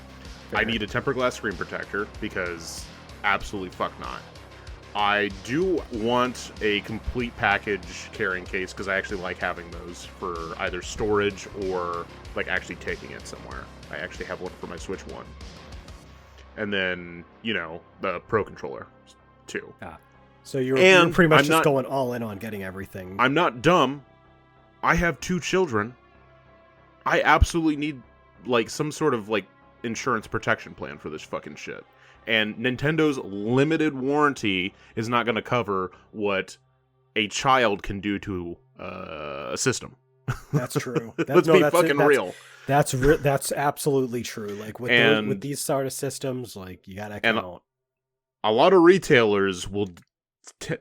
Fair.
I need a tempered glass screen protector because absolutely fuck not. I do want a complete package carrying case because I actually like having those for either storage or like actually taking it somewhere. I actually have one for my Switch 1. And then, you know, the Pro Controller, too.
So you're
And
pretty much
I'm
just
not-
going all in on getting everything.
I'm not dumb. I have 2 children. I absolutely need, like, some sort of, like, insurance protection plan for this fucking shit. And Nintendo's limited warranty is not going to cover what a child can do to a system.
That's true.
Let's be fucking real.
That's absolutely true. Like
And-
with these sort of systems, like you gotta
And-
count.
A lot of retailers will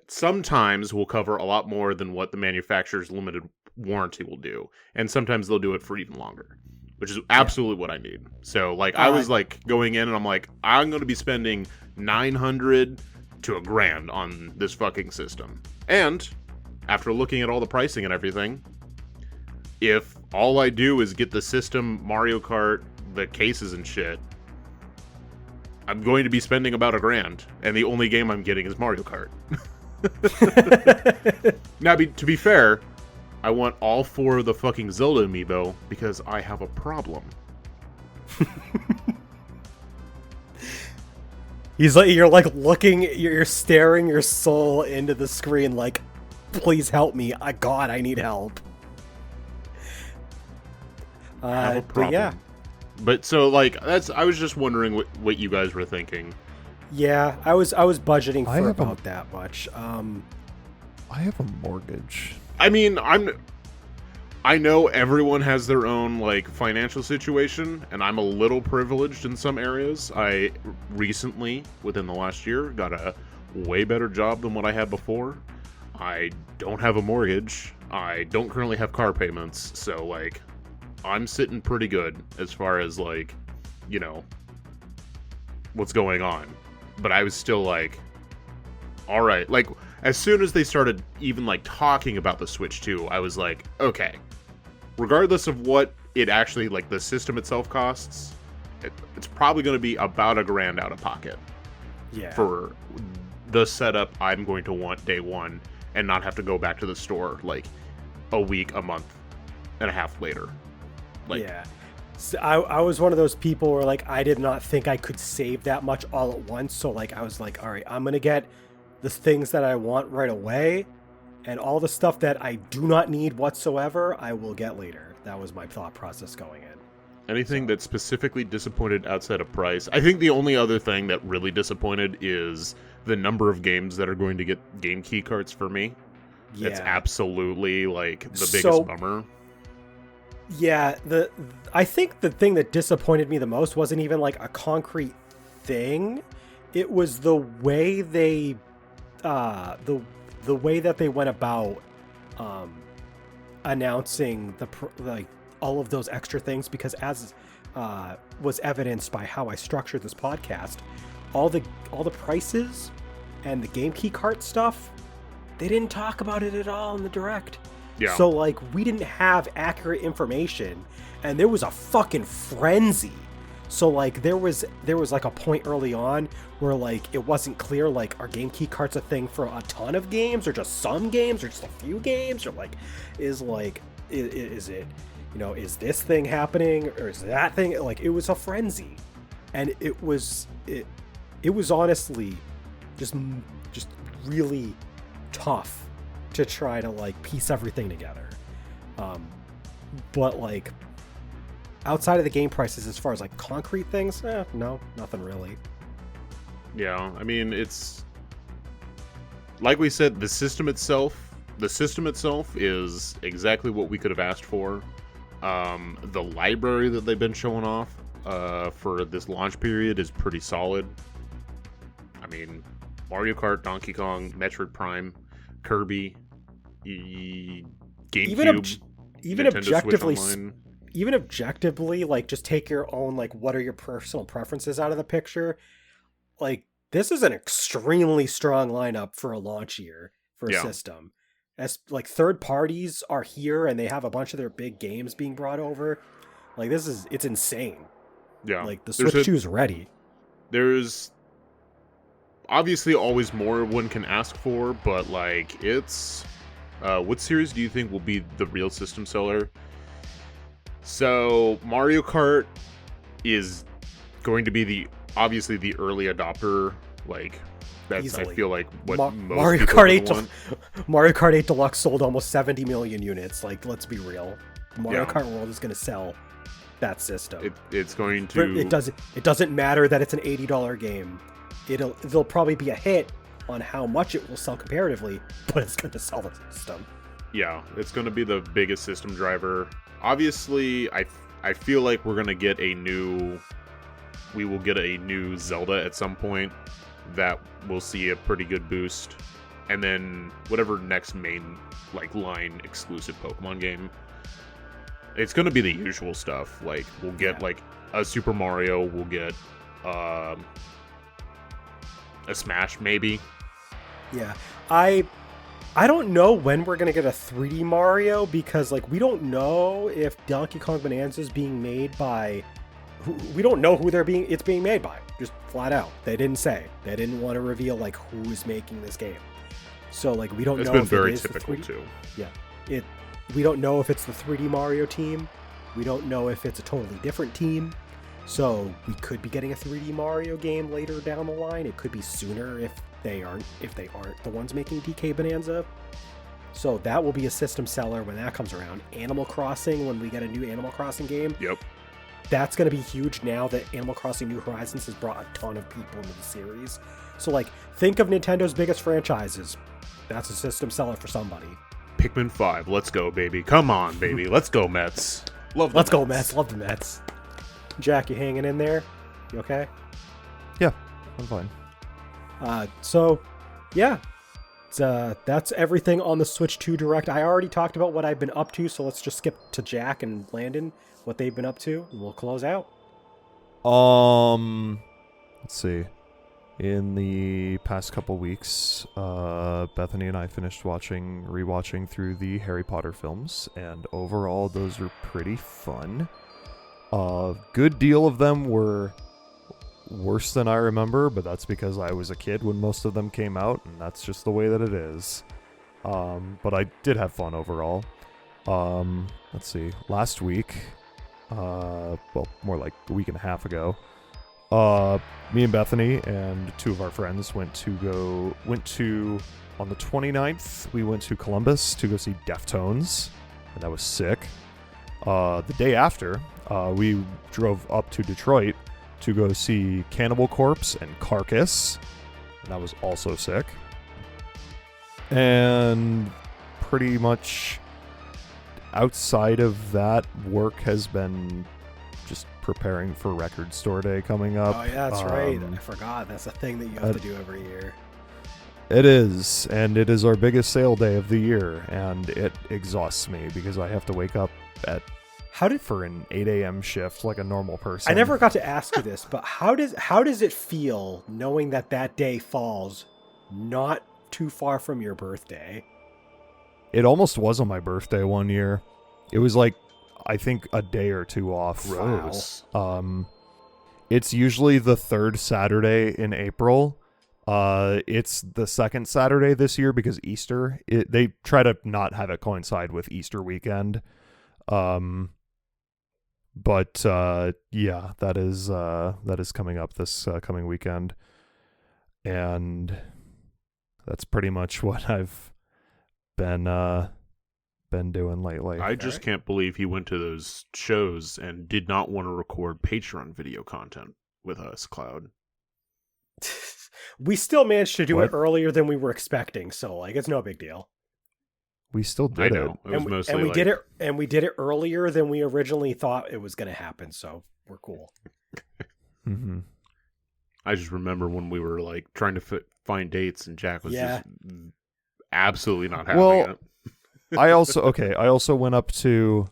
sometimes will cover a lot more than what the manufacturer's limited warranty will do, and sometimes they'll do it for even longer, which is absolutely what I need. So, like, I was like going in and I'm like, I'm going to be spending $900 to $1,000 on this fucking system. And after looking at all the pricing and everything, if all I do is get the system, Mario Kart, the cases and shit, I'm going to be spending about $1,000, and the only game I'm getting is Mario Kart. Now, to be fair, I want all 4 of the fucking Zelda amiibo because I have a problem.
He's like, you're staring your soul into the screen, like, please help me. God, I need help.
I have a problem.
But yeah,
But so, like, I was just wondering what you guys were thinking.
yeah, I was budgeting
I
for
have a-
about that much.
I have a mortgage.
I mean, I know everyone has their own, like, financial situation, and I'm a little privileged in some areas. I recently, within the last year, got a way better job than what I had before. I don't have a mortgage. I don't currently have car payments, so, like, I'm sitting pretty good as far as, like, you know, what's going on. But I was still like, all right. Like, as soon as they started even, like, talking about the Switch 2, I was like, okay. Regardless of what it actually, like, the system itself costs, it's probably going to be about $1,000 out of pocket
Yeah,
for the setup I'm going to want day one and not have to go back to the store, like, a week, a month and a half later. Like,
yeah. So I was one of those people where, like, I did not think I could save that much all at once. So, like, I was like, all right, I'm going to get the things that I want right away, and all the stuff that I do not need whatsoever, I will get later. That was my thought process going in.
anything that specifically disappointed outside of price. I think the only other thing that really disappointed is the number of games that are going to get game key cards for me.
Yeah.
It's absolutely like the biggest
So-
bummer.
Yeah, I think the thing that disappointed me the most wasn't even like a concrete thing. It was the way they the way that they went about announcing like all of those extra things, because as was evidenced by how I structured this podcast, all the prices and the game key cart stuff, they didn't talk about it at all in the direct.
Yeah.
So like we didn't have accurate information, and there was a fucking frenzy. So like there was like a point early on where like it wasn't clear, like, are game key cards a thing for a ton of games or just some games or just a few games, or like is it, you know, is this thing happening or is that thing? Like it was a frenzy, and it was honestly just really tough to try to like piece everything together. But like outside of the game prices, as far as like concrete things, no, nothing really.
Yeah, I mean, it's like we said, the system itself is exactly what we could have asked for. The library that they've been showing off for this launch period is pretty solid. I mean, Mario Kart, Donkey Kong, Metroid Prime, Kirby, GameCube,
even objectively, like, just take your own, like, what are your personal preferences out of the picture. Like, this is an extremely strong lineup for a launch year for a system. As like third parties are here and they have a bunch of their big games being brought over. Like it's insane.
Yeah.
Like the Switch 2 is ready.
There's obviously always more one can ask for, but like it's what series do you think will be the real system seller? So Mario Kart is going to be obviously the early adopter. Like that's easily. I feel like what most
Mario
people
Kart 8
want.
Mario Kart 8 Deluxe sold almost 70 million units. Like, let's be real. Mario Kart World is going to sell that system.
It's going to.
It doesn't matter that it's an $80 game. It'll probably be a hit on how much it will sell comparatively, but it's going to sell the system.
Yeah, it's going to be the biggest system driver. Obviously, I feel like we're going to get we will get a new Zelda at some point that will see a pretty good boost. And then whatever next main like line exclusive Pokemon game. It's going to be the usual stuff. Like we'll get like a Super Mario, we'll get a Smash maybe.
Yeah. I don't know when we're going to get a 3D Mario, because like we don't know if Donkey Kong Bonanza is being made by we don't know who it's being made by. Just flat out. They didn't say. They didn't want to reveal like who is making this game. So like we don't know.
It's been very typical too.
Yeah. We don't know if it's the 3D Mario team. We don't know if it's a totally different team. So we could be getting a 3D Mario game later down the line. It could be sooner if they aren't the ones making DK Bonanza. So that will be a system seller when that comes around. Animal Crossing, when we get a new Animal Crossing game.
Yep.
That's going to be huge now that Animal Crossing New Horizons has brought a ton of people into the series. So, like, think of Nintendo's biggest franchises. That's a system seller for somebody.
Pikmin 5. Let's go, baby. Come on, baby. Let's go, Mets.
Let's go, Mets. Love the Mets. Jack, you hanging in there? You okay?
Yeah, I'm fine.
So, yeah. That's everything on the Switch 2 Direct. I already talked about what I've been up to, so let's just skip to Jack and Landon, what they've been up to, and we'll close out.
Let's see. In the past couple weeks, Bethany and I finished rewatching through the Harry Potter films, and overall, those were pretty fun. A good deal of them were worse than I remember, but that's because I was a kid when most of them came out, and that's just the way that it is. But I did have fun overall. Let's see. Last week, well, more like a week and a half ago, me and Bethany and two of our friends went to on the 29th, we went to Columbus to go see Deftones, and that was sick. The day after, we drove up to Detroit to go see Cannibal Corpse and Carcass, and I was also sick. And pretty much outside of that, work has been just preparing for Record Store Day coming up.
Oh, yeah, that's right. I forgot. That's a thing that you have to do every year.
It is, and it is our biggest sale day of the year, and it exhausts me because I have to wake up for an 8 a.m. shift like a normal person.
I never got to ask you this, but how does it feel knowing that day falls not too far from your birthday?
It almost was on my birthday one year. It was like, I think, a day or two off.
Gross.
It's usually the third Saturday in April. It's the second Saturday this year because Easter. They try to not have it coincide with Easter weekend. But yeah, that is coming up this coming weekend, and that's pretty much what I've been doing lately.
I just can't believe he went to those shows and did not want to record Patreon video content with us, Cloud.
We still managed to do it earlier than we were expecting, so like it's no big deal.
We still did it.
It was mostly
we did it earlier than we originally thought it was going to happen, so we're cool.
Mm-hmm.
I just remember when we were like trying to find dates, and Jack was just absolutely not having it.
I also went up to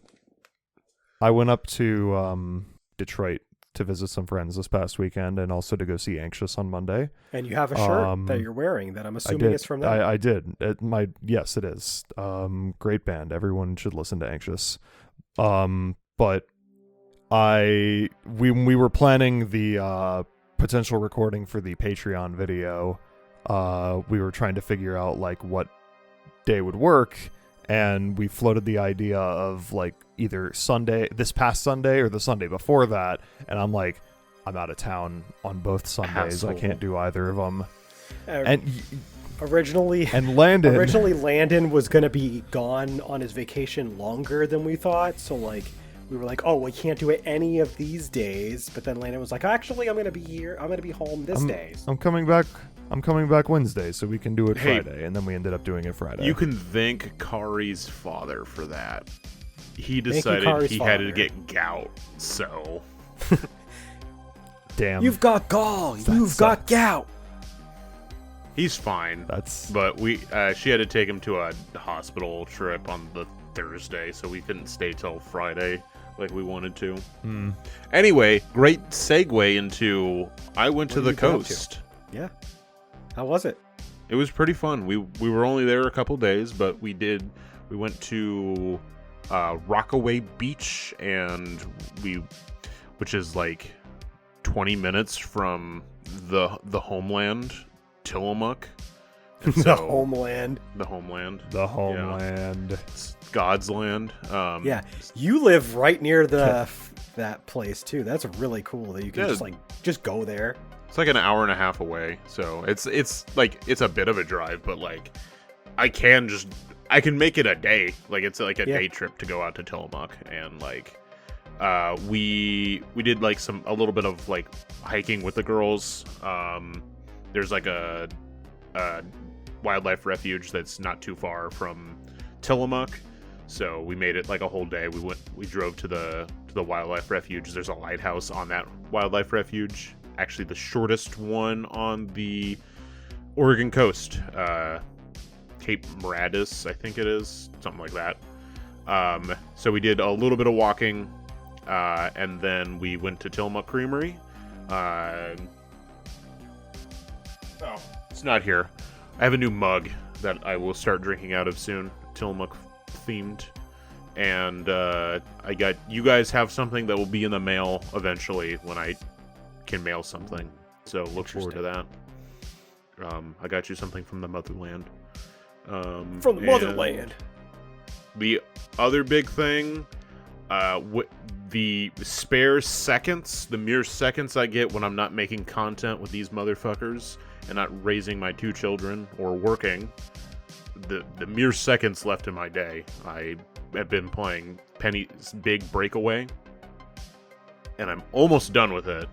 Detroit to visit some friends this past weekend, and also to go see Anxious on Monday.
And you have a shirt that you're wearing that I'm assuming is from them.
I did. Yes, it is. Great band. Everyone should listen to Anxious. But we were planning the potential recording for the Patreon video. We were trying to figure out like what day would work, and we floated the idea of like either this past Sunday or the Sunday before that, and I'm like, I'm out of town on both Sundays. I can't do either of them.
Originally Landon was going to be gone on his vacation longer than we thought, so like we were like, oh, we can't do it any of these days. But then Landon was like, actually, I'm going to be here. I'm going to be home this day.
I'm coming back Wednesday, so we can do it Friday. And then we ended up doing it Friday.
You can thank Kari's father for that. He decided he had to get gout, so...
Damn.
You've got gall. You've got gout.
He's fine. But she had to take him to a hospital trip on the Thursday, so we couldn't stay till Friday like we wanted to. Anyway, great segue into I went to the coast.
Yeah. How was it?
It was pretty fun. We were only there a couple days, but we went to Rockaway Beach, which is like 20 minutes from the homeland, Tillamook.
The homeland.
Yeah. It's God's land.
Yeah, you live right near that place too. That's really cool that you can just go there.
It's like an hour and a half away, so it's like it's a bit of a drive, but like I can make it a day. Like it's like a day trip to go out to Tillamook, and like we did like a little bit of like hiking with the girls. There's like a wildlife refuge that's not too far from Tillamook, so we made it like a whole day. We drove to the wildlife refuge. There's a lighthouse on that wildlife refuge, actually the shortest one on the Oregon coast, Cape Maratus, I think it is, something like that. So we did a little bit of walking, and then we went to Tillamook Creamery. It's not here. I have a new mug that I will start drinking out of soon, Tillamook themed. And you guys have something that will be in the mail eventually when I can mail something. So look forward to that. I got you something from the motherland.
From the motherland.
The other big thing, the spare seconds, the mere seconds I get when I'm not making content with these motherfuckers and not raising my 2 children or working, the mere seconds left in my day, I have been playing Penny's Big Breakaway, and I'm almost done with it.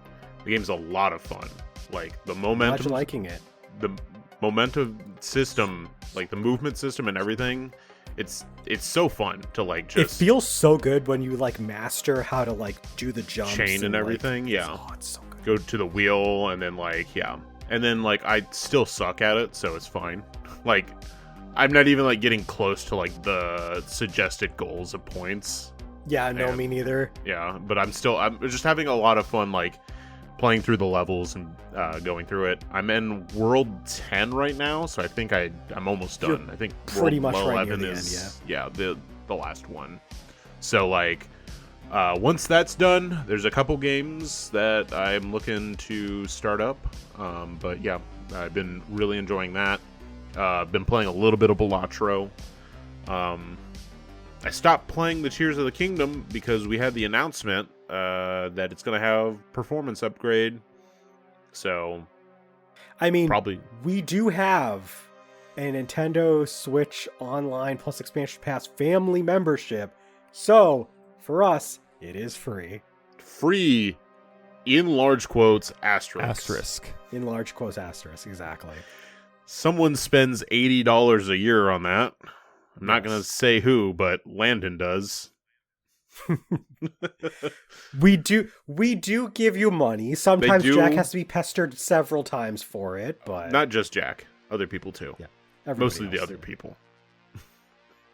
The game's a lot of fun. Like the momentum.
Imagine liking it.
the momentum system, like the movement system and everything, it's so fun to like just.
It feels so good when you like master how to like do the jumps,
chain and everything.
Like,
yeah,
oh, it's so good.
Go to the wheel and then like and then like I still suck at it, so it's fine. Like I'm not even like getting close to like the suggested goals of points.
Yeah, no, me neither.
Yeah, but I'm just having a lot of fun like playing through the levels and going through it. I'm in World 10 right now, so I think I'm almost done.
You're
I think
pretty
World
much right
11
near the
is
end,
the last one. So like once that's done, there's a couple games that I'm looking to start up. But yeah, I've been really enjoying that. Been playing a little bit of Balatro. I stopped playing the Tears of the Kingdom because we had the announcement that it's going to have performance upgrade. So,
I mean,
probably
we do have a Nintendo Switch Online plus Expansion Pass family membership. So, for us, it is free.
Free, in large quotes, asterisk.
In large quotes, asterisk, exactly.
Someone spends $80 a year on that. I'm not going to say who, but Landon does.
We do give you money. Sometimes Jack has to be pestered several times for it, but
not just Jack, other people too.
Yeah,
mostly the other people.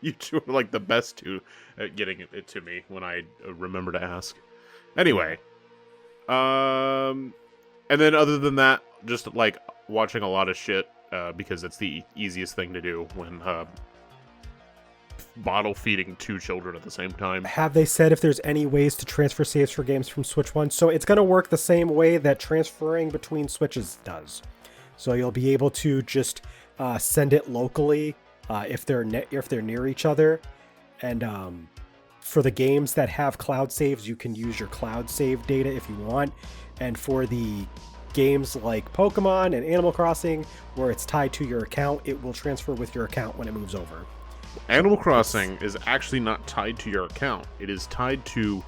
You two are like the best two at getting it to me when I remember to ask. Anyway, and then other than that, just like watching a lot of shit because it's the easiest thing to do when bottle feeding two children at the same time.
Have they said if there's any ways to transfer saves for games from Switch 1? So it's going to work the same way that transferring between Switches does. So you'll be able to just send it locally if they're near each other. And for the games that have cloud saves, you can use your cloud save data if you want. And for the games like Pokemon and Animal Crossing, where it's tied to your account, it will transfer with your account when it moves over.
Animal Crossing is actually not tied to your account. It is tied to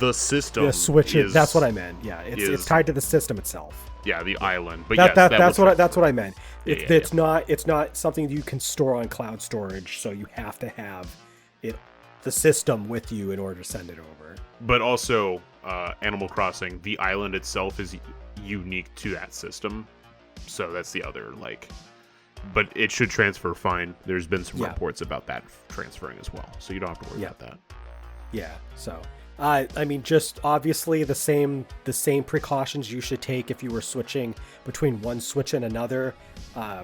the system.
The Switch. That's what I meant. Yeah, it's tied to the system itself.
Yeah, the island. But
that's what I meant. It's not something that you can store on cloud storage. So you have to have the system with you in order to send it over.
But also, Animal Crossing, the island itself is unique to that system. So that's the other But it should transfer fine. There's been some reports about that transferring as well, so you don't have to worry about that.
Yeah. So, I mean, just obviously the same precautions you should take if you were switching between one Switch and another.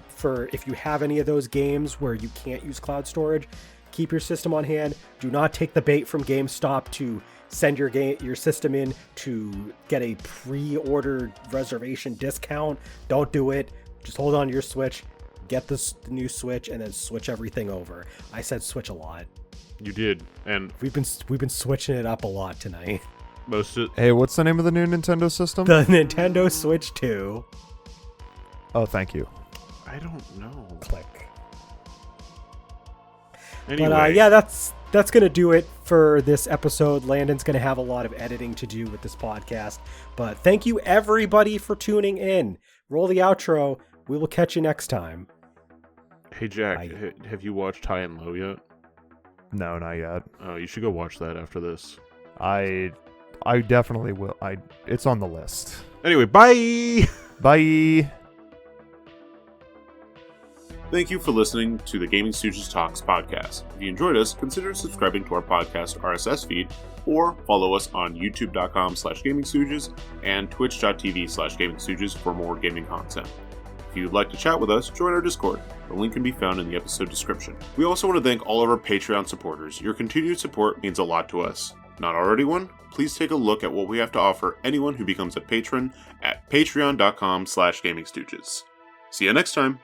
For if you have any of those games where you can't use cloud storage, keep your system on hand. Do not take the bait from GameStop to send your system in to get a pre-ordered reservation discount. Don't do it. Just hold on to your Switch. Get the new Switch and then switch everything over. I said switch a lot.
You did, and
we've been switching it up a lot tonight.
Hey, what's the name of the new Nintendo system?
The Nintendo Switch 2.
Oh, thank you.
I don't know.
Click.
Anyway.
But that's gonna do it for this episode. Landon's gonna have a lot of editing to do with this podcast. But thank you everybody for tuning in. Roll the outro. We will catch you next time.
Hey Jack, have you watched High and Low yet?
No, not yet.
Oh, you should go watch that after this.
I definitely will. It's on the list.
Anyway, bye!
Bye!
Thank you for listening to the Gaming Stooges Talks podcast. If you enjoyed us, consider subscribing to our podcast RSS feed, or follow us on youtube.com/GamingStooges and twitch.tv/GamingStooges for more gaming content. If you'd like to chat with us, join our Discord. The link can be found in the episode description. We also want to thank all of our Patreon supporters. Your continued support means a lot to us. Not already one? Please take a look at what we have to offer anyone who becomes a patron at patreon.com/GamingStooges. See you next time!